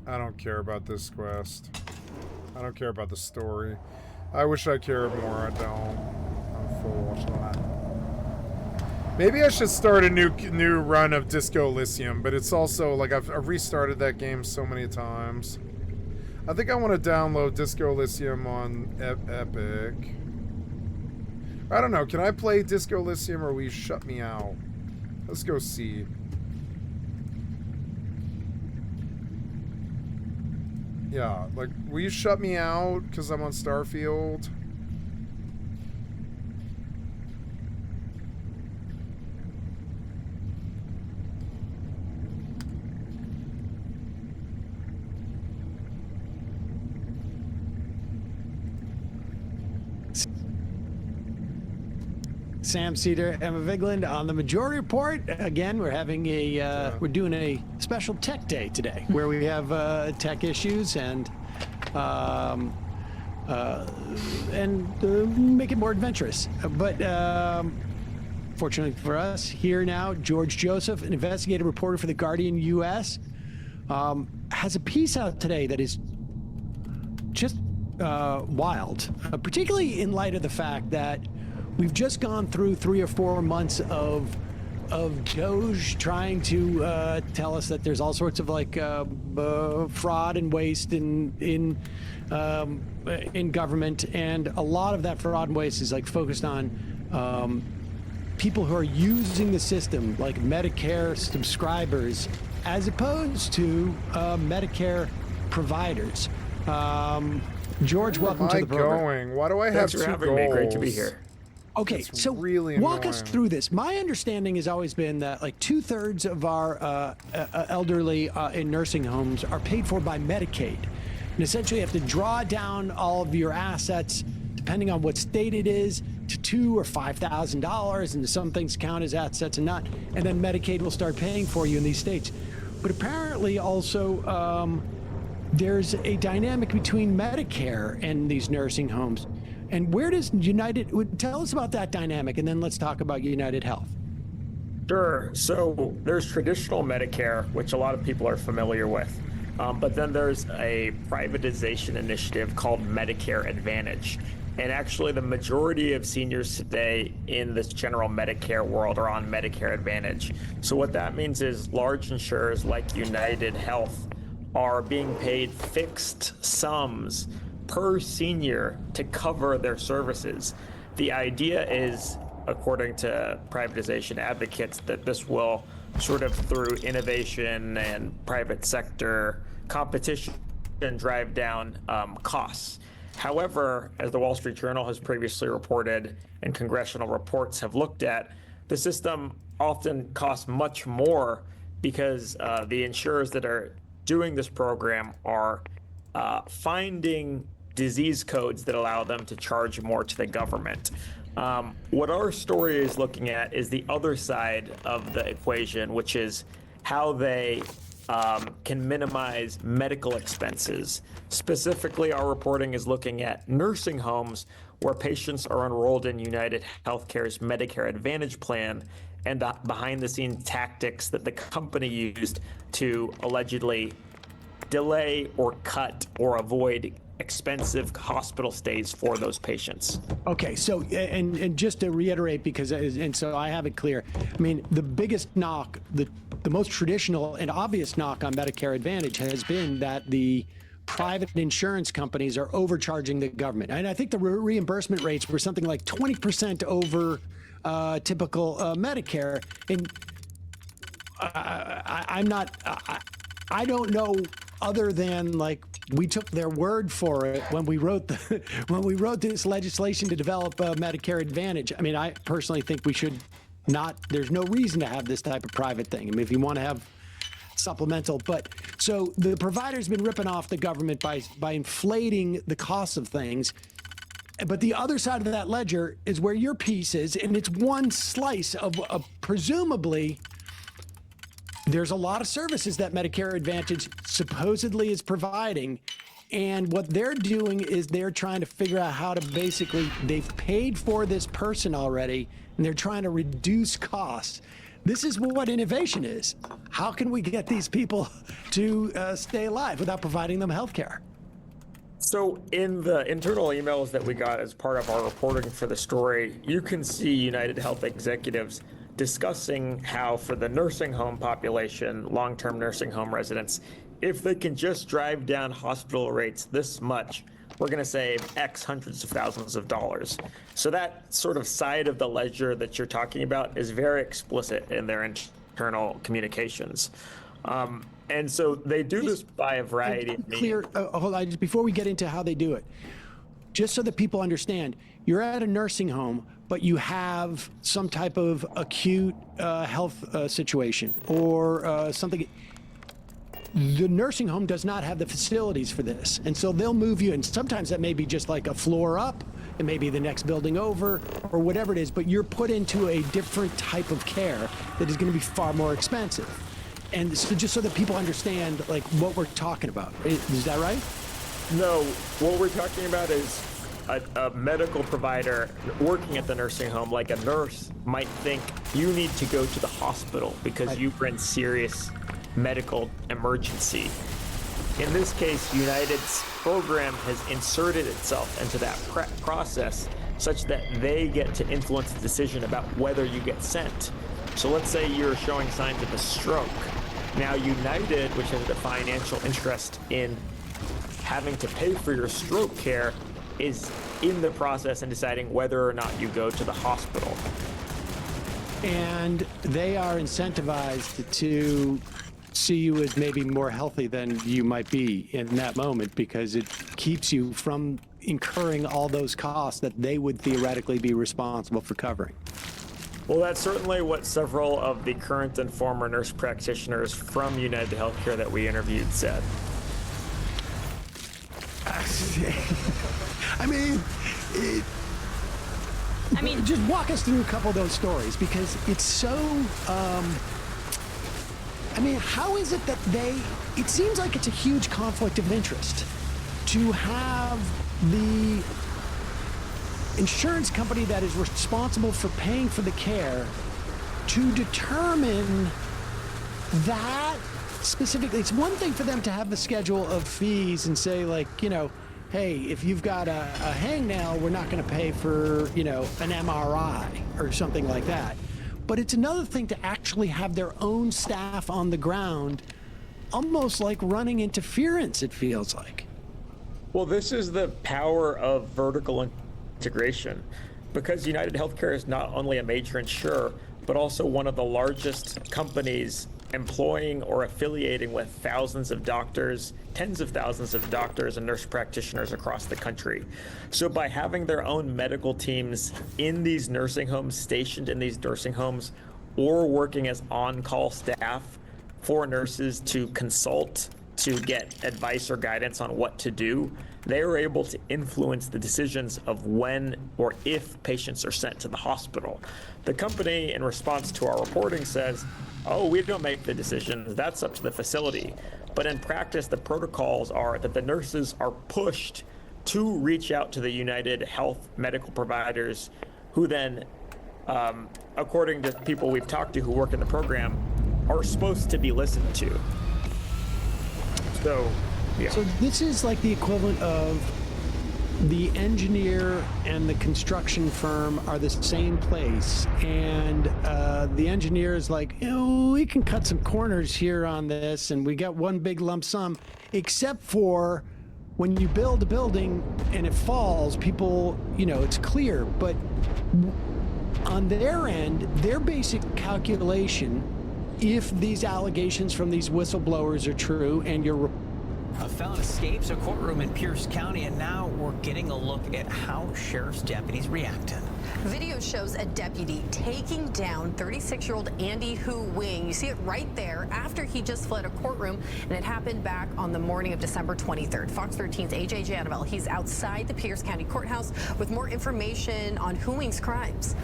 I don't care about this quest. I don't care about the story. I wish I cared more. I don't. Unfortunately. Maybe I should start a new run of Disco Elysium, but it's also like I've restarted that game so many times. I think I want to download Disco Elysium on Epic. I don't know. Can I play Disco Elysium or will you shut me out? Let's go see. Yeah, like, will you shut me out because I'm on Starfield? Sam Cedar, Emma Vigland on the Majority Report. Again, we're having we're doing a special tech day today where we have tech issues and make it more adventurous. But fortunately for us, here now, George Joseph, an investigative reporter for The Guardian U.S., has a piece out today that is just wild, particularly in light of the fact that we've just gone through 3 or 4 months of Doge trying to tell us that there's all sorts of like fraud and waste in government, and a lot of that fraud and waste is like focused on people who are using the system, like Medicare subscribers, as opposed to Medicare providers. George, welcome to the program. Why do I have 2 goals? Great to be here. Okay, so really walk us through this. My understanding has always been that like 2/3 of our elderly in nursing homes are paid for by Medicaid. And essentially you have to draw down all of your assets, depending on what state it is, to $2,000 or $5,000, and some things count as assets and not. And then Medicaid will start paying for you in these states. But apparently also there's a dynamic between Medicare and these nursing homes. And where does United, tell us about that dynamic, and then let's talk about United Health. Sure. So there's traditional Medicare, which a lot of people are familiar with. But then there's a privatization initiative called Medicare Advantage. And actually the majority of seniors today in this general Medicare world are on Medicare Advantage. So what that means is large insurers like United Health are being paid fixed sums per senior to cover their services. The idea is, according to privatization advocates, that this will sort of through innovation and private sector competition drive down costs. However, as the Wall Street Journal has previously reported and congressional reports have looked at, the system often costs much more because the insurers that are doing this program are finding disease codes that allow them to charge more to the government. What our story is looking at is the other side of the equation, which is how they can minimize medical expenses. Specifically, our reporting is looking at nursing homes where patients are enrolled in United Healthcare's Medicare Advantage plan and the behind-the-scenes tactics that the company used to allegedly delay or cut or avoid expensive hospital stays for those patients. Okay, so and just to reiterate, because and so I have it clear. I mean, the biggest knock, the most traditional and obvious knock on Medicare Advantage has been that the private insurance companies are overcharging the government, and I think the reimbursement rates were something like 20% over typical Medicare. And I don't know, other than like we took their word for it when we wrote this legislation to develop Medicare Advantage. I mean, I personally think we should not. There's no reason to have this type of private thing. I mean, if you want to have supplemental, but so the provider's been ripping off the government by inflating the cost of things. But the other side of that ledger is where your piece is, and it's one slice of presumably there's a lot of services that Medicare Advantage supposedly is providing. And what they're doing is they're trying to figure out how to basically, they've paid for this person already, and they're trying to reduce costs. This is what innovation is. How can we get these people to stay alive without providing them health care? So in the internal emails that we got as part of our reporting for the story, you can see United Health executives discussing how for the nursing home population, long-term nursing home residents, if they can just drive down hospital rates this much, we're going to save X hundreds of thousands of dollars. So that sort of side of the ledger that you're talking about is very explicit in their internal communications. And so they do this by a variety of means. Hold on, just before we get into how they do it, just so that people understand, you're at a nursing home, but you have some type of acute health situation or something. The nursing home does not have the facilities for this. And so they'll move you, and sometimes that may be just like a floor up, it may be the next building over, or whatever it is, but you're put into a different type of care that is going to be far more expensive. And so just so that people understand like what we're talking about. Is that right? No, what we're talking about is a medical provider working at the nursing home, like a nurse, might think you need to go to the hospital because you were in serious medical emergency. In this case, United's program has inserted itself into that process such that they get to influence the decision about whether you get sent. So let's say you're showing signs of a stroke. Now United, which has a financial interest in having to pay for your stroke care, is in the process in deciding whether or not you go to the hospital. And they are incentivized to see you as maybe more healthy than you might be in that moment because it keeps you from incurring all those costs that they would theoretically be responsible for covering. Well, that's certainly what several of the current and former nurse practitioners from United Healthcare that we interviewed said. I mean, just walk us through a couple of those stories because it's so, I mean, how is it that it seems like it's a huge conflict of interest to have the insurance company that is responsible for paying for the care to determine that specifically. It's one thing for them to have the schedule of fees and say like, you know, hey, if you've got a hangnail, we're not going to pay for, you know, an MRI or something like that. But it's another thing to actually have their own staff on the ground, almost like running interference, it feels like. Well, this is the power of vertical integration, because United Healthcare is not only a major insurer, but also one of the largest companies employing or affiliating with thousands of doctors, tens of thousands of doctors and nurse practitioners across the country. So by having their own medical teams in these nursing homes, stationed in these nursing homes, or working as on-call staff for nurses to consult, to get advice or guidance on what to do, they are able to influence the decisions of when or if patients are sent to the hospital. The company, in response to our reporting, says, oh, we don't make the decisions, that's up to the facility. But in practice, the protocols are that the nurses are pushed to reach out to the United Health medical providers, who then, according to people we've talked to who work in the program, are supposed to be listened to. So, yeah. So this is like the equivalent of the engineer and the construction firm are the same place, and the engineer is like, we can cut some corners here on this, and we got one big lump sum, except for when you build a building and it falls, people, it's clear, but on their end, their basic calculation, if these allegations from these whistleblowers are true and you're a felon escapes a courtroom in Pierce County, and now we're getting a look at how sheriff's deputies reacted. Video shows a deputy taking down 36-year-old Andy Hu Wing. You see it right there after he just fled a courtroom, and it happened back on the morning of December 23rd. Fox 13's AJ Janabel, he's outside the Pierce County Courthouse with more information on Hu Wing's crimes.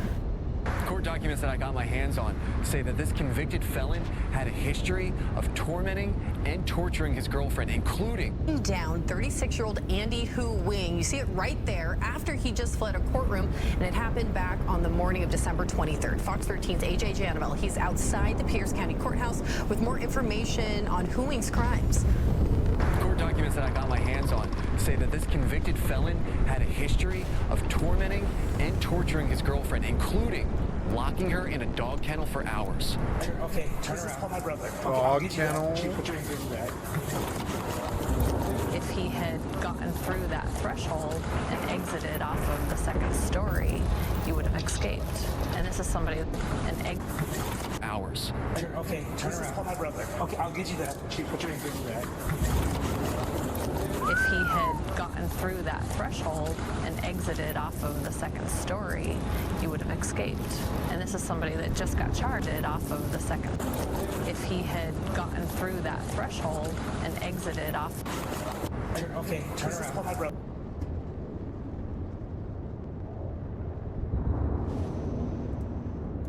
Court documents that I got my hands on say that this convicted felon had a history of tormenting and torturing his girlfriend, including down 36-year-old Andy Hu Wing. You see it right there after he just fled a courtroom, and it happened back on the morning of December 23rd. Fox 13's AJ Janabel, he's outside the Pierce County Courthouse with more information on Hu Wing's crimes. Court documents that I got my hands on say that this convicted felon had a history of tormenting and torturing his girlfriend, including locking her in a dog kennel for hours. Okay, turn around. Call my brother. Dog kennel. If he had gotten through that threshold and exited off of the second story, he would have escaped. And this is somebody, hours. Okay, turn around. Call my brother. Okay, I'll get you that. Put your big bag. if he had gotten through that threshold and exited off of the second story, he would have escaped. And this is somebody that just got charged off of the second. If he had gotten through that threshold and exited off. Okay, turn around. Call my brother.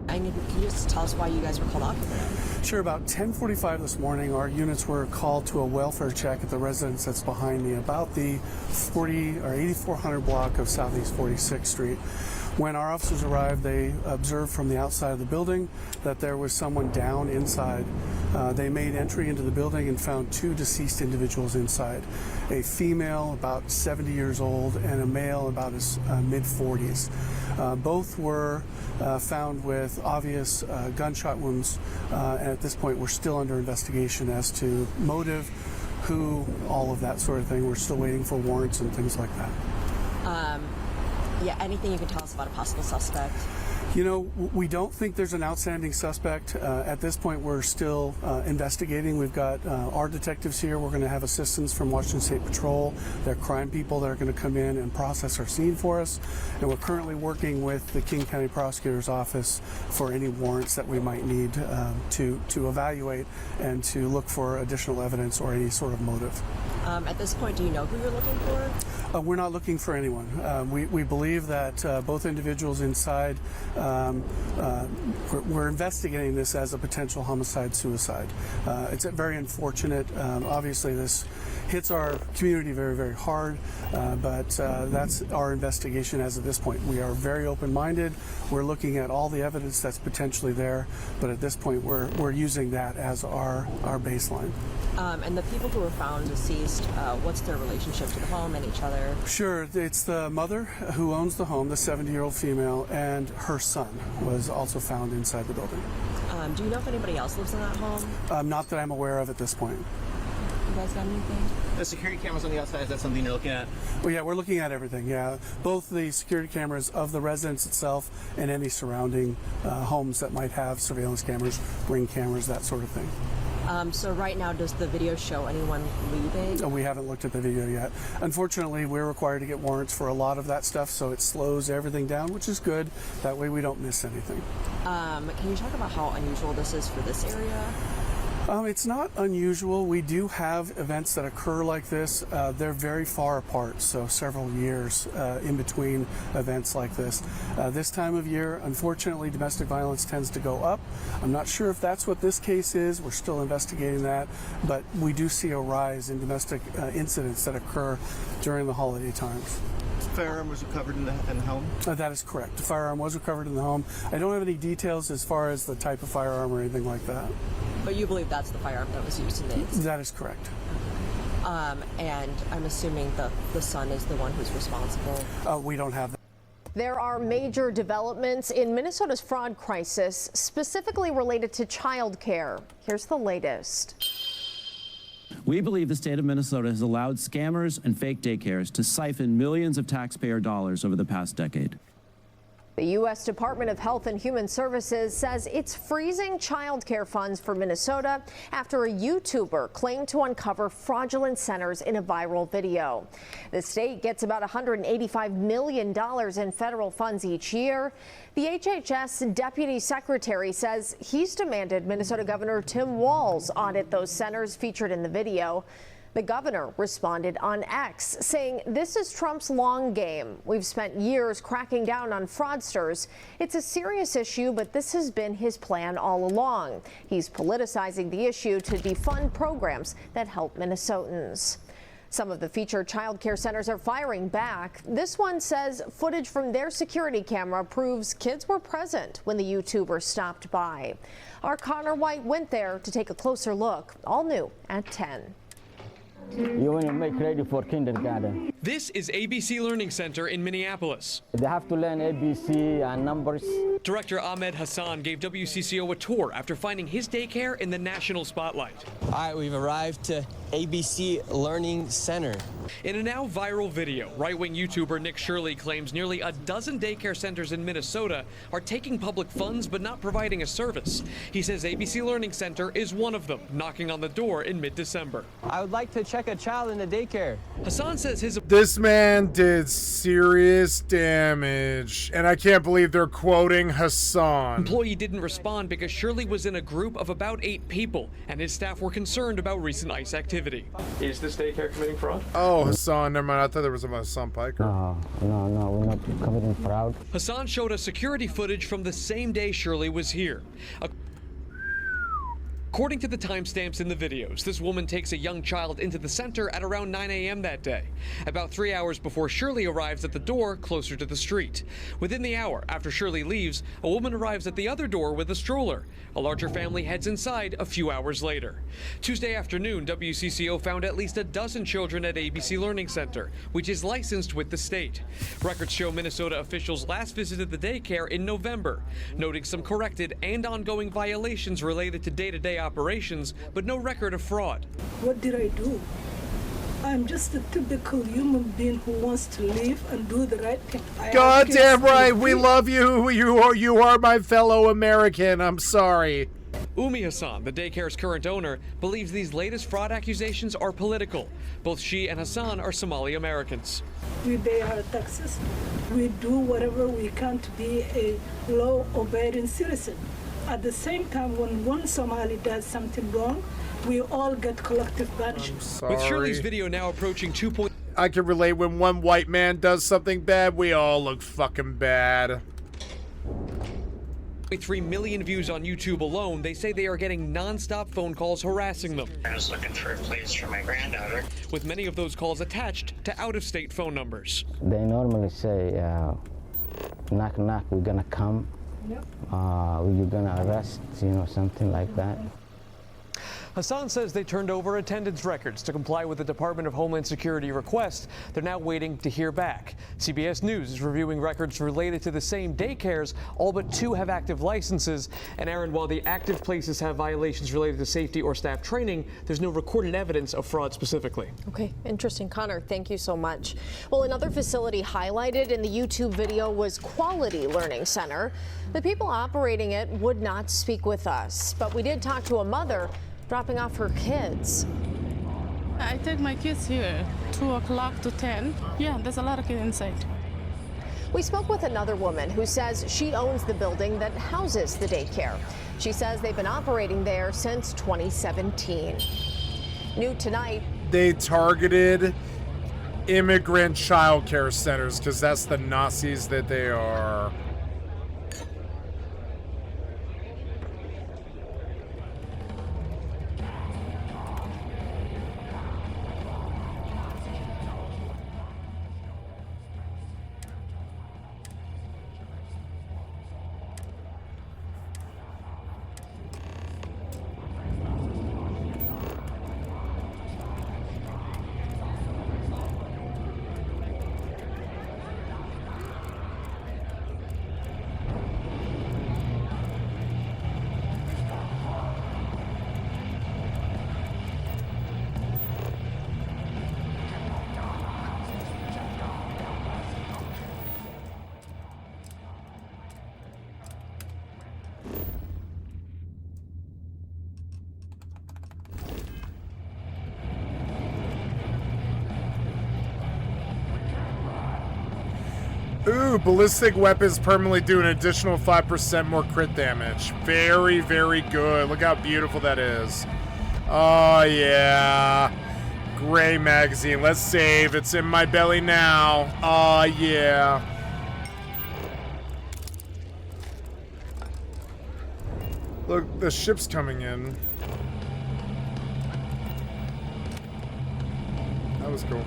Can you just tell us why you guys were called up? Sure. About 10:45 this morning, our units were called to a welfare check at the residence that's behind me, about the 8400 block of Southeast 46th Street. When our officers arrived, they observed from the outside of the building that there was someone down inside. They made entry into the building and found two deceased individuals inside, a female about 70 years old and a male about his mid-40s. Both were found with obvious gunshot wounds, and at this point we're still under investigation as to motive, who, all of that sort of thing. We're still waiting for warrants and things like that. Yeah, anything you can tell us about a possible suspect? You know, we don't think there's an outstanding suspect. At this point, we're still investigating. We've got our detectives here. We're going to have assistance from Washington State Patrol. There are crime people that are going to come in and process our scene for us. And we're currently working with the King County Prosecutor's Office for any warrants that we might need to evaluate and to look for additional evidence or any sort of motive. At this point, do you know who you're looking for? We're not looking for anyone. We believe that both individuals inside, we're investigating this as a potential homicide-suicide. It's very unfortunate. Obviously, this hits our community very, very hard, but that's our investigation as of this point. We are very open-minded. We're looking at all the evidence that's potentially there, but at this point, we're using that as our baseline. And the people who were found deceased, what's their relationship to the home and each other? Sure. It's the mother who owns the home, the 70-year-old female, and her son was also found inside the building. Do you know if anybody else lives in that home? Not that I'm aware of at this point. You guys got anything? The security cameras on the outside, is that something you're looking at? Well, yeah, we're looking at everything, yeah. Both the security cameras of the residence itself and any surrounding homes that might have surveillance cameras, ring cameras, that sort of thing. So right now, does the video show anyone leaving? We haven't looked at the video yet. Unfortunately, we're required to get warrants for a lot of that stuff, so it slows everything down, which is good. That way we don't miss anything. Can you talk about how unusual this is for this area? It's not unusual. We do have events that occur like this. They're very far apart, so several years in between events like this. This time of year, unfortunately, domestic violence tends to go up. I'm not sure if that's what this case is. We're still investigating that, but we do see a rise in domestic incidents that occur during the holiday times. Firearm was recovered in the home? That is correct. The firearm was recovered in the home. I don't have any details as far as the type of firearm or anything like that. But you believe that's the firearm that was used in the incident? That is correct. And I'm assuming the son is the one who's responsible? We don't have that. There are major developments in Minnesota's fraud crisis, specifically related to child care. Here's the latest. We believe the state of Minnesota has allowed scammers and fake daycares to siphon millions of taxpayer dollars over the past decade. The U.S. Department of Health and Human Services says it's freezing child care funds for Minnesota after a YouTuber claimed to uncover fraudulent centers in a viral video. The state gets about $185 million in federal funds each year. The HHS deputy secretary says he's demanded Minnesota Governor Tim Walz audit those centers featured in the video. The governor responded on X, saying this is Trump's long game. We've spent years cracking down on fraudsters. It's a serious issue, but this has been his plan all along. He's politicizing the issue to defund programs that help Minnesotans. Some of the featured child care centers are firing back. This one says footage from their security camera proves kids were present when the YouTuber stopped by. Our Connor White went there to take a closer look. All new at 10. You want to make ready for kindergarten. This is ABC Learning Center in Minneapolis. They have to learn ABC and numbers. Director Ahmed Hassan gave WCCO a tour after finding his daycare in the national spotlight. All right, we've arrived to ABC Learning Center. In a now viral video, right-wing YouTuber Nick Shirley claims nearly a dozen daycare centers in Minnesota are taking public funds but not providing a service. He says ABC Learning Center is one of them, knocking on the door in mid-December. I would like to check a child in the daycare. Hassan says this man did serious damage, and I can't believe they're quoting Hassan. Employee didn't respond because Shirley was in a group of about 8 people, and his staff were concerned about recent ICE activity. Is this daycare committing fraud? Oh, Hassan, never mind. I thought there was a Hassan Piker. No, we're not committing fraud. Hassan showed us security footage from the same day Shirley was here. According to the timestamps in the videos, this woman takes a young child into the center at around 9 a.m. that day, about 3 hours before Shirley arrives at the door closer to the street. Within the hour after Shirley leaves, a woman arrives at the other door with a stroller. A larger family heads inside a few hours later. Tuesday afternoon, WCCO found at least a dozen children at ABC Learning Center, which is licensed with the state. Records show Minnesota officials last visited the daycare in November, noting some corrected and ongoing violations related to day-to-day operations, but no record of fraud. What did I do? I'm just a typical human being who wants to live and do the right thing. Goddamn right, we love you. You are my fellow American. I'm sorry. Umi Hassan, the daycare's current owner, believes these latest fraud accusations are political. Both she and Hassan are Somali Americans. We pay our taxes. We do whatever we can to be a law-abiding citizen. At the same time, when one Somali does something wrong, we all get collective punishment. With Shirley's video now approaching 2. I can relate. When one white man does something bad, we all look fucking bad. 3 million views on YouTube alone, they say they are getting non-stop phone calls harassing them. I was looking for a place for my granddaughter. With many of those calls attached to out-of-state phone numbers. They normally say, knock, knock, we're gonna come. Yep. You're gonna arrest, something like that. Hassan says they turned over attendance records to comply with the Department of Homeland Security request. They're now waiting to hear back. CBS News is reviewing records related to the same daycares. All but 2 have active licenses. And Aaron, while the active places have violations related to safety or staff training, there's no recorded evidence of fraud specifically. Okay, interesting. Connor, thank you so much. Well, another facility highlighted in the YouTube video was Quality Learning Center. The people operating it would not speak with us, but we did talk to a mother dropping off her kids. I take my kids here, 2 o'clock to 10. Yeah, there's a lot of kids inside. We spoke with another woman who says she owns the building that houses the daycare. She says they've been operating there since 2017. New tonight. They targeted immigrant child care centers because that's the Nazis that they are. Ooh, ballistic weapons permanently do an additional 5% more crit damage. Very, very good. Look how beautiful that is. Oh, yeah. Gray magazine. Let's save. It's in my belly now. Oh, yeah. Look, the ship's coming in. That was cool.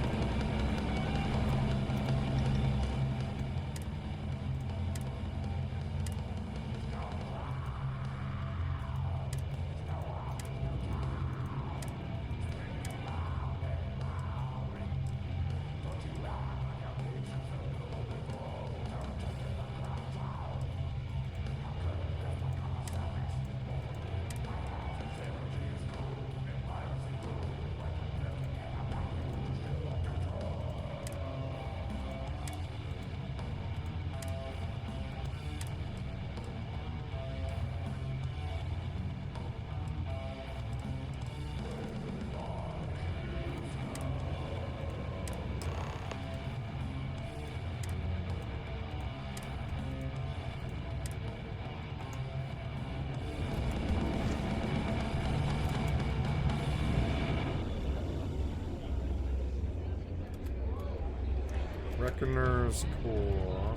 Reckoner's Core.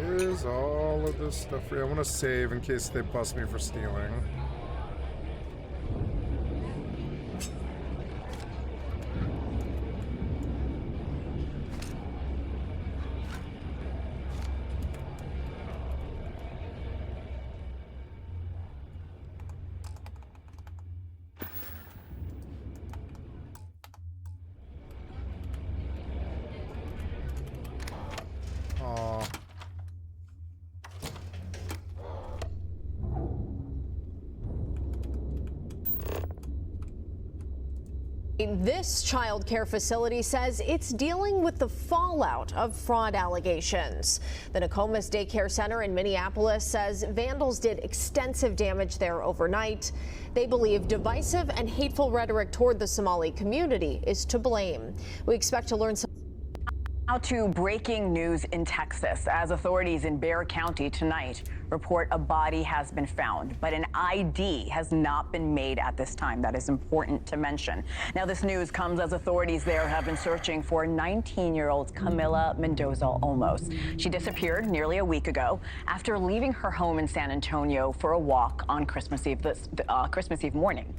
Is all of this stuff free? I want to save in case they bust me for stealing. This child care facility says it's dealing with the fallout of fraud allegations. The Nokomis Daycare Center in Minneapolis says vandals did extensive damage there overnight. They believe divisive and hateful rhetoric toward the Somali community is to blame. We expect to learn some. Now to breaking news in Texas, as authorities in Bexar County tonight report a body has been found, but an ID has not been made at this time. That is important to mention. Now, this news comes as authorities there have been searching for 19-year-old Camila Mendoza Olmos. She disappeared nearly a week ago after leaving her home in San Antonio for a walk on Christmas Eve morning.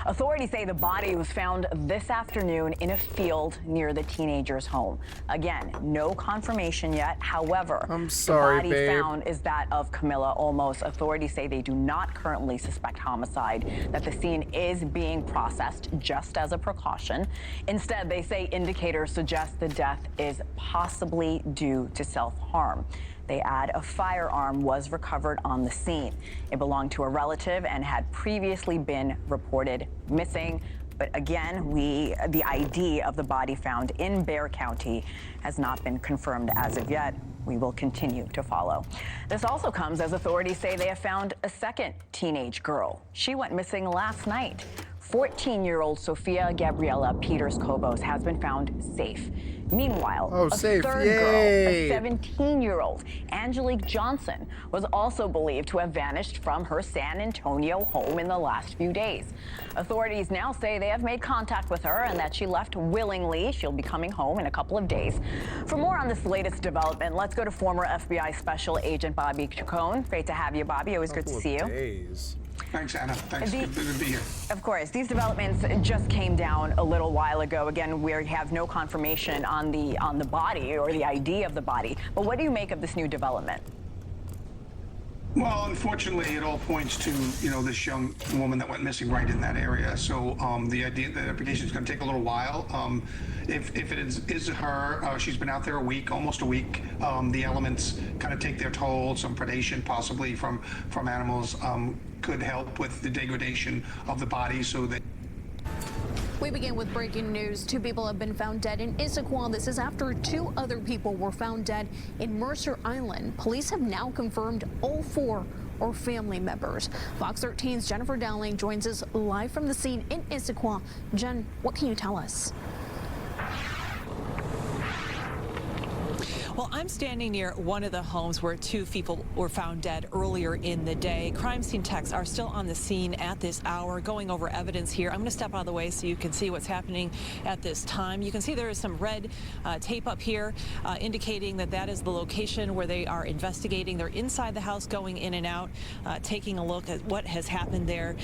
Authorities say the body was found this afternoon in a field near the teenager's home. Again, no confirmation yet. However, I'm sorry, the body babe. found is that of Camila Olmos. Authorities say they do not currently suspect homicide, that the scene is being processed just as a precaution. Instead, they say indicators suggest the death is possibly due to self-harm. They add a firearm was recovered on the scene. It belonged to a relative and had previously been reported missing. But again, the ID of the body found in Bexar County has not been confirmed as of yet. We will continue to follow. This also comes as authorities say they have found a second teenage girl. She went missing last night 14-year-old Sofia Gabriela Peters-Kobos has been found safe. Meanwhile, a safe. third girl, a 17-year-old Angelique Johnson, was also believed to have vanished from her San Antonio home in the last few days. Authorities now say they have made contact with her and that she left willingly. She'll be coming home in a couple of days. For more on this latest development, let's go to former FBI Special Agent Bobby Chacon. Great to have you, Bobby. Always good to see you. Thanks, Anna. Thanks. Good to be here. Of course, these developments just came down a little while ago. Again, we have no confirmation on the body or the ID of the body. But what do you make of this new development? Well, unfortunately, it all points to, this young woman that went missing right in that area. So the idea that the application is going to take a little while. If it is her, she's been out there a week, almost a week. The elements kind of take their toll. Some predation, possibly from animals, could help with the degradation of the body. So that. We begin with breaking news. 2 people have been found dead in Issaquah. This is after 2 other people were found dead in Mercer Island. Police have now confirmed all 4 are family members. Fox 13's Jennifer Dowling joins us live from the scene in Issaquah. Jen, what can you tell us? Well, I'm standing near one of the homes where 2 people were found dead earlier in the day. Crime scene techs are still on the scene at this hour, going over evidence here. I'm going to step out of the way so you can see what's happening at this time. You can see there is some red tape up here indicating that is the location where they are investigating. They're inside the house, going in and out, taking a look at what has happened there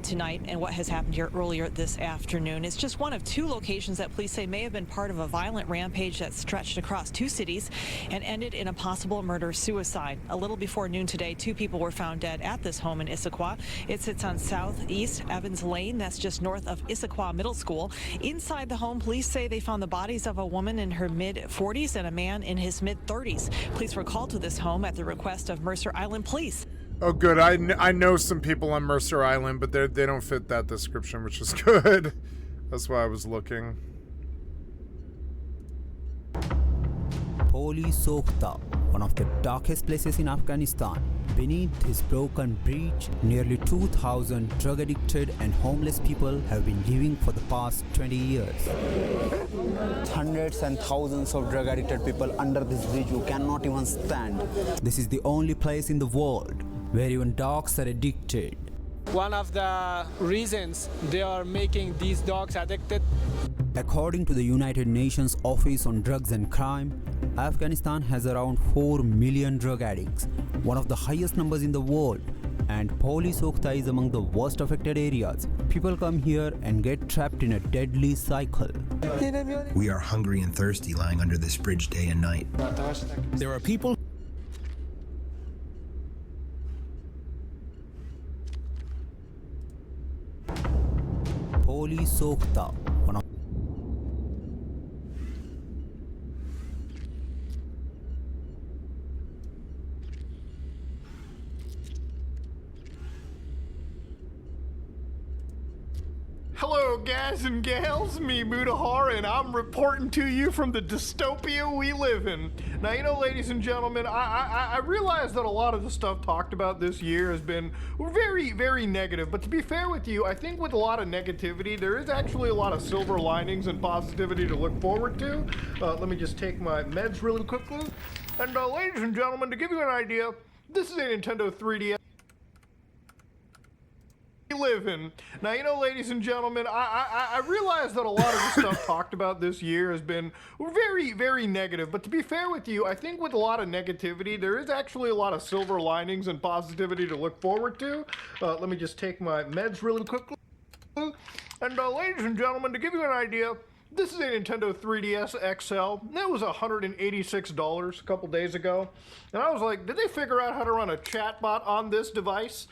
tonight and what has happened here earlier this afternoon. It's just one of 2 locations that police say may have been part of a violent rampage that stretched across 2 cities and ended in a possible murder-suicide. A little before noon today, 2 people were found dead at this home in Issaquah. It sits on Southeast Evans Lane. That's just north of Issaquah Middle School. Inside the home, police say they found the bodies of a woman in her mid-40s and a man in his mid-30s. Police were called to this home at the request of Mercer Island Police. Oh, good. I know some people on Mercer Island, but they don't fit that description, which is good. That's why I was looking. Holy Sokhta, one of the darkest places in Afghanistan. Beneath his broken breach, nearly 2,000 drug-addicted and homeless people have been living for the past 20 years. Hundreds and thousands of drug-addicted people under this bridge who cannot even stand. This is the only place in the world where even dogs are addicted. One of the reasons they are making these dogs addicted. According to the United Nations Office on Drugs and Crime, Afghanistan has around 4 million drug addicts, one of the highest numbers in the world, and Holy Sokhta is among the worst affected areas. People come here and get trapped in a deadly cycle. We are hungry and thirsty lying under this bridge day and night. There are people Holy Sokhta, one of Hello, guys and gals, me Mudahar, and I'm reporting to you from the dystopia we live in. Now, ladies and gentlemen, I realize that a lot of the stuff talked about this year has been very, very negative, but to be fair with you, I think with a lot of negativity, there is actually a lot of silver linings and positivity to look forward to. Let me just take my meds really quickly. And ladies and gentlemen, to give you an idea, this is a Nintendo 3DS. Live in. Now, ladies and gentlemen, I realize that a lot of the stuff talked about this year has been very, very negative, but to be fair with you, I think with a lot of negativity, there is actually a lot of silver linings and positivity to look forward to. Let me just take my meds really quickly. And ladies and gentlemen, to give you an idea, this is a Nintendo 3DS XL. That was $186 a couple days ago. And I was like, did they figure out how to run a chatbot on this device?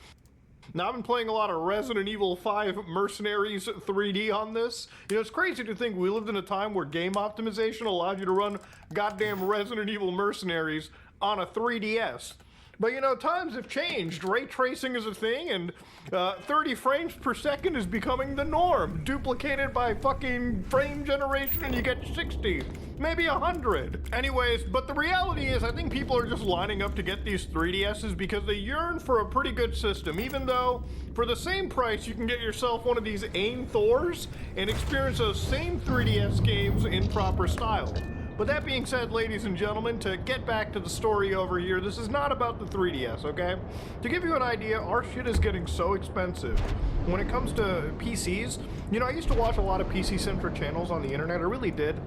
Now, I've been playing a lot of Resident Evil 5 Mercenaries 3D on this. It's crazy to think we lived in a time where game optimization allowed you to run goddamn Resident Evil Mercenaries on a 3DS. But you know, times have changed. Ray tracing is a thing, and 30 frames per second is becoming the norm. Duplicated by fucking frame generation, and you get 60, maybe 100. Anyways, but the reality is, I think people are just lining up to get these 3DSs because they yearn for a pretty good system, even though for the same price, you can get yourself one of these AIM Thors and experience those same 3DS games in proper style. But that being said, ladies and gentlemen, to get back to the story over here, this is not about the 3DS, okay? To give you an idea, our shit is getting so expensive. When it comes to PCs, you know, I used to watch a lot of PC-centric channels on the internet, I really did.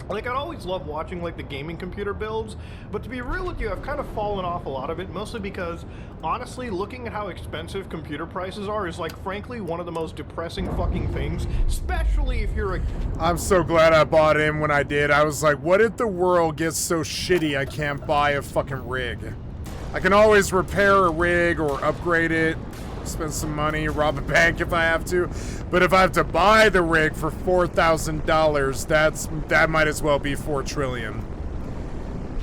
Like, I'd always love watching, like, the gaming computer builds, but to be real with you, I've kind of fallen off a lot of it, mostly because, honestly, looking at how expensive computer prices are is, like, frankly, one of the most depressing fucking things, especially if you're a... I'm so glad I bought in when I did. I was like, what if the world gets so shitty I can't buy a fucking rig? I can always repair a rig or upgrade it, spend some money, rob a bank if I have to. But if I have to buy the rig for $4,000, that might as well be $4 trillion.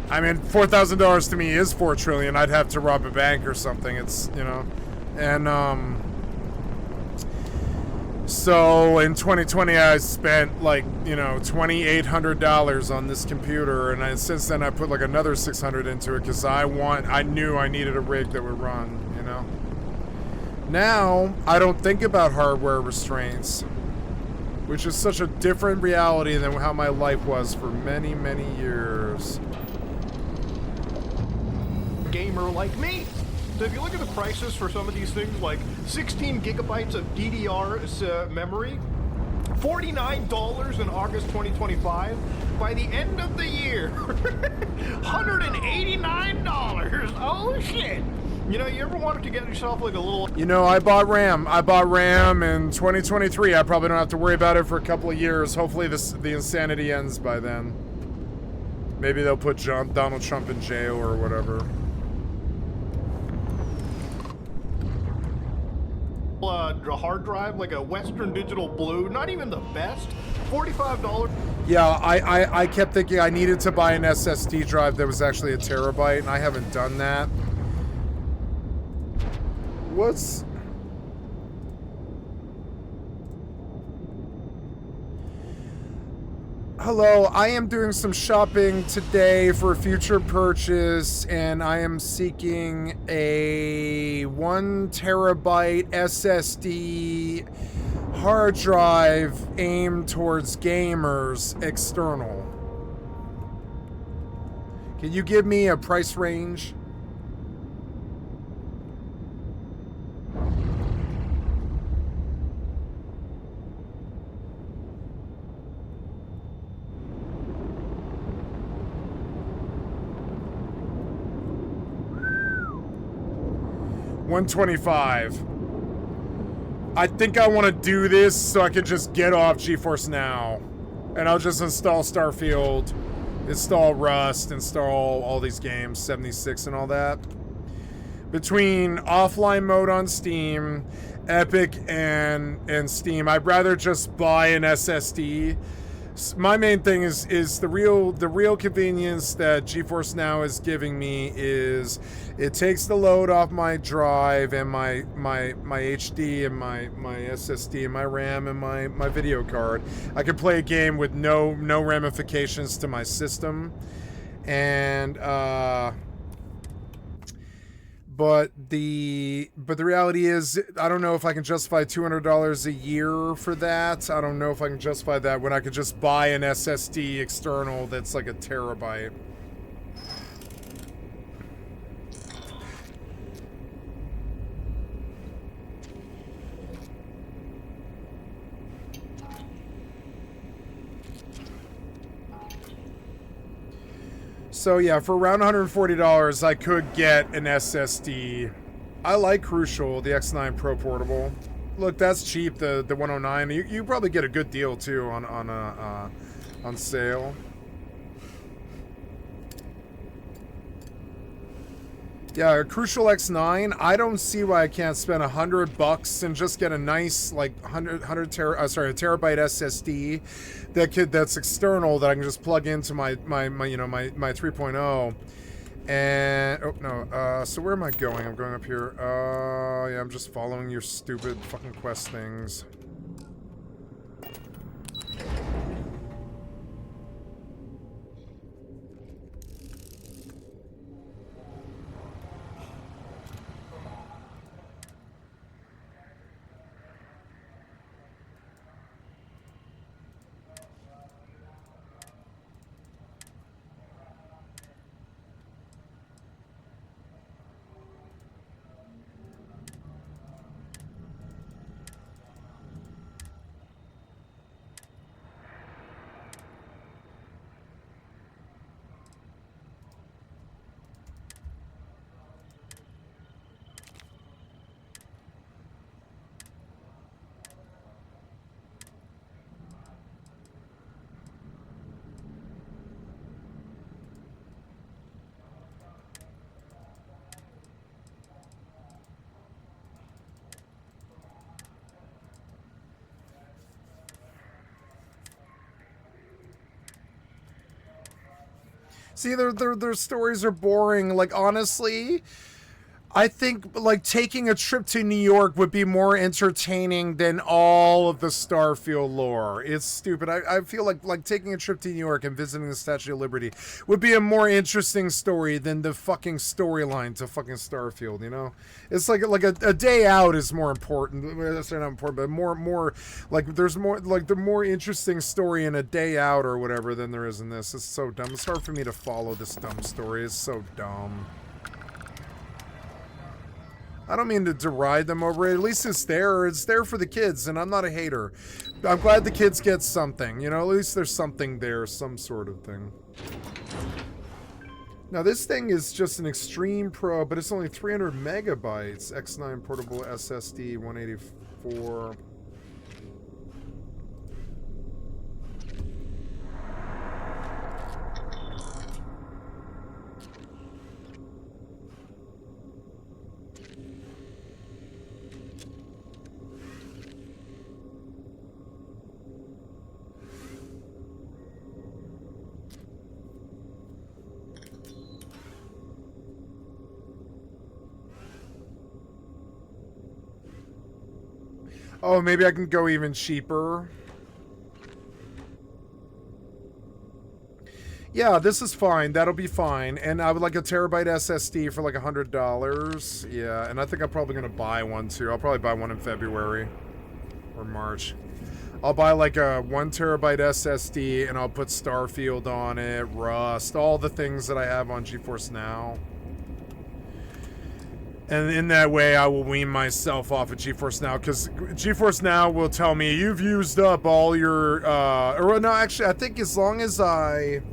I mean, $4,000 to me is $4 trillion. I'd have to rob a bank or something. It's, you know, and so in 2020 I spent like, you know, $2,800 on this computer, and since then I put like another $600 into it because I knew I needed a rig that would run, you know. Now, I don't think about hardware restraints, which is such a different reality than how my life was for many, many years. Gamer like me. So if you look at the prices for some of these things, like 16 gigabytes of DDR memory, $49 in August 2025. By the end of the year, $189. Oh shit. You know, you ever wanted to get yourself like a little... You know, I bought RAM. I bought RAM in 2023. I probably don't have to worry about it for a couple of years. Hopefully the insanity ends by then. Maybe they'll put Donald Trump in jail or whatever. A hard drive, like a Western Digital Blue, not even the best, $45. Yeah, I kept thinking I needed to buy an SSD drive that was actually a terabyte, and I haven't done that. What's... Hello, I am doing some shopping today for a future purchase, and I am seeking a 1 terabyte SSD hard drive aimed towards gamers external. Can you give me a price range? $125. I think I want to do this so I can just get off GeForce Now. And I'll just install Starfield, install Rust, install all these games, 76 and all that. Between offline mode on Steam, Epic, and Steam, I'd rather just buy an SSD. My main thing is the real convenience that GeForce Now is giving me is it takes the load off my drive and my HD and my SSD and my RAM and my video card. I can play a game with no ramifications to my system, and but the reality is, I don't know if I can justify $200 a year for that. I don't know if I can justify that when I could just buy an SSD external that's like a terabyte. So yeah, for around $140, I could get an SSD. I like Crucial, the X9 Pro Portable. Look, that's cheap, the 109. You probably get a good deal too on sale. Yeah, Crucial X9. I don't see why I can't spend $100 and just get a nice like a terabyte SSD that's external that I can just plug into my 3.0. And So where am I going? I'm going up here. Yeah, I'm just following your stupid fucking quest things. See, their stories are boring. Like, honestly, I think, like, taking a trip to New York would be more entertaining than all of the Starfield lore. It's stupid. I feel like taking a trip to New York and visiting the Statue of Liberty would be a more interesting story than the fucking storyline to fucking Starfield, you know? It's like a day out is more important. That's not important, but more like there's more, like the more interesting story in a day out or whatever than there is in this. It's so dumb. It's hard for me to follow this dumb story. It's so dumb. I don't mean to deride them over it. At least it's there. It's there for the kids, and I'm not a hater. I'm glad the kids get something. You know, at least there's something there, some sort of thing. Now, this thing is just an Extreme Pro, but it's only 300 megabytes. X9 portable SSD, 184. Oh, maybe I can go even cheaper. Yeah, this is fine. That'll be fine. And I would like a terabyte SSD for like $100. Yeah, and I think I'm probably going to buy one too. I'll probably buy one in February or March. I'll buy like a 1 terabyte SSD and I'll put Starfield on it, Rust, all the things that I have on GeForce Now. And in that way, I will wean myself off of GeForce Now, because GeForce Now will tell me, you've used up all your, or no, actually, I think as long as I'm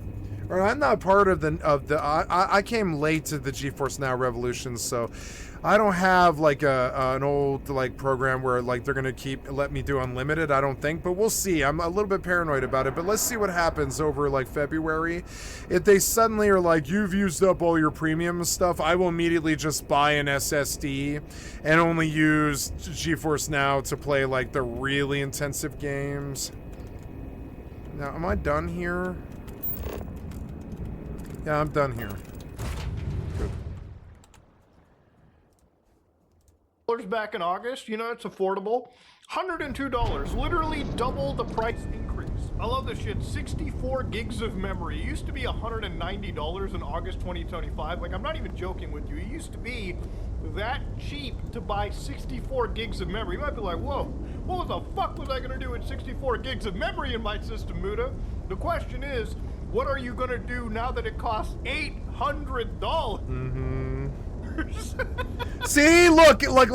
not part of I came late to the GeForce Now revolution, so I don't have like an old like program where like they're gonna let me do unlimited. I don't think, but we'll see. I'm a little bit paranoid about it, but let's see what happens over like February. If they suddenly are like, you've used up all your premium stuff, I will immediately just buy an SSD and only use GeForce Now to play like the really intensive games. Now, am I done here? Yeah, I'm done here. Back in August, you know, it's affordable. $102, literally double the price increase. I love this shit. 64 gigs of memory. It used to be $190 in August 2025. Like, I'm not even joking with you. It used to be that cheap to buy 64 gigs of memory. You might be like, whoa, what the fuck was I gonna do with 64 gigs of memory in my system, Muda? The question is, what are you gonna do now that it costs $800? Mm-hmm. See, look, like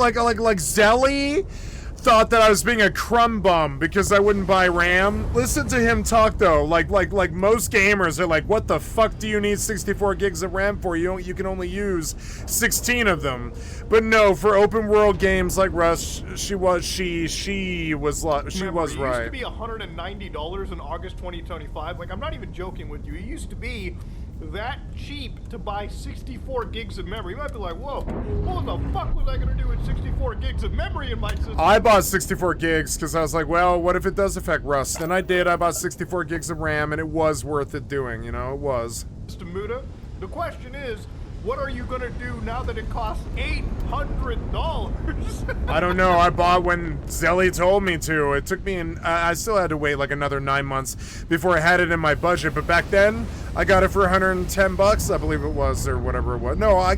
Zelly thought that I was being a crumb bum because I wouldn't buy RAM. Listen to him talk though. Like most gamers are like, what the fuck do you need 64 gigs of RAM for? You can only use 16 of them. But no, for open world games like Rust, she was right. It used to be $190 in August 2025. Like, I'm not even joking with you. It used to be that cheap to buy 64 gigs of memory. You might be like, whoa, what the fuck was I gonna do with 64 gigs of memory in my system? I bought 64 gigs because I was like, well, what if it does affect Rust? And I did. I bought 64 gigs of RAM and it was worth it doing, you know, it was. Muda, the question is, what are you gonna do now that it costs $800? I don't know. I bought when Zelly told me to. It took me, I still had to wait like another 9 months before I had it in my budget. But back then, I got it for 110 bucks, I believe it was, or whatever it was. No, I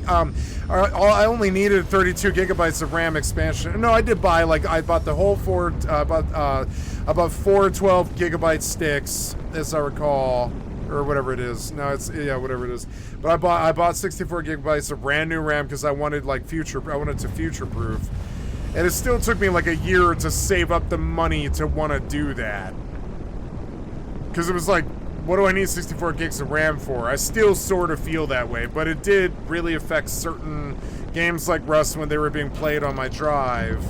only needed 32 gigabytes of RAM expansion. No, I did buy, like, I bought the whole about 4 12 gigabyte sticks, as I recall. Or whatever it is. No, it's, yeah, whatever it is. But I bought 64 gigabytes of brand new RAM because I wanted to future proof. And it still took me like a year to save up the money to want to do that. Because it was like, what do I need 64 gigs of RAM for? I still sort of feel that way, but it did really affect certain games like Rust when they were being played on my drive.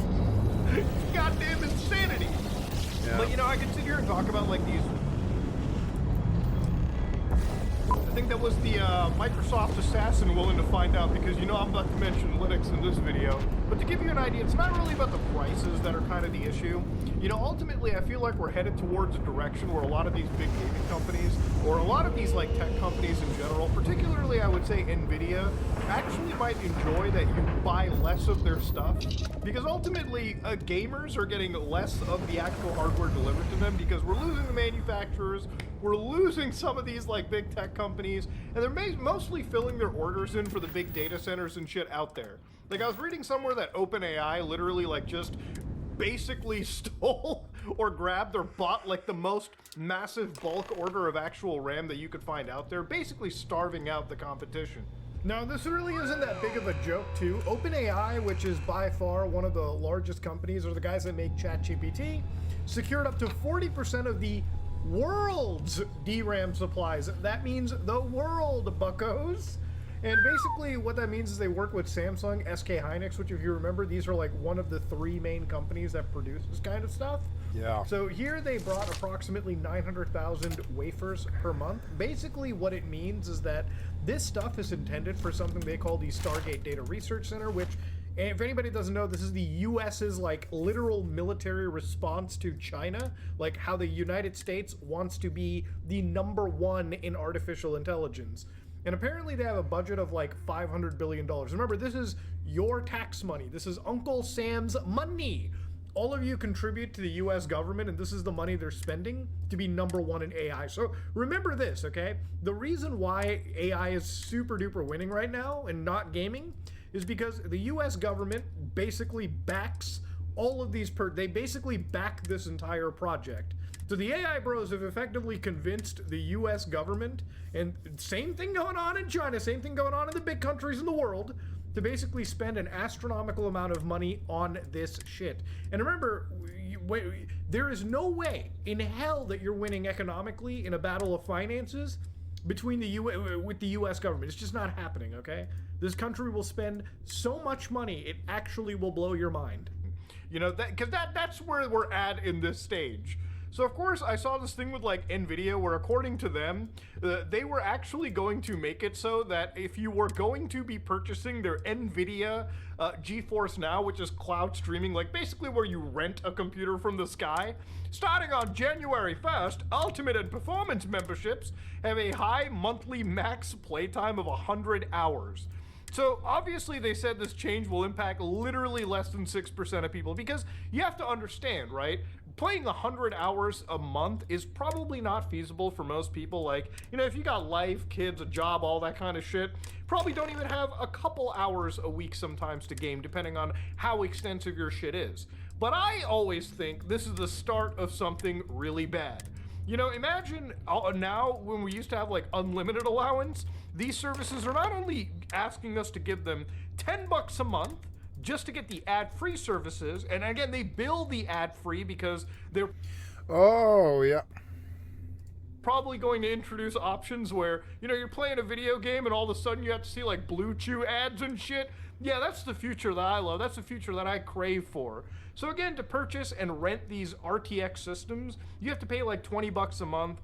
Goddamn insanity. Yeah. But you know, I could sit here and talk about like these. I think that was the Microsoft assassin willing to find out, because you know I'm about to mention Linux in this video. But to give you an idea, it's not really about the prices that are kind of the issue. You know, ultimately I feel like we're headed towards a direction where a lot of these big gaming companies, or a lot of these like tech companies in general, particularly I would say Nvidia, actually might enjoy that you buy less of their stuff. Because ultimately gamers are getting less of the actual hardware delivered to them because we're losing the manufacturers, we're losing some of these like big tech companies, and they're mostly filling their orders in for the big data centers and shit out there. Like I was reading somewhere that OpenAI literally like just basically stole or grabbed or bought like the most massive bulk order of actual RAM that you could find out there, basically starving out the competition. Now, this really isn't that big of a joke, too. OpenAI, which is by far one of the largest companies, or the guys that make ChatGPT, secured up to 40% of the world's DRAM supplies. That means the world, buckos. And basically what that means is they work with Samsung, SK Hynix, which if you remember, these are like one of the 3 main companies that produce this kind of stuff. Yeah. So here they brought approximately 900,000 wafers per month. Basically what it means is that this stuff is intended for something they call the Stargate Data Research Center, which, if anybody doesn't know, this is the US's like literal military response to China, like how the United States wants to be the #1 in artificial intelligence. And apparently they have a budget of like $500 billion. Remember, this is your tax money. This is Uncle Sam's money. All of you contribute to the US government, and this is the money they're spending to be #1 in AI. So remember this, okay? The reason why AI is super duper winning right now and not gaming is because the US government basically backs all of these, they basically back this entire project. So the AI bros have effectively convinced the US government, and same thing going on in China, same thing going on in the big countries in the world, to basically spend an astronomical amount of money on this shit. And remember, there is no way in hell that you're winning economically in a battle of finances between with the US government. It's just not happening, okay? This country will spend so much money, it actually will blow your mind. You know, because that's where we're at in this stage. So of course I saw this thing with like Nvidia where according to them, they were actually going to make it so that if you were going to be purchasing their Nvidia GeForce Now, which is cloud streaming, like basically where you rent a computer from the sky, starting on January 1st, Ultimate and Performance memberships have a high monthly max playtime of 100 hours. So obviously they said this change will impact literally less than 6% of people, because you have to understand, right? Playing 100 hours a month is probably not feasible for most people. Like, you know, if you got life, kids, a job, all that kind of shit, probably don't even have a couple hours a week sometimes to game, depending on how extensive your shit is. But I always think this is the start of something really bad. You know, imagine now when we used to have like unlimited allowance, these services are not only asking us to give them $10 a month just to get the ad-free services, and again, they bill the ad-free because they're probably going to introduce options where, you know, you're playing a video game and all of a sudden you have to see like Blue Chew ads and shit. Yeah, that's the future that I love. That's the future that I crave for. So again, to purchase and rent these RTX systems, you have to pay like $20 a month.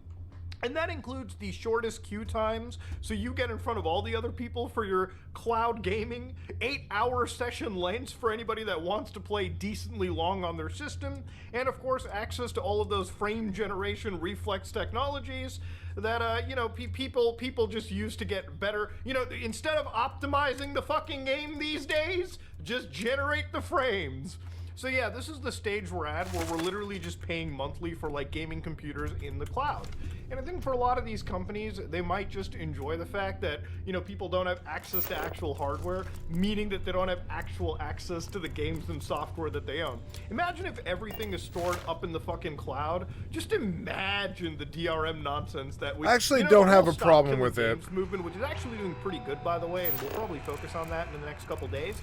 And that includes the shortest queue times, so you get in front of all the other people for your cloud gaming, 8-hour session lengths for anybody that wants to play decently long on their system, and of course access to all of those frame generation reflex technologies that, you know, people just use to get better. You know, instead of optimizing the fucking game these days, just generate the frames. So yeah, this is the stage we're at, where we're literally just paying monthly for like gaming computers in the cloud. And I think for a lot of these companies, they might just enjoy the fact that, you know, people don't have access to actual hardware, meaning that they don't have actual access to the games and software that they own. Imagine if everything is stored up in the fucking cloud. Just imagine the DRM nonsense that we... I actually you know, don't the have whole a problem stop with killing it. games movement, which is actually doing pretty good, by the way, and we'll probably focus on that in the next couple days.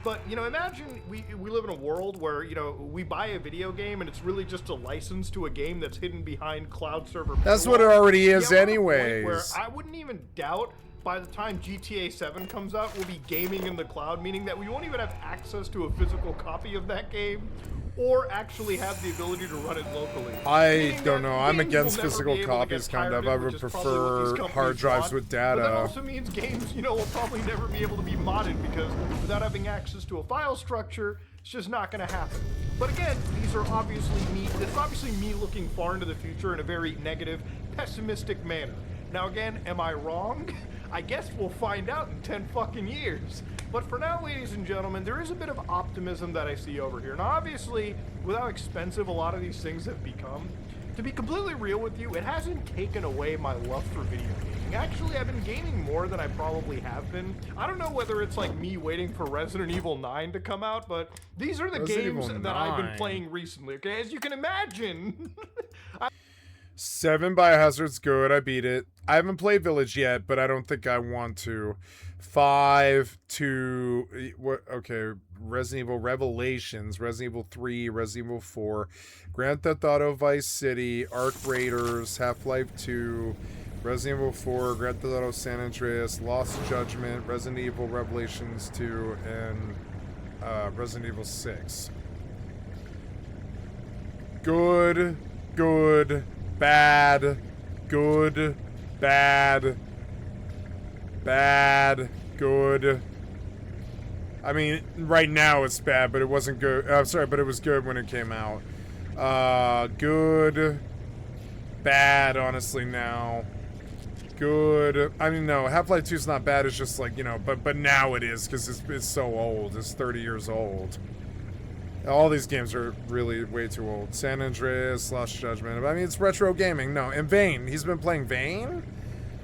But, you know, imagine we live in a world where, you know, we buy a video game and it's really just a license to a game that's hidden behind cloud server. That's what it already is anyways. Where I wouldn't even doubt by the time GTA 7 comes out, we'll be gaming in the cloud, meaning that we won't even have access to a physical copy of that game or actually have the ability to run it locally. I don't know. I'm against physical copies, kind of. I would prefer hard drives with data. But that also means games, you know, will probably never be able to be modded because without having access to a file structure, it's just not going to happen. But again, these are obviously me. It's obviously me looking far into the future in a very negative, pessimistic manner. Now again, am I wrong? I guess we'll find out in 10 fucking years. But for now, ladies and gentlemen, there is a bit of optimism that I see over here. Now, obviously, with how expensive a lot of these things have become, to be completely real with you, it hasn't taken away my love for video gaming. Actually, I've been gaming more than I probably have been. I don't know whether it's like me waiting for Resident Evil 9 to come out, but these are the games that I've been playing recently, okay? As you can imagine. 7 Biohazard's good. I beat it. I haven't played Village yet, but I don't think I want to. 5 to what? Okay, Resident Evil Revelations, Resident Evil 3, Resident Evil 4, Grand Theft Auto Vice City, Arc Raiders, Half-Life 2, Resident Evil 4, Grand Theft Auto San Andreas, Lost Judgment, Resident Evil Revelations 2, and Resident Evil 6. Good, good, bad, good, bad, bad, good. I mean, right now it's bad, but it wasn't good. I'm sorry, but it was good when it came out. Good, bad, honestly, now. Good. I mean, no, Half-Life 2 is not bad. It's just like, you know, but now it is because it's so old. It's 30 years old. All these games are really way too old. San Andreas, Lost Judgment. I mean, it's retro gaming. No, and Vane. He's been playing Vane?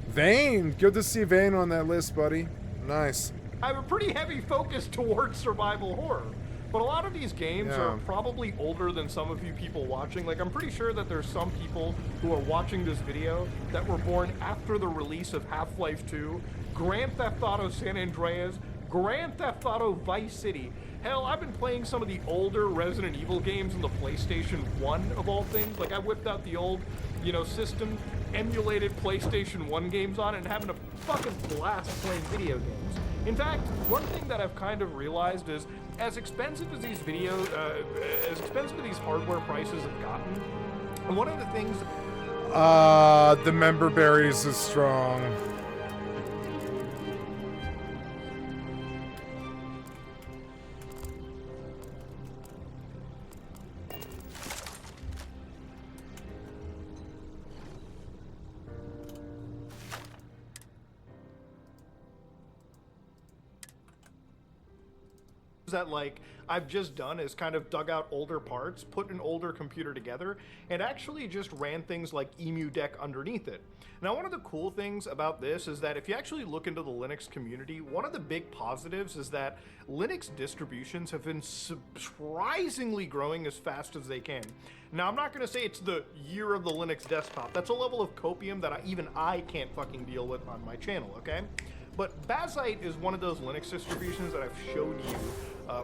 Vane. Good to see Vane on that list, buddy. Nice. I have a pretty heavy focus towards survival horror. But a lot of these games are probably older than some of you people watching. Like, I'm pretty sure that there's some people who are watching this video that were born after the release of Half-Life 2, Grand Theft Auto San Andreas, Grand Theft Auto Vice City. Hell, I've been playing some of the older Resident Evil games in the PlayStation 1 of all things. Like, I whipped out the old, you know, system, emulated PlayStation 1 games on it, and having a fucking blast playing video games. In fact, one thing that I've kind of realized is, as expensive as these as expensive as these hardware prices have gotten, one of the things... The member berries is strong. that like I've just done is kind of dug out older parts, put an older computer together, and actually just ran things like EmuDeck underneath it. Now, one of the cool things about this is that if you actually look into the Linux community, one of the big positives is that Linux distributions have been surprisingly growing as fast as they can. Now, I'm not going to say it's the year of the Linux desktop. That's a level of copium that even I can't fucking deal with on my channel, okay? But Bazite is one of those Linux distributions that I've showed you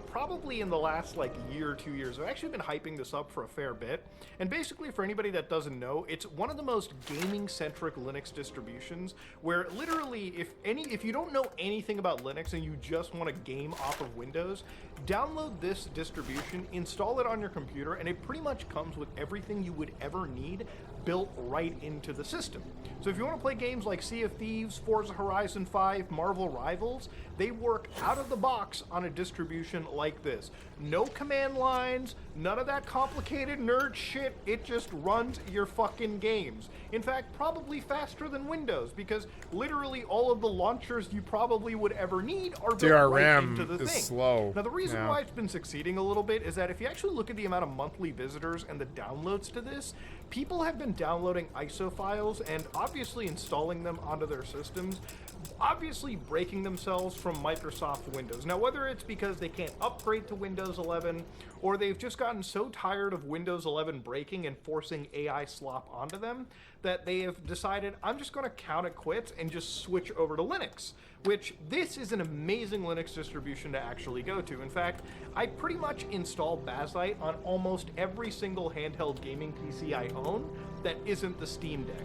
probably in the last like year or 2 years. I've actually been hyping this up for a fair bit. And basically, for anybody that doesn't know, it's one of the most gaming-centric Linux distributions where literally if you don't know anything about Linux and you just want to game off of Windows, download this distribution, install it on your computer, and it pretty much comes with everything you would ever need built right into the system. So if you want to play games like Sea of Thieves, Forza Horizon 5, Marvel Rivals, they work out of the box on a distribution like this. No command lines, none of that complicated nerd shit, it just runs your fucking games. In fact, probably faster than Windows, because literally all of the launchers you probably would ever need are built right into the thing. Slow. Now the reason why it's been succeeding a little bit is that if you actually look at the amount of monthly visitors and the downloads to this, people have been downloading ISO files and obviously installing them onto their systems, obviously breaking themselves from Microsoft Windows. Now, whether it's because they can't upgrade to Windows 11 or they've just gotten so tired of Windows 11 breaking and forcing AI slop onto them that they have decided, I'm just going to count it quits and just switch over to Linux, which this is an amazing Linux distribution to actually go to. In fact, I pretty much install Bazzite on almost every single handheld gaming PC I own that isn't the Steam Deck.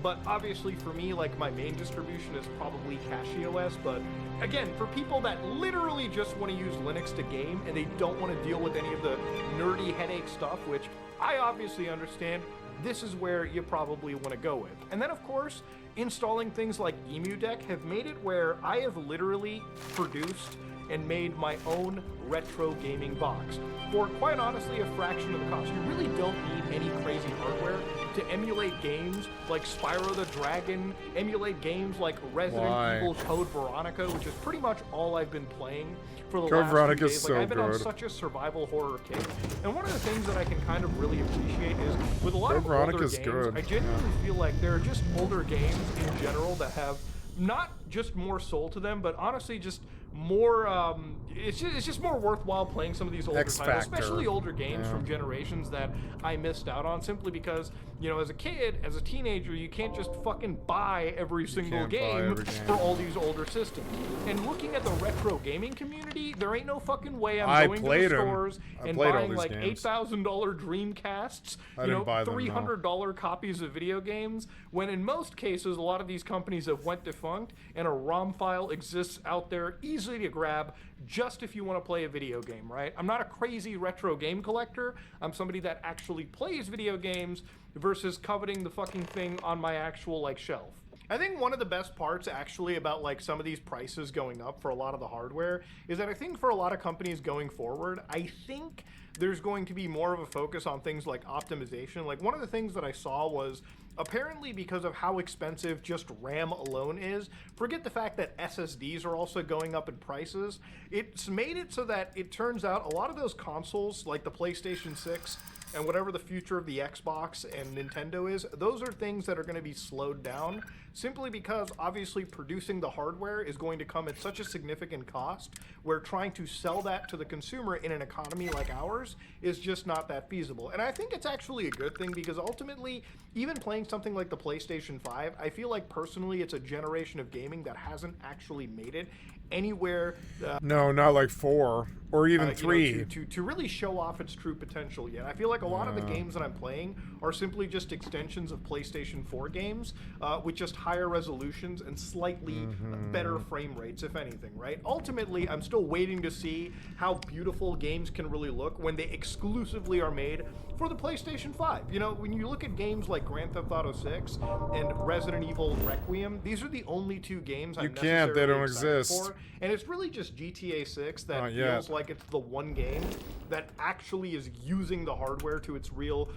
But obviously for me, like, my main distribution is probably CachyOS, but again, for people that literally just want to use Linux to game and they don't want to deal with any of the nerdy headache stuff, which I obviously understand, this is where you probably want to go with. And then of course, installing things like EmuDeck have made it where I have literally produced and made my own retro gaming box for, quite honestly, a fraction of the cost. You really don't need any crazy hardware to emulate games like Spyro the Dragon, emulate games like Resident Evil Code Veronica, which is pretty much all I've been playing for the last few days. Like, I've been on such a survival horror kick. And one of the things that I can kind of really appreciate is with a lot of older games, I genuinely feel like there are just older games in general that have not just more soul to them, but honestly just more, it's just more worthwhile playing some of these older titles, especially older games from generations that I missed out on, simply because, you know, as a kid, as a teenager, you can't just fucking buy every single game for all these older systems. And looking at the retro gaming community, there ain't no fucking way I'm going to the stores and buying like $8,000 Dreamcasts, you know, $300 copies of video games, when in most cases, a lot of these companies have went defunct and a ROM file exists out there easily to grab just if you want to play a video game, right? I'm not a crazy retro game collector. I'm somebody that actually plays video games versus coveting the fucking thing on my actual, like, shelf. I think one of the best parts actually about, like, some of these prices going up for a lot of the hardware is that I think for a lot of companies going forward, I think there's going to be more of a focus on things like optimization. Like, one of the things that I saw was apparently because of how expensive just RAM alone is, forget the fact that SSDs are also going up in prices, it's made it so that it turns out a lot of those consoles, like the PlayStation 6 and whatever the future of the Xbox and Nintendo is, those are things that are going to be slowed down simply because obviously producing the hardware is going to come at such a significant cost where trying to sell that to the consumer in an economy like ours is just not that feasible. And I think it's actually a good thing because ultimately, even playing something like the PlayStation 5, I feel like personally it's a generation of gaming that hasn't actually made it anywhere. No, not like 4 or even 3. You know, to really show off its true potential yet. I feel like a lot of the games that I'm playing are simply just extensions of PlayStation 4 games with just higher resolutions and slightly better frame rates, if anything, right? Ultimately, I'm still waiting to see how beautiful games can really look when they exclusively are made for the PlayStation 5. You know, when you look at games like Grand Theft Auto 6 and Resident Evil Requiem, these are the only two games I'm necessarily they don't excited exist. for. And it's really just GTA 6 that feels like it's the one game that actually is using the hardware to its real,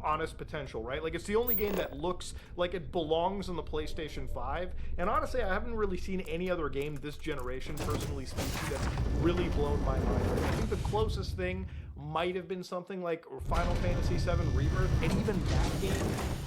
honest potential, right? Like, it's the only game that looks like it belongs on the PlayStation 5. And honestly, I haven't really seen any other game this generation, personally speaking, that's really blown my mind. I think the closest thing might have been something like Final Fantasy VII Rebirth, and even that game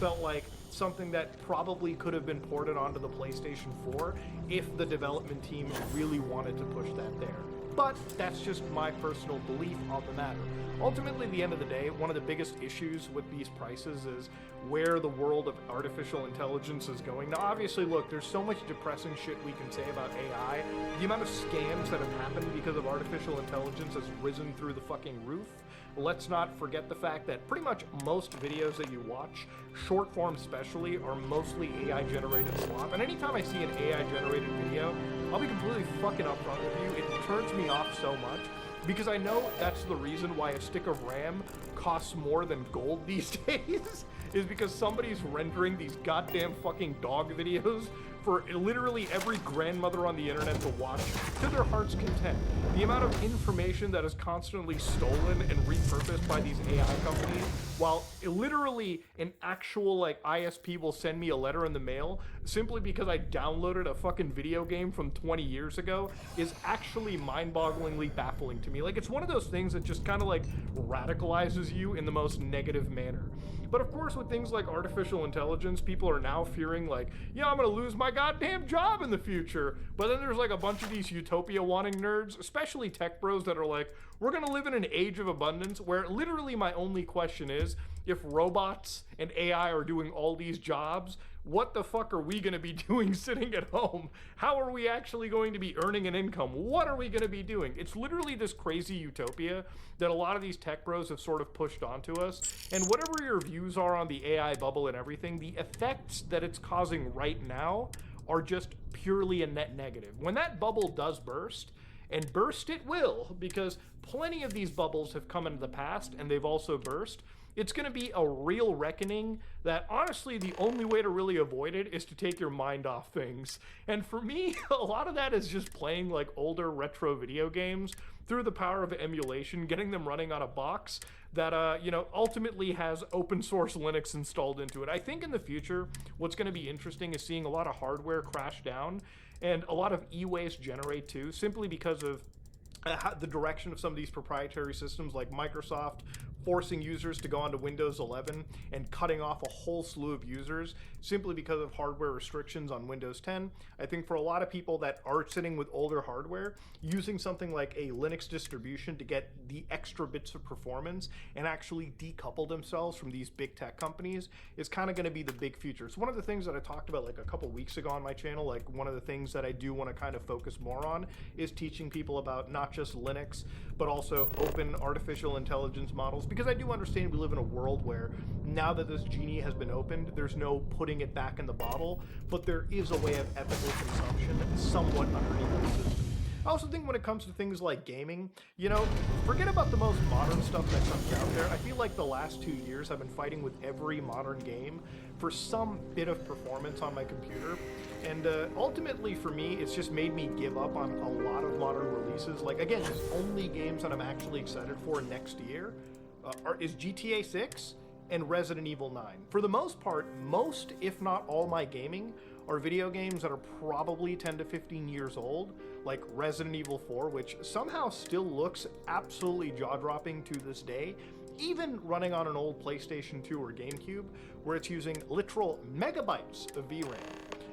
felt like something that probably could have been ported onto the PlayStation 4 if the development team really wanted to push that there. But that's just my personal belief on the matter. Ultimately, at the end of the day, one of the biggest issues with these prices is where the world of artificial intelligence is going. Now, obviously, look, there's so much depressing shit we can say about AI. The amount of scams that have happened because of artificial intelligence has risen through the fucking roof. Let's not forget the fact that pretty much most videos that you watch, short form especially, are mostly AI-generated slop. And anytime I see an AI-generated video, I'll be completely fucking upfront with you. It turns me off so much because I know that's the reason why a stick of RAM costs more than gold these days. is because somebody's rendering these goddamn fucking dog videos for literally every grandmother on the internet to watch to their heart's content. The amount of information that is constantly stolen and repurposed by these AI companies, while literally an actual like ISP will send me a letter in the mail simply because I downloaded a fucking video game from 20 years ago, is actually mind-bogglingly baffling to me. Like, it's one of those things that just kind of like radicalizes you in the most negative manner. But of course, with things like artificial intelligence, people are now fearing like, yeah, I'm gonna lose my goddamn job in the future. But then there's like a bunch of these utopia wanting nerds, especially tech bros, that are like, we're gonna live in an age of abundance where literally my only question is, if robots and AI are doing all these jobs, what the fuck are we gonna be doing sitting at home? How are we actually going to be earning an income? What are we gonna be doing? It's literally this crazy utopia that a lot of these tech bros have sort of pushed onto us. And whatever your views are on the AI bubble and everything, the effects that it's causing right now are just purely a net negative. When that bubble does burst, and burst it will, because plenty of these bubbles have come into the past and they've also burst, it's going to be a real reckoning that honestly the only way to really avoid it is to take your mind off things. And for me, a lot of that is just playing like older retro video games through the power of emulation, getting them running on a box that, you know, ultimately has open source Linux installed into it. I think in the future, what's going to be interesting is seeing a lot of hardware crash down and a lot of e-waste generate too, simply because of the direction of some of these proprietary systems like Microsoft forcing users to go onto Windows 11 and cutting off a whole slew of users simply because of hardware restrictions on Windows 10. I think for a lot of people that are sitting with older hardware, using something like a Linux distribution to get the extra bits of performance and actually decouple themselves from these big tech companies is kind of going to be the big future. It's one of the things that I talked about like a couple weeks ago on my channel. Like, one of the things that I do want to kind of focus more on is teaching people about not just Linux, but also open artificial intelligence models, because I do understand we live in a world where now that this genie has been opened, there's no putting it back in the bottle, but there is a way of ethical consumption somewhat underneath the system. I also think when it comes to things like gaming, you know, forget about the most modern stuff that comes out there. I feel like the last 2 years I've been fighting with every modern game for some bit of performance on my computer. And ultimately for me, it's just made me give up on a lot of modern releases. Like, again, the only games that I'm actually excited for next year is GTA 6 and Resident Evil 9. For the most part, most, if not all my gaming are video games that are probably 10 to 15 years old, like Resident Evil 4, which somehow still looks absolutely jaw-dropping to this day, even running on an old PlayStation 2 or GameCube, where it's using literal megabytes of VRAM.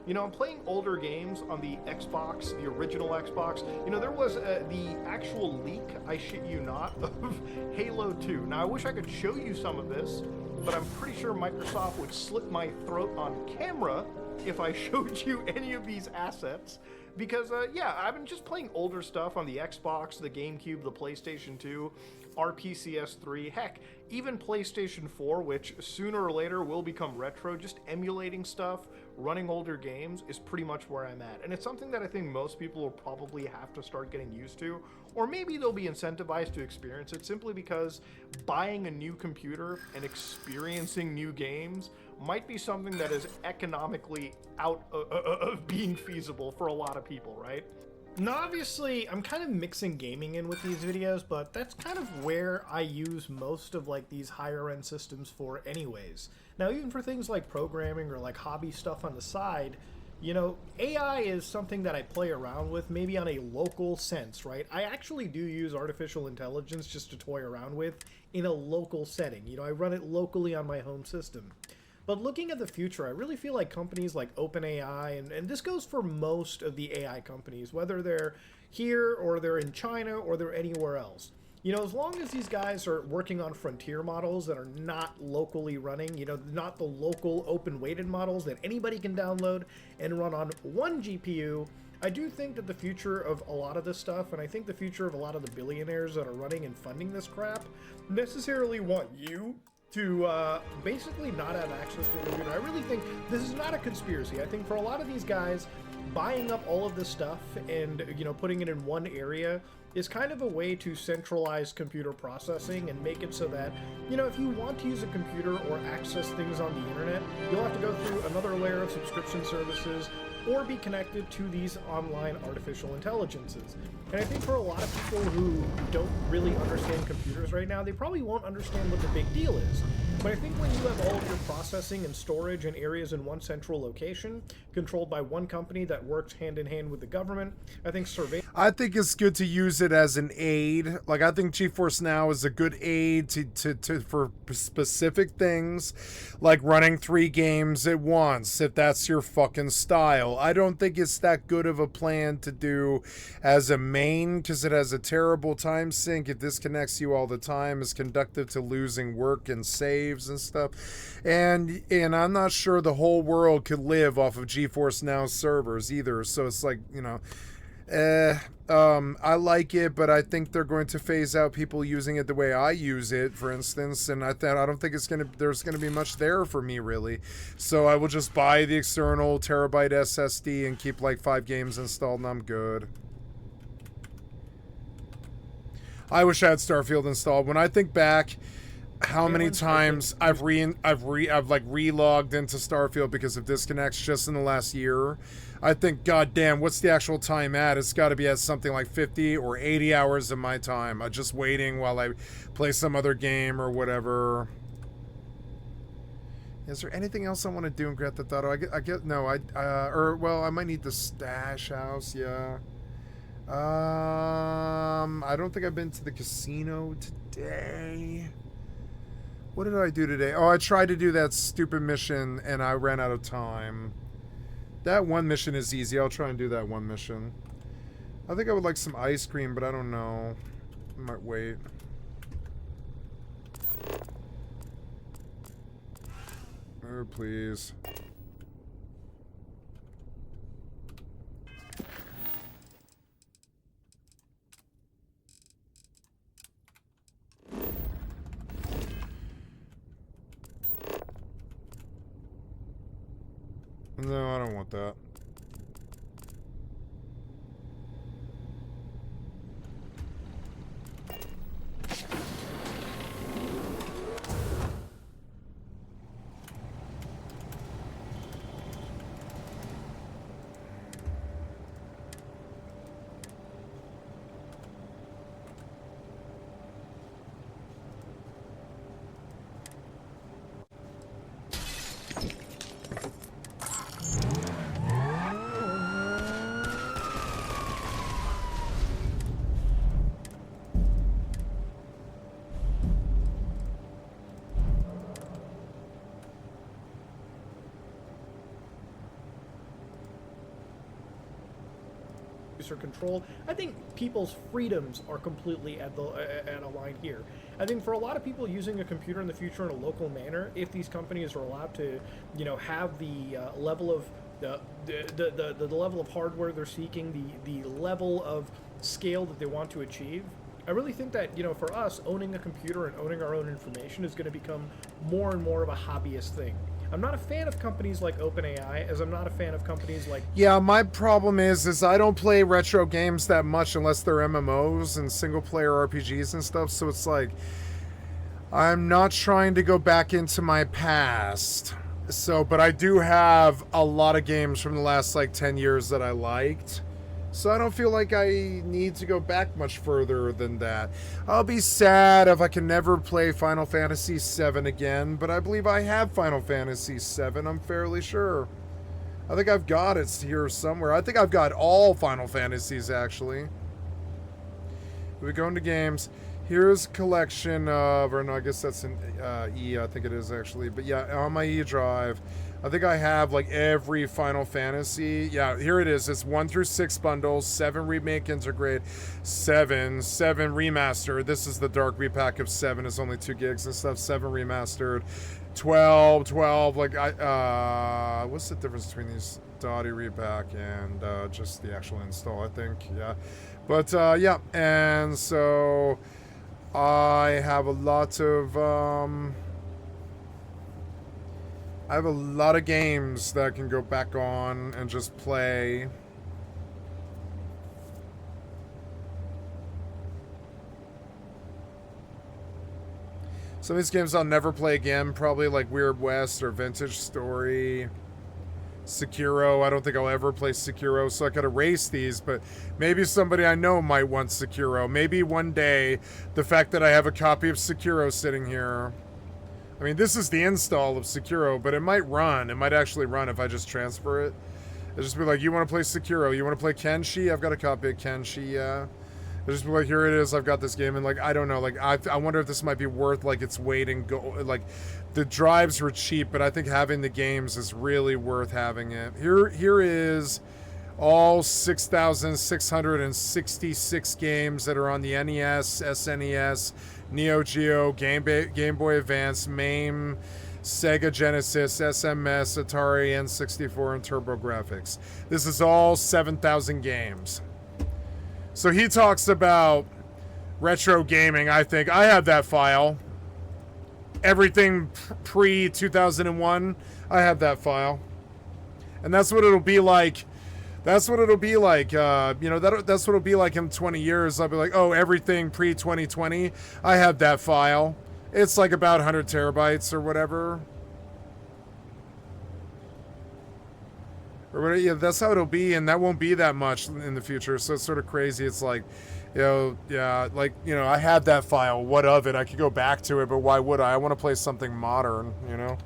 You know, I'm playing older games on the Xbox, the original Xbox. You know, there was the actual leak, I shit you not, of Halo 2. Now, I wish I could show you some of this, but I'm pretty sure Microsoft would slit my throat on camera if I showed you any of these assets. Because, yeah, I've been just playing older stuff on the Xbox, the GameCube, the PlayStation 2, RPCS3, heck, even PlayStation 4, which sooner or later will become retro. Just emulating stuff, running older games is pretty much where I'm at. And it's something that I think most people will probably have to start getting used to, or maybe they'll be incentivized to experience it simply because buying a new computer and experiencing new games might be something that is economically out of being feasible for a lot of people, right? Now, obviously, I'm kind of mixing gaming in with these videos, but that's kind of where I use most of like these higher end systems for anyways. Now, even for things like programming or like hobby stuff on the side, you know, AI is something that I play around with maybe on a local sense, right? I actually do use artificial intelligence just to toy around with in a local setting. You know, I run it locally on my home system. But looking at the future, I really feel like companies like OpenAI, and this goes for most of the AI companies, whether they're here or they're in China or they're anywhere else. You know, as long as these guys are working on frontier models that are not locally running, you know, not the local open-weighted models that anybody can download and run on one GPU, I do think that the future of a lot of this stuff, and I think the future of a lot of the billionaires that are running and funding this crap, necessarily want you to basically not have access to a computer. I really think this is not a conspiracy. I think for a lot of these guys, buying up all of this stuff and, you know, putting it in one area is kind of a way to centralize computer processing and make it so that, you know, if you want to use a computer or access things on the internet, you'll have to go through another layer of subscription services or be connected to these online artificial intelligences. And I think for a lot of people who don't really understand computers right now, they probably won't understand what the big deal is. But I think when you have all of your processing and storage and areas in one central location, controlled by one company that works hand in hand with the government, I think I think it's good to use it as an aid. Like, I think GeForce Now is a good aid for specific things, like running 3 games at once, if that's your fucking style. I don't think it's that good of a plan to do as a main, because it has a terrible time sink. It disconnects you all the time. It's conductive to losing work and saves and stuff. And I'm not sure the whole world could live off of GeForce Now servers either. So it's like, you know, I like it, but I think they're going to phase out people using it the way I use it, for instance, and I don't think there's gonna be much there for me, really. So I will just buy the external terabyte SSD and keep like 5 games installed and I'm good. I wish I had Starfield installed. When I think back how many times I've relogged into Starfield because of disconnects just in the last year, I think, god damn, what's the actual time at? It's got to be at something like 50 or 80 hours of my time. I'm just waiting while I play some other game or whatever. Is there anything else I want to do in Grand Theft Auto? I might need the stash house, yeah. I don't think I've been to the casino today. What did I do today? Oh, I tried to do that stupid mission and I ran out of time. That one mission is easy. I'll try and do that one mission. I think I would like some ice cream, but I don't know. I might wait. Oh, please. No, I don't want that. control. I think people's freedoms are completely at a line here. I think for a lot of people using a computer in the future in a local manner, if these companies are allowed to, you know, have the level of the level of hardware they're seeking, the level of scale that they want to achieve, I really think that, you know, for us, owning a computer and owning our own information is going to become more and more of a hobbyist thing. I'm not a fan of companies like OpenAI, as I'm not a fan of companies like... Yeah, my problem is I don't play retro games that much unless they're MMOs and single-player RPGs and stuff, so it's like, I'm not trying to go back into my past. So, but I do have a lot of games from the last, like, 10 years that I liked. So I don't feel like I need to go back much further than that. I'll be sad if I can never play Final Fantasy VII again, but I believe I have Final Fantasy VII, I'm fairly sure. I think I've got it here somewhere. I think I've got all Final Fantasies, actually. We go into games. Here's a collection of, or no, I guess that's an E, I think it is, actually. But yeah, on my E drive, I think I have like every Final Fantasy. Yeah, here it is. It's 1 through 6 bundles, 7 remake integrate, 7 remastered. This is the dark repack of 7. It's only 2 gigs and stuff. 7 remastered, 12. Like what's the difference between these Dottie repack and just the actual install? I think, yeah. But yeah, and so I have a lot of I have a lot of games that I can go back on and just play. Some of these games I'll never play again, probably like Weird West or Vintage Story. Sekiro, I don't think I'll ever play Sekiro, so I could erase these, but maybe somebody I know might want Sekiro. Maybe one day, the fact that I have a copy of Sekiro sitting here. I mean, this is the install of Sekiro, but it might run. It might actually run if I just transfer it. It'll just be like, you want to play Sekiro? You want to play Kenshi? I've got a copy of Kenshi, yeah. It'll just be like, here it is, I've got this game, and like, I don't know, like, I wonder if this might be worth, like, its weight and go, like, the drives were cheap, but I think having the games is really worth having it. Here is all 6,666 games that are on the NES, SNES, Neo Geo, Game Boy Advance, MAME, Sega Genesis, SMS, Atari N64, and TurboGrafx. This is all 7,000 games. So he talks about retro gaming, I think. I have that file. Everything pre-2001, I have that file. And that's what it'll be like. That's what it'll be like. You know, that's what it'll be like in 20 years. I'll be like, oh, everything pre-2020, I have that file. It's like about 100 terabytes or whatever. Or yeah, that's how it'll be, and that won't be that much in the future. So it's sort of crazy. It's like, you know, yeah, like, you know, I had that file. What of it? I could go back to it, but why would I? I want to play something modern, you know?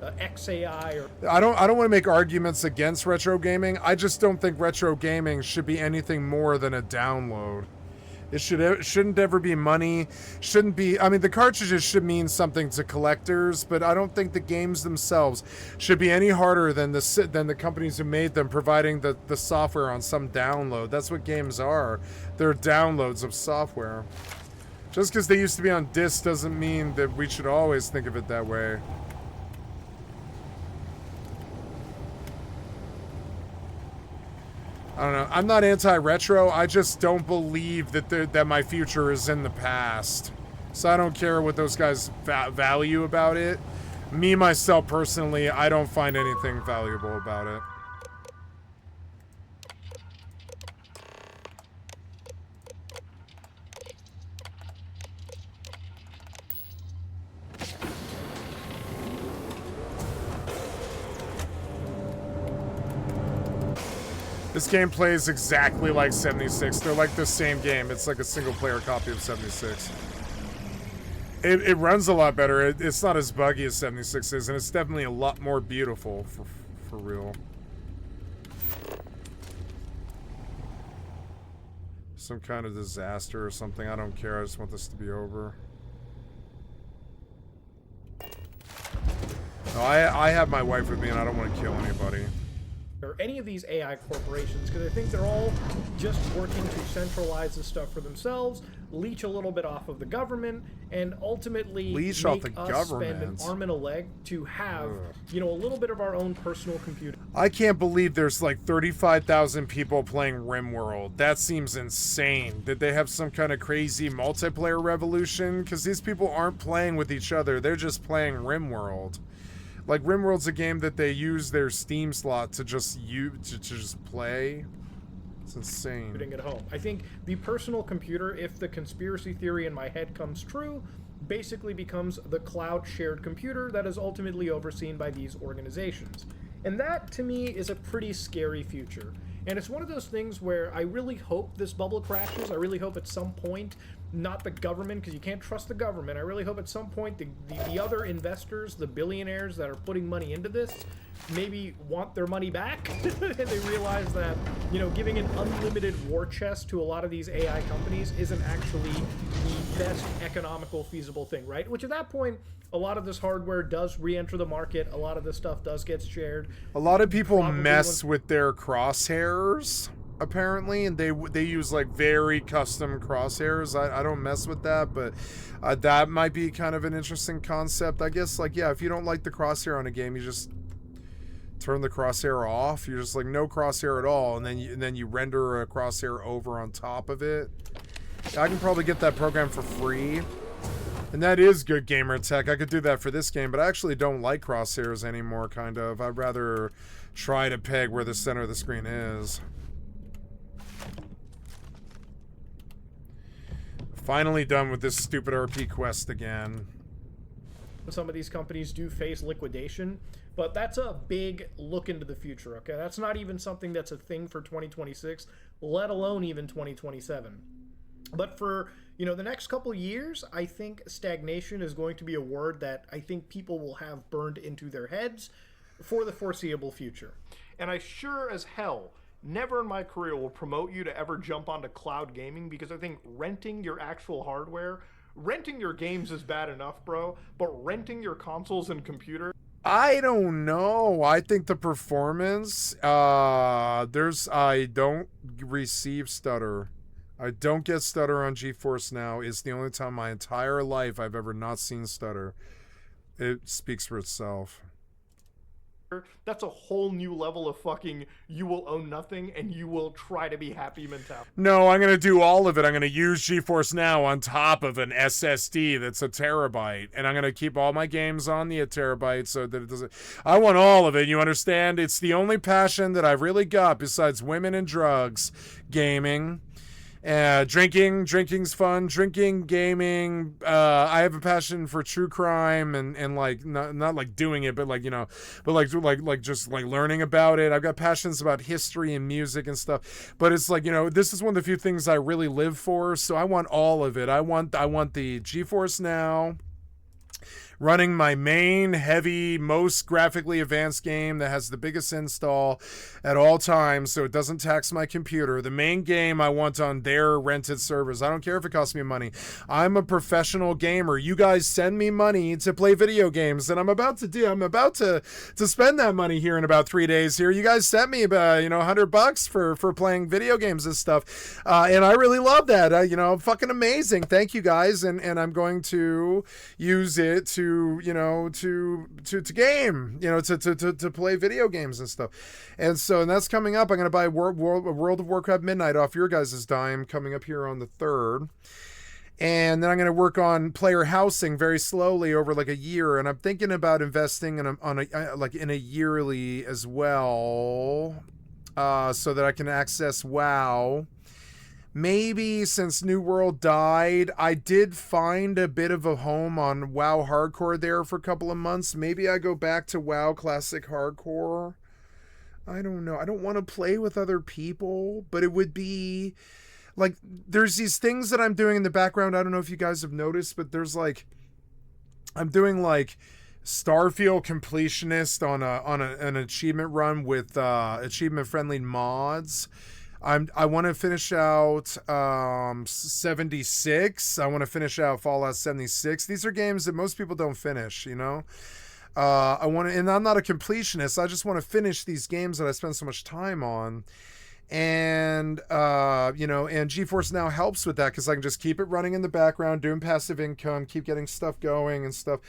XAI or... I don't want to make arguments against retro gaming. I just don't think retro gaming should be anything more than a download. It shouldn't ever be money. Shouldn't be. I mean, the cartridges should mean something to collectors, but I don't think the games themselves should be any harder than the companies who made them providing the software on some download. That's what games are. They're downloads of software. Just because they used to be on disc doesn't mean that we should always think of it that way. I don't know. I'm not anti-retro. I just don't believe that my future is in the past. So I don't care what those guys value about it. Me, myself, personally, I don't find anything valuable about it. This game plays exactly like 76. They're like the same game. It's like a single-player copy of 76. It runs a lot better. It's not as buggy as 76 is, and it's definitely a lot more beautiful, for real. Some kind of disaster or something. I don't care. I just want this to be over. No, I have my wife with me, and I don't want to kill anybody. Or any of these AI corporations, because I think they're all just working to centralize this stuff for themselves, leech a little bit off of the government, and ultimately leech make off the us government. spend an arm and a leg to have, you know, a little bit of our own personal computer. I can't believe there's like 35,000 people playing RimWorld. That seems insane. Did they have some kind of crazy multiplayer revolution? Because these people aren't playing with each other. They're just playing RimWorld. Like, RimWorld's a game that they use their Steam slot to just just play. It's insane. At home. I think the personal computer, if the conspiracy theory in my head comes true, basically becomes the cloud shared computer that is ultimately overseen by these organizations. And that, to me, is a pretty scary future. And it's one of those things where I really hope this bubble crashes. I really hope at some point, not the government, because you can't trust the government. I really hope at some point the other investors, the billionaires that are putting money into this, maybe want their money back. And they realize that, you know, giving an unlimited war chest to a lot of these AI companies isn't actually the best economical feasible thing, right? Which at that point, a lot of this hardware does re-enter the market. A lot of this stuff does get shared. A lot of people mess with their crosshairs, apparently, and they use like very custom crosshairs. I don't mess with that, but that might be kind of an interesting concept. I guess, like, yeah, if you don't like the crosshair on a game, you just turn the crosshair off. You're just like no crosshair at all, and then you render a crosshair over on top of it. I can probably get that program for free. And that is good gamer tech. I could do that for this game, but I actually don't like crosshairs anymore, kind of. I'd rather try to peg where the center of the screen is. Finally done with this stupid RP quest again. Some of these companies do face liquidation, but that's a big look into the future, okay? That's not even something that's a thing for 2026, let alone even 2027. But for, you know, the next couple years, I think stagnation is going to be a word that I think people will have burned into their heads for the foreseeable future. And I sure as hell never in my career will promote you to ever jump onto cloud gaming, because I think renting your actual hardware, renting your games is bad enough, bro, but renting your consoles and computer... I don't know. I think the performance, I don't receive stutter. I don't get stutter on GeForce Now. It's the only time in my entire life I've ever not seen stutter. It speaks for itself. That's a whole new level of fucking you will own nothing and you will try to be happy mentality. No, I'm going to do all of it. I'm going to use GeForce Now on top of an SSD that's a terabyte. And I'm going to keep all my games on the terabyte so that it doesn't... I want all of it, you understand? It's the only passion that I've really got besides women and drugs. Gaming. Drinking's fun. Drinking, gaming. I have a passion for true crime and like not like doing it, but like, you know, but like just like learning about it. I've got passions about history and music and stuff. But it's like, you know, this is one of the few things I really live for. So I want all of it. I want the GeForce Now running my main, heavy, most graphically advanced game that has the biggest install at all times so it doesn't tax my computer. The main game I want on their rented servers. I don't care if it costs me money. I'm a professional gamer. You guys send me money to play video games, and I'm about to spend that money here in about 3 days here. You guys sent me about, you know, $100 for playing video games and stuff. And I really love that. You know, fucking amazing. Thank you guys. And I'm going to use it to, you know, to game, you know, to play video games and stuff. And that's coming up. I'm going to buy World of Warcraft Midnight off your guys' dime coming up here on the 3rd. And then I'm going to work on player housing very slowly over like a year. And I'm thinking about investing in a yearly as well, so that I can access WoW. Maybe since New World died, I did find a bit of a home on WoW Hardcore there for a couple of months. Maybe I go back to WoW Classic Hardcore. I don't know. I don't want to play with other people, but it would be like, there's these things that I'm doing in the background. I don't know if you guys have noticed, but there's like, I'm doing like Starfield completionist on an achievement run with achievement friendly mods. I want to finish out 76. I want to finish out Fallout 76. These are games that most people don't finish, you know. And I'm not a completionist. I just want to finish these games that I spend so much time on. And you know, and GeForce Now helps with that because I can just keep it running in the background, doing passive income, keep getting stuff going and stuff.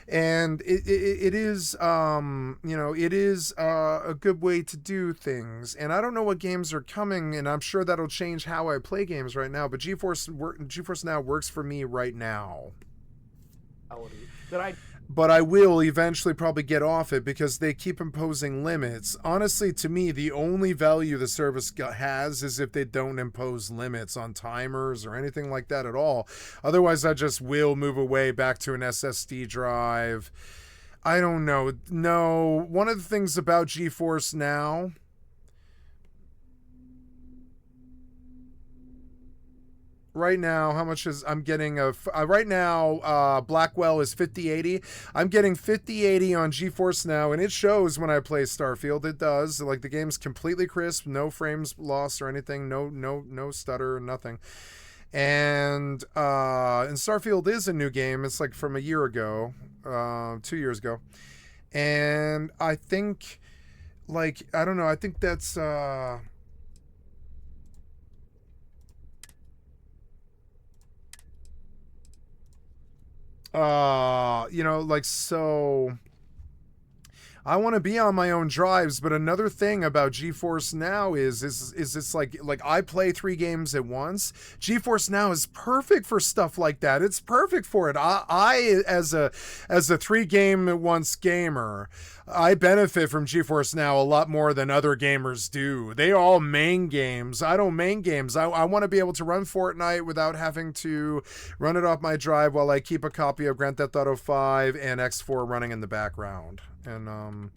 And it is you know, it is a good way to do things. And I don't know what games are coming, and I'm sure that'll change how I play games right now, but GeForce Now works for me right now. But I will eventually probably get off it because they keep imposing limits. Honestly, to me, the only value the service has is if they don't impose limits on timers or anything like that at all. Otherwise, I just will move away back to an SSD drive. I don't know. No, one of the things about GeForce Now... Right now, how much is I'm getting right now? Blackwell is 5080. I'm getting 5080 on GeForce Now, and it shows when I play Starfield. It does. Like, the game's completely crisp, no frames lost or anything, no stutter, nothing. And Starfield is a new game. It's like from a year ago, 2 years ago, and I think, like, I don't know. I think that's. You know, like, so I want to be on my own drives, but another thing about GeForce Now is it's like I play 3 games at once. GeForce Now is perfect for stuff like that. It's perfect for it. I as a 3 game at once gamer, I benefit from GeForce Now a lot more than other gamers do. They all main games. I don't main games. I want to be able to run Fortnite without having to run it off my drive while I keep a copy of Grand Theft Auto 5 and X4 running in the background. And,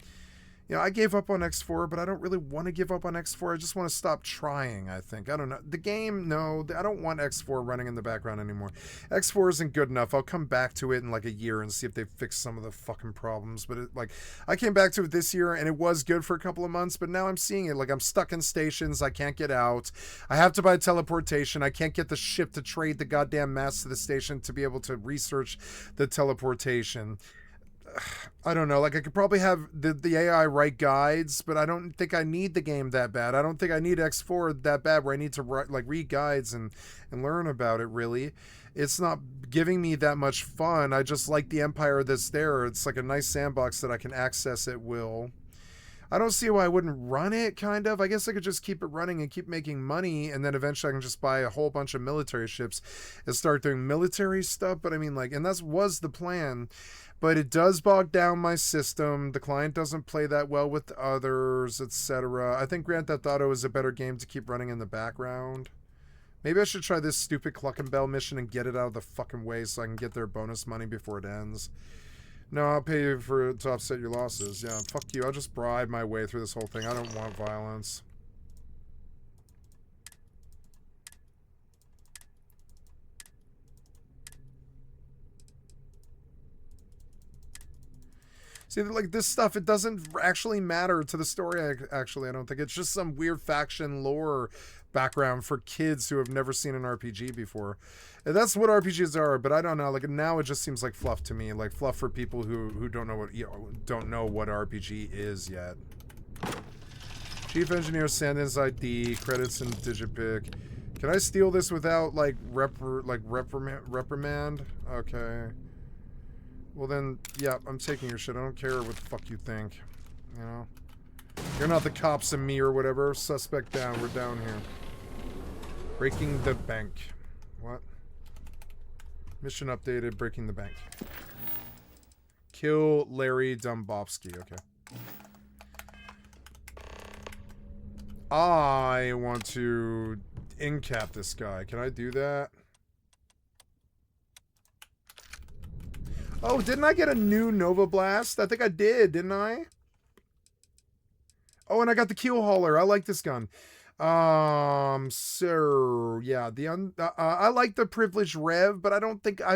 you know, I gave up on X4, but I don't really want to give up on X4. I just want to stop trying, I think. I don't know. The game, no, I don't want X4 running in the background anymore. X4 isn't good enough. I'll come back to it in like a year and see if they fix some of the fucking problems. But I came back to it this year and it was good for a couple of months, but now I'm seeing it. Like, I'm stuck in stations. I can't get out. I have to buy teleportation. I can't get the ship to trade the goddamn mass to the station to be able to research the teleportation. I don't know, like I could probably have the AI write guides, but I don't think I need the game that bad. I don't think I need X4 that bad where I need to write, like, read guides and learn about it, really. It's not giving me that much fun. I just like the empire that's there. It's like a nice sandbox that I can access at will. I don't see why I wouldn't run it, kind of. I guess I could just keep it running and keep making money, and then eventually I can just buy a whole bunch of military ships and start doing military stuff. But I mean, like, and that was the plan. But it does bog down my system. The client doesn't play that well with others, etc. I think Grand Theft Auto is a better game to keep running in the background. Maybe I should try this stupid Cluck and Bell mission and get it out of the fucking way so I can get their bonus money before it ends. No, I'll pay you to offset your losses. Yeah, fuck you. I'll just bribe my way through this whole thing. I don't want violence. See, like, this stuff, it doesn't actually matter to the story, actually, I don't think. It's just some weird faction lore background for kids who have never seen an RPG before. And that's what RPGs are, but I don't know. Like, now it just seems like fluff to me. Like, fluff for people who don't know what, you know, don't know what RPG is yet. Chief Engineer Sandin's ID, credits and Digipic. Can I steal this without, like, reprimand? Okay. Well then, yeah, I'm taking your shit. I don't care what the fuck you think. You know? You're not the cops and me or whatever. Suspect down. We're down here. Breaking the bank. What? Mission updated. Breaking the bank. Kill Larry Dombovsky. Okay. I want to incap this guy. Can I do that? Oh, didn't I get a new Nova Blast? I think I did, didn't I? Oh, and I got the Keel Hauler. I like this gun. So yeah, I like the Privileged Rev, but I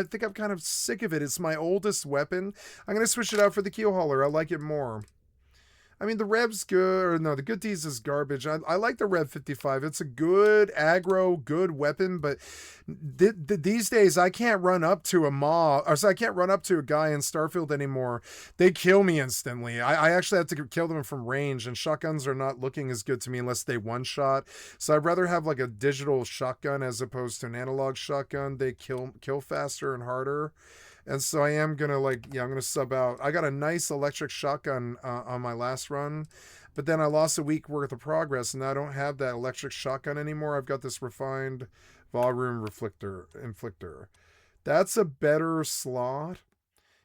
think I'm kind of sick of it. It's my oldest weapon. I'm gonna switch it out for the Keel Hauler. I like it more. I mean, the Rev's good, or no, the Good D's is garbage. I like the Rev 55. It's a good aggro, good weapon, but these days I can't run up to a mob, or so I can't run up to a guy in Starfield anymore. They kill me instantly. I actually have to kill them from range, and shotguns are not looking as good to me unless they one-shot. So I'd rather have like a digital shotgun as opposed to an analog shotgun. They kill faster and harder. And so I am going to, like, yeah, I'm going to sub out. I got a nice electric shotgun on my last run, but then I lost a week worth of progress, and I don't have that electric shotgun anymore. I've got this refined volume inflictor. That's a better slot.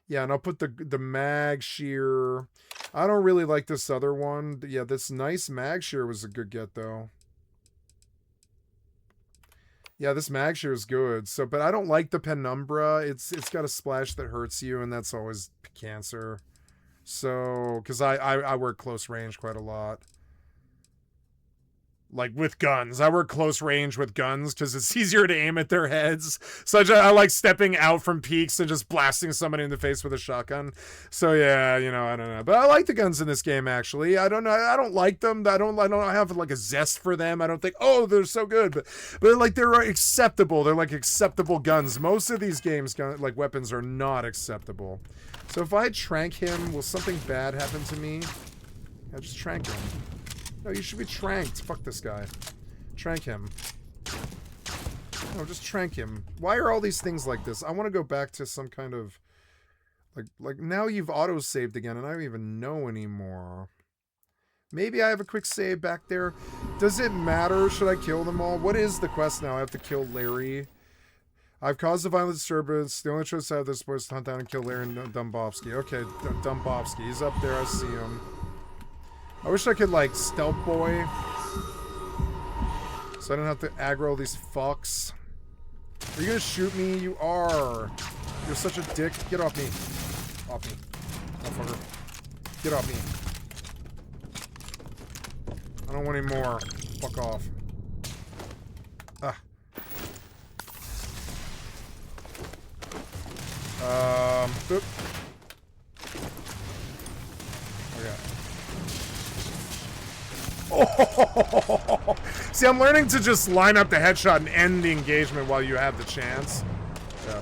Yeah, and I'll put the mag shear. I don't really like this other one. Yeah, this nice mag shear was a good get, though. Yeah, this mag shear is good. So, but I don't like the Penumbra. It's got a splash that hurts you, and that's always cancer. So, because I work close range quite a lot. Like, with guns. I work close range with guns because it's easier to aim at their heads. So I like stepping out from peaks and just blasting somebody in the face with a shotgun. So yeah, you know, I don't know. But I like the guns in this game, actually. I don't know. I don't like them. I don't have like a zest for them. I don't think, oh, they're so good. But like, they're acceptable. They're like acceptable guns. Most of these games, like weapons, are not acceptable. So if I trank him, will something bad happen to me? I just trank him. No, you should be tranked. Fuck this guy. Trank him. No, just trank him. Why are all these things like this? I want to go back to some kind of... Like now you've auto-saved again, and I don't even know anymore. Maybe I have a quick save back there. Does it matter? Should I kill them all? What is the quest now? I have to kill Larry. I've caused a violent disturbance. The only choice I have is to hunt down and kill Larry and Dumbovsky. Okay, Dumbovsky. He's up there. I see him. I wish I could, like, stealth boy. So I don't have to aggro these fucks. Are you gonna shoot me? You are. You're such a dick. Get off me. Off me. Motherfucker. Get off me. I don't want any more. Fuck off. Ah. Boop. Okay. Oh! See, I'm learning to just line up the headshot and end the engagement while you have the chance. Yeah.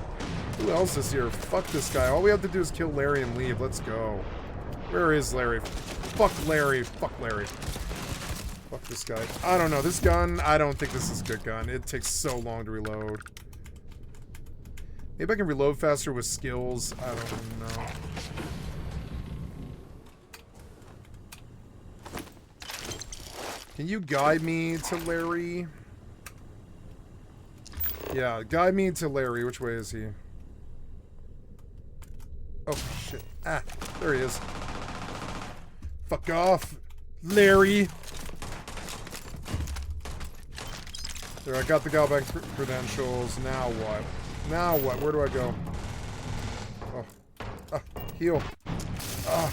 Who else is here? Fuck this guy. All we have to do is kill Larry and leave. Let's go. Where is Larry? Fuck Larry. Fuck Larry. Fuck this guy. I don't know. This gun, I don't think this is a good gun. It takes so long to reload. Maybe I can reload faster with skills. I don't know. Can you guide me to Larry? Yeah, guide me to Larry. Which way is he? Oh, shit. Ah, there he is. Fuck off, Larry. There, I got the Galbank credentials. Now what? Now what? Where do I go? Oh. Ah, heal. Ah.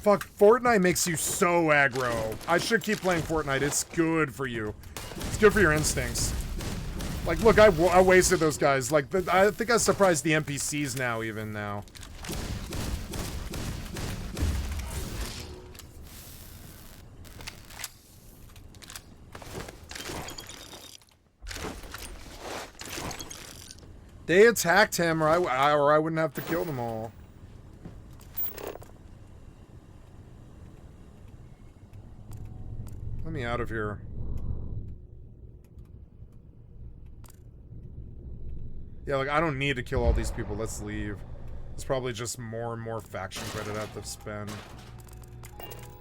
Fuck, Fortnite makes you so aggro. I should keep playing Fortnite. It's good for you. It's good for your instincts. Like, look, I wasted those guys. Like, I think I surprised the NPCs now, even now. They attacked him, or I wouldn't have to kill them all. Let me out of here. Yeah, like, I don't need to kill all these people. Let's leave. It's probably just more and more faction credit I have to spend.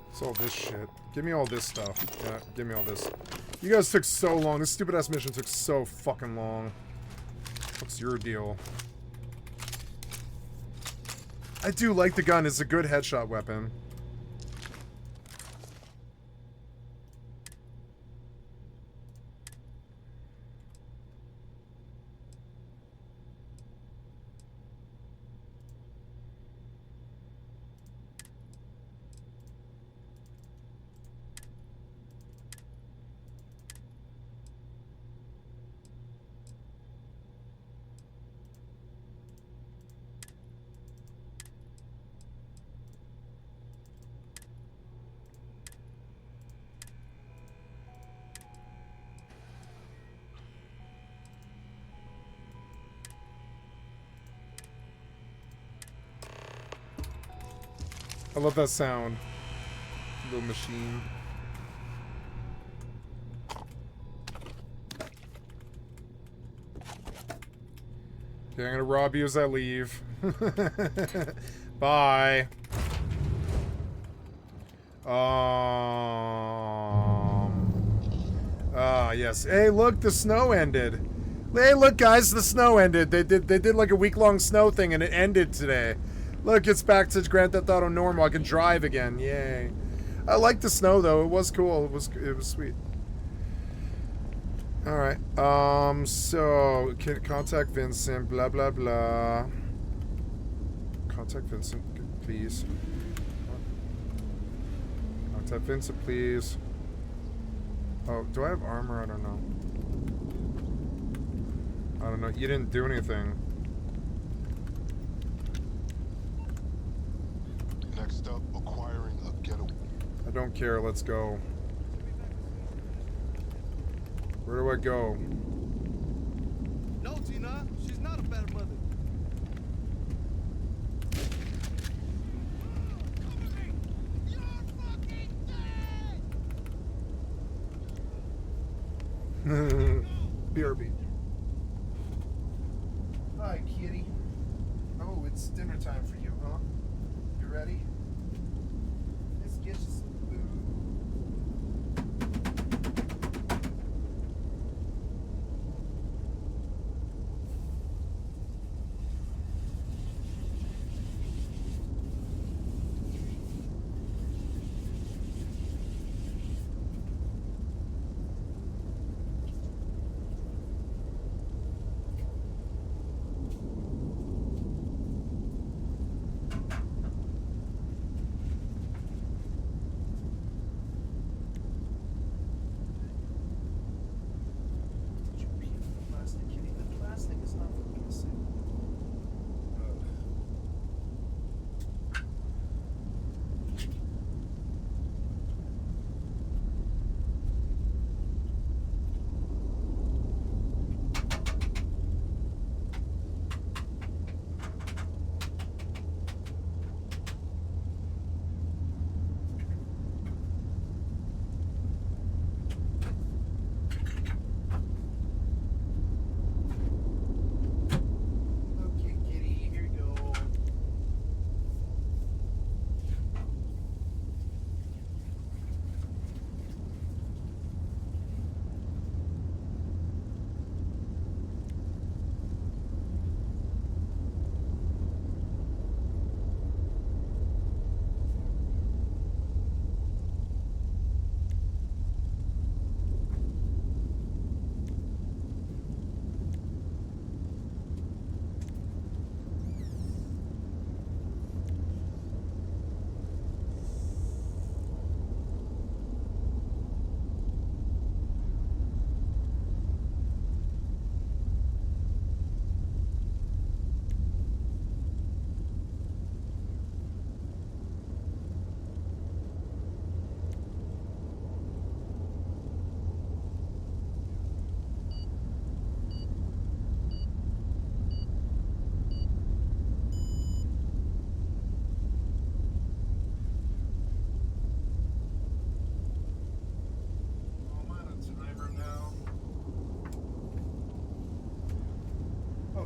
It's all this shit. Give me all this stuff. Yeah, give me all this. You guys took so long. This stupid-ass mission took so fucking long. What's your deal? I do like the gun. It's a good headshot weapon. I love that sound. Little machine. Okay, I'm gonna rob you as I leave. Bye. Yes. Hey, look, the snow ended. Hey, look, guys, the snow ended. They did like a week-long snow thing, and it ended today. Look, it's back to Grand Theft Auto normal. I can drive again. Yay. I like the snow, though. It was cool. It was sweet. All right. So contact Vincent. Blah blah blah. Contact Vincent, please. Contact Vincent, please. Oh, do I have armor? I don't know. I don't know. You didn't do anything. Next up, acquiring a getaway. I don't care. Let's go. Where do I go? No, Tina. She's not a better mother. BRB. Hi, kitty. Oh, it's dinner time for you, huh? You ready? Let's get you some food.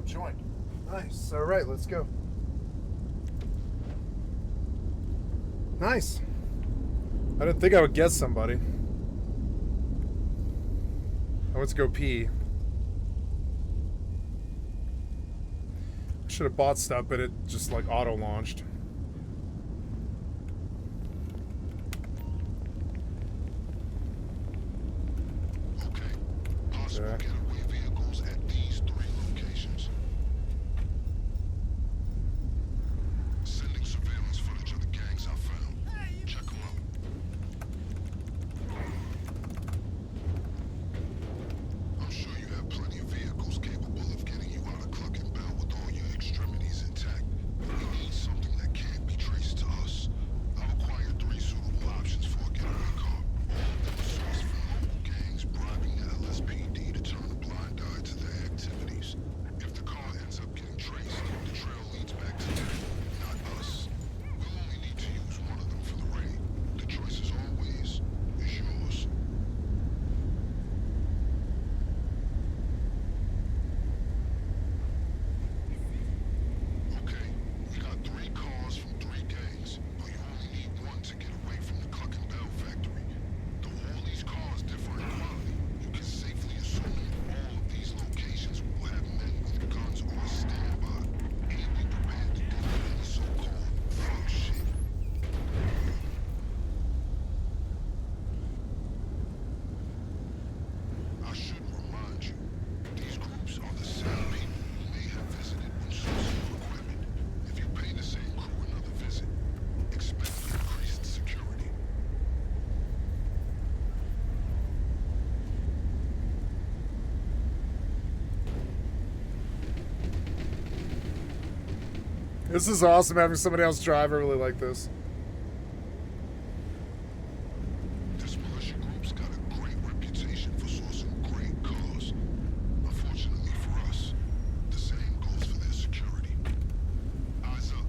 Joint. Nice. All right, let's go. Nice. I didn't think I would get somebody. I went to go pee. I should have bought stuff, but it just like auto launched. Okay. This is awesome having somebody else drive. I really like this. This militia group's got a great reputation for sourcing great cars. Unfortunately for us, the same goes for their security. Eyes up.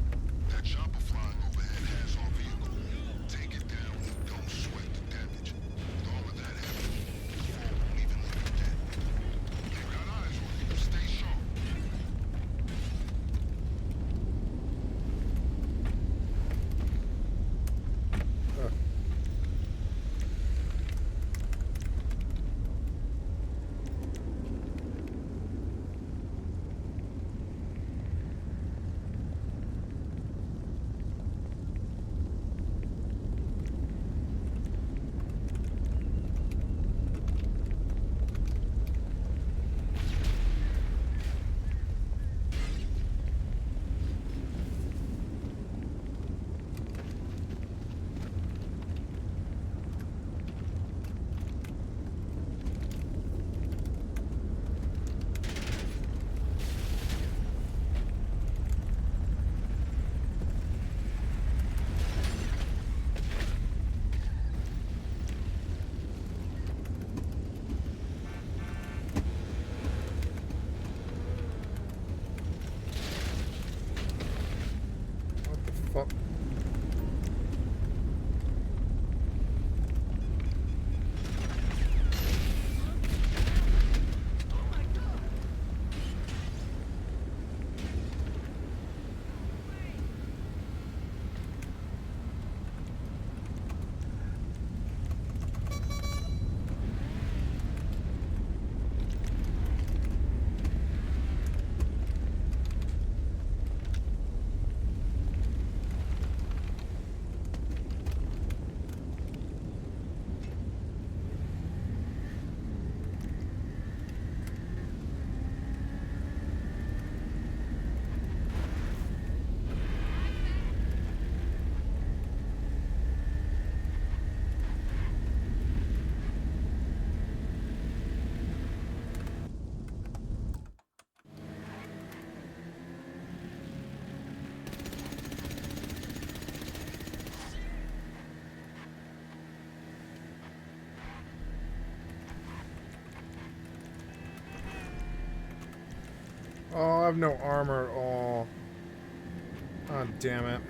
That chopper flying overhead has our vehicle. Take it down and don't sweat the damage. With all of that happening, the fall won't even leave you have no armor at all. Oh, damn it.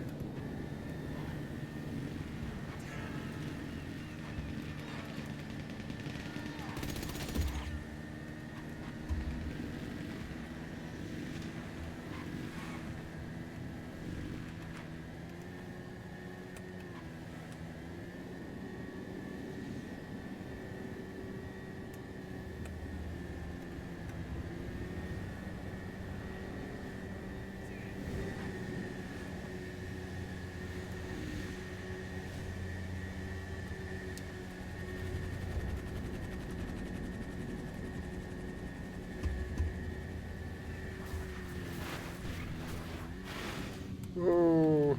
Oh.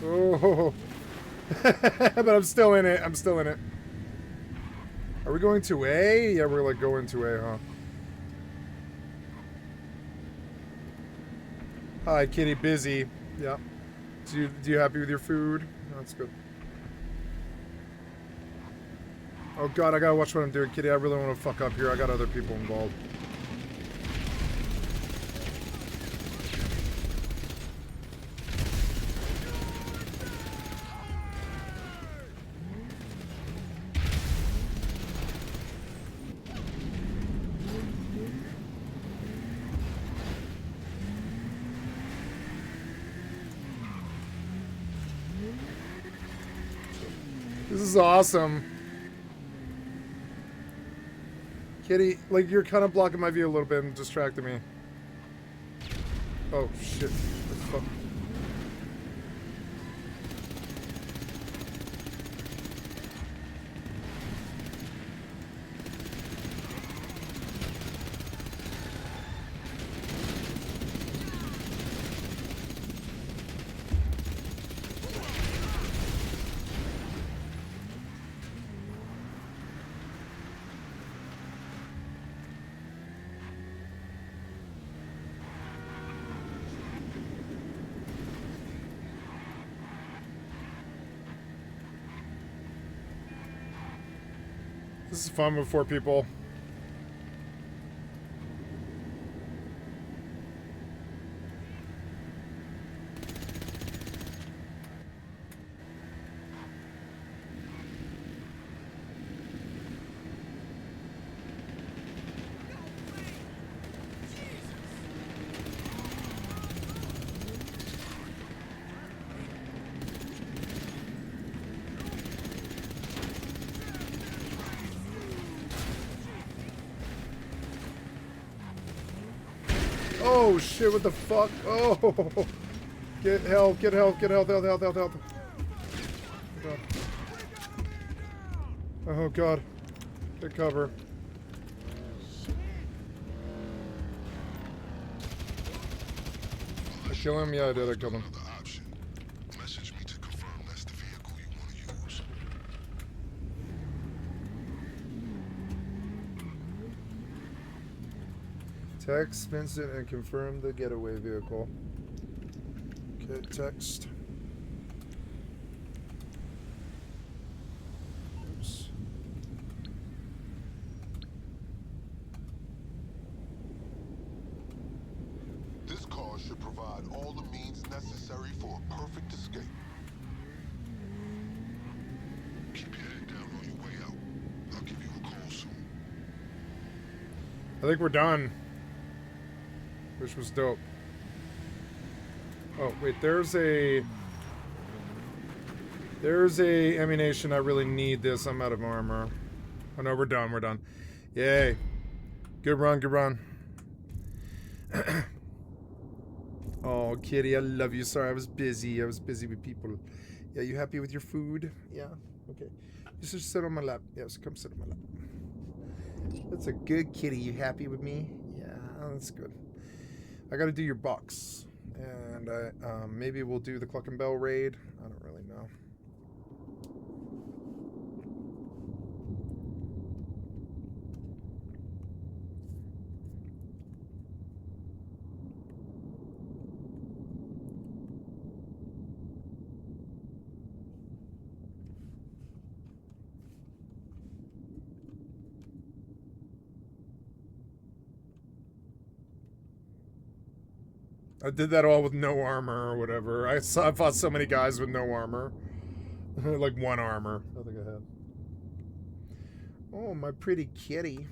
Oh. But I'm still in it. I'm still in it. Are we going to A? Yeah, we're like going to A, huh? Hi, kitty. Busy. Yeah. Do you happy with your food? That's good. Oh god, I gotta watch what I'm doing, kitty. I really want to fuck up here. I got other people involved. This is awesome. Kitty, like, you're kind of blocking my view a little bit and distracting me. Oh, shit. What the fuck? This is fun with 4 people. Oh shit, what the fuck? Oh, get help, get help, get help, help. Oh god. Get cover. I kill him? Yeah, I did. I killed him. Text Vincent and confirm the getaway vehicle. Okay, text. Oops. This car should provide all the means necessary for a perfect escape. Keep your head down on your way out. I'll give you a call soon. I think we're done. Which was dope. Oh, wait, there's a ammunition. I really need this. I'm out of armor. Oh no, we're done. We're done. Yay. Good run, good run. Oh, kitty, I love you. Sorry, I was busy. I was busy with people. Yeah, you happy with your food? Yeah? Okay. You should sit on my lap. Yes, come sit on my lap. That's a good kitty. You happy with me? Yeah, that's good. I gotta do your box. And maybe we'll do the Cluck and Bell raid. I don't really know. I did that all with no armor or whatever. I fought so many guys with no armor. Like 1 armor. I think I had. Oh, my pretty kitty.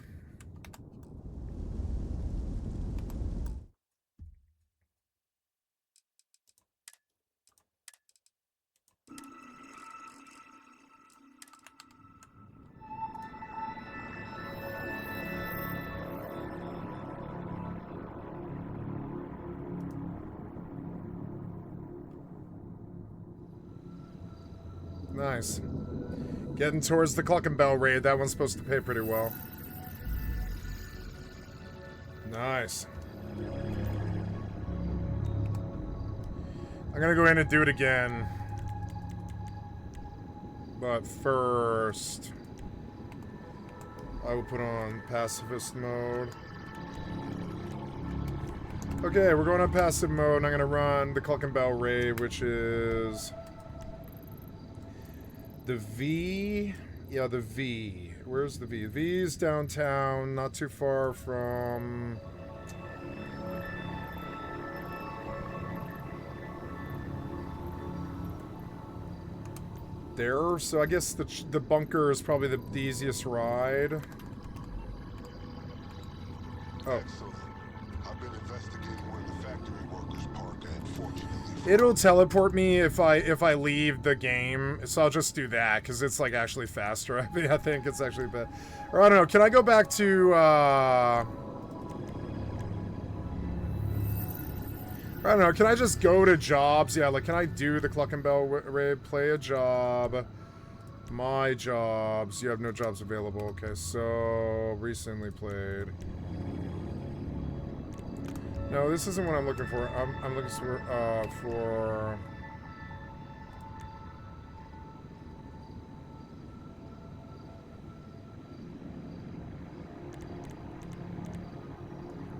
Nice. Getting towards the Cluckenbell raid. That one's supposed to pay pretty well. Nice. I'm gonna go in and do it again. But first, I will put on pacifist mode. Okay, we're going on passive mode, and I'm gonna run the Cluckenbell raid, which is the V. Yeah, the V. Where's the V? V is downtown, not too far from... there. So I guess the bunker is probably the easiest ride. Oh. I've been investigating where the factory workers park, and fortunately It'll teleport me if I leave the game, so I'll just do that because it's like actually faster. I mean, I think it's actually better. Or I don't know. Can I go back to? I don't know. Can I just go to jobs? Yeah, like can I do the Cluckenbell raid? Play a job. My jobs. You have no jobs available. Okay, so recently played. No, this isn't what I'm looking for. I'm looking for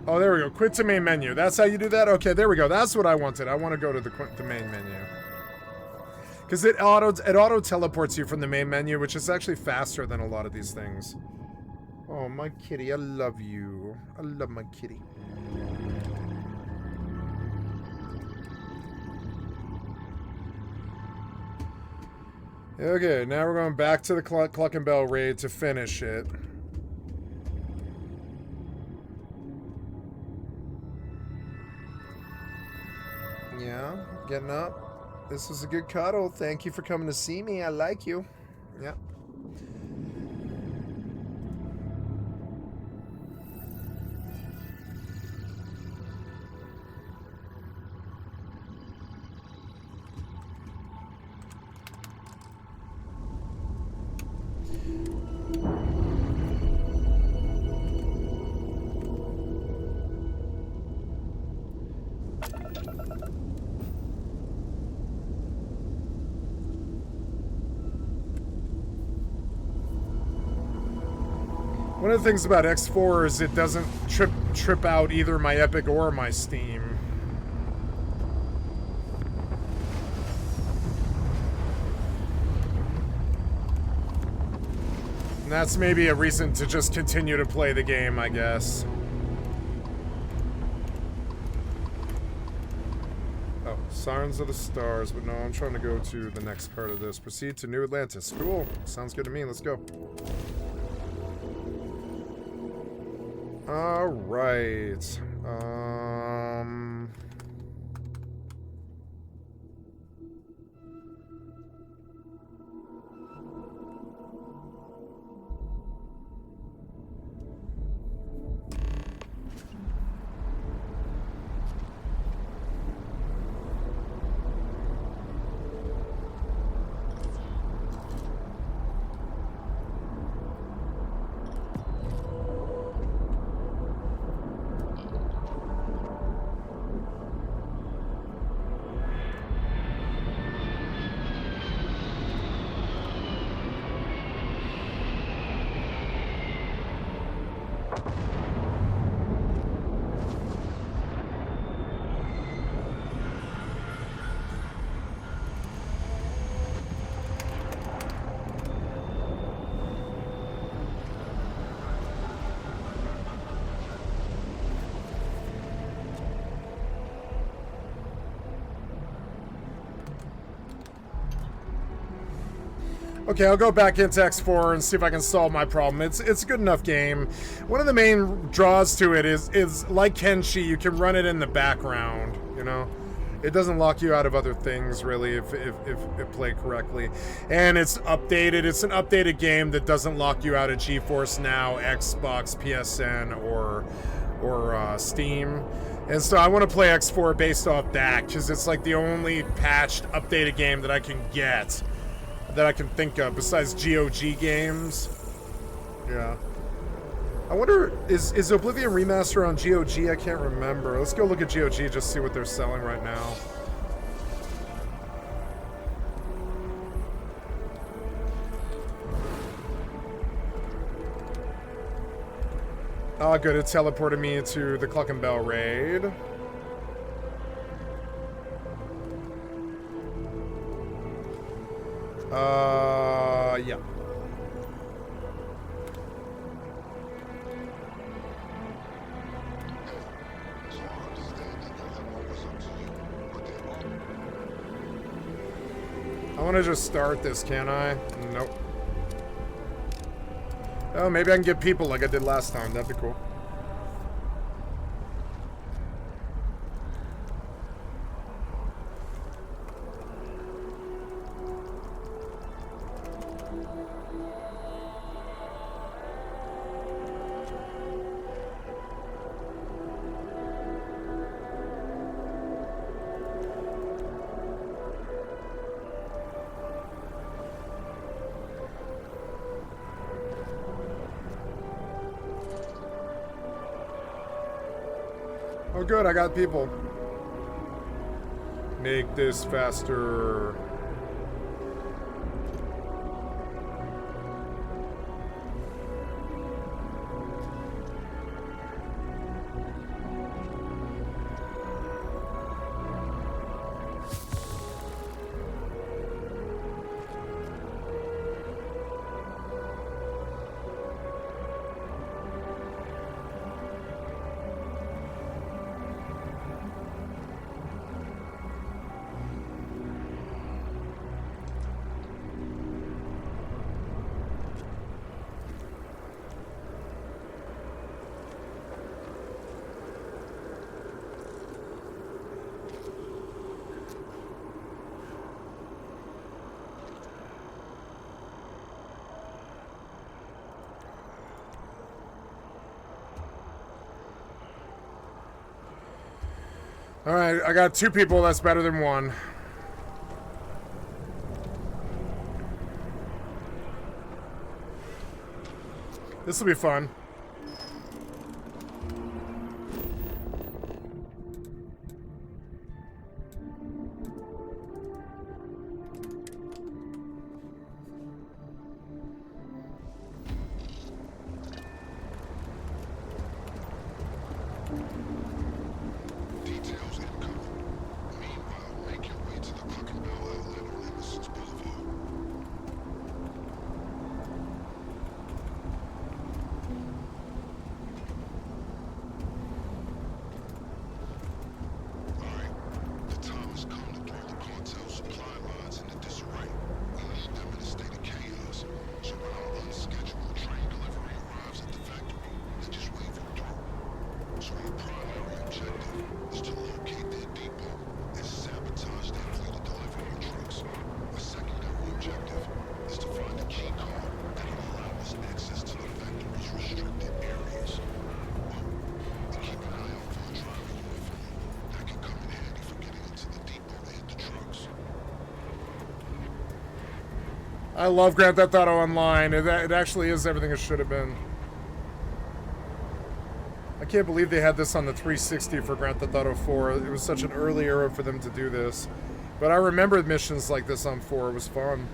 oh, there we go. Quit to main menu. That's how you do that? Okay, there we go. That's what I wanted. I want to go to the main menu. Because it auto teleports you from the main menu, which is actually faster than a lot of these things. Oh, my kitty. I love you. I love my kitty. Okay, now we're going back to the Cluckenbell raid to finish it. Yeah, getting up. This was a good cuddle. Thank you for coming to see me. I like you. Yeah. One of the things about X4 is it doesn't trip out either my Epic or my Steam. And that's maybe a reason to just continue to play the game, I guess. Oh, Sirens of the Stars, but no, I'm trying to go to the next part of this. Proceed to New Atlantis. Cool. Sounds good to me. Let's go. All right. Okay, I'll go back into X4 and see if I can solve my problem. It's a good enough game. One of the main draws to it is like Kenshi, you can run it in the background, you know? It doesn't lock you out of other things, really, if played correctly. And it's updated. It's an updated game that doesn't lock you out of GeForce Now, Xbox, PSN, or Steam. And so I want to play X4 based off that, because it's like the only patched, updated game that I can get, that I can think of, besides GOG games. Yeah. I wonder, is Oblivion Remaster on GOG? I can't remember. Let's go look at GOG, just see what they're selling right now. Oh, good. It teleported me to the Cluck and Bell raid. Yeah. I want to just start this, can I? Nope. Oh, maybe I can get people like I did last time. That'd be cool. Oh good, I got people. Make this faster. Alright, I got 2 people, that's better than 1. This will be fun. I love Grand Theft Auto Online. It actually is everything it should have been. I can't believe they had this on the 360 for Grand Theft Auto 4. It was such an early era for them to do this. But I remember missions like this on 4. It was fun.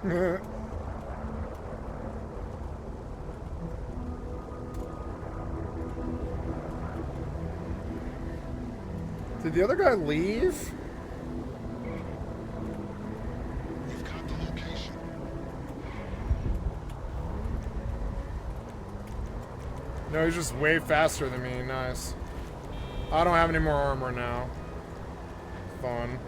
Did the other guy leave? No, he's just way faster than me. Nice. I don't have any more armor now. Fun.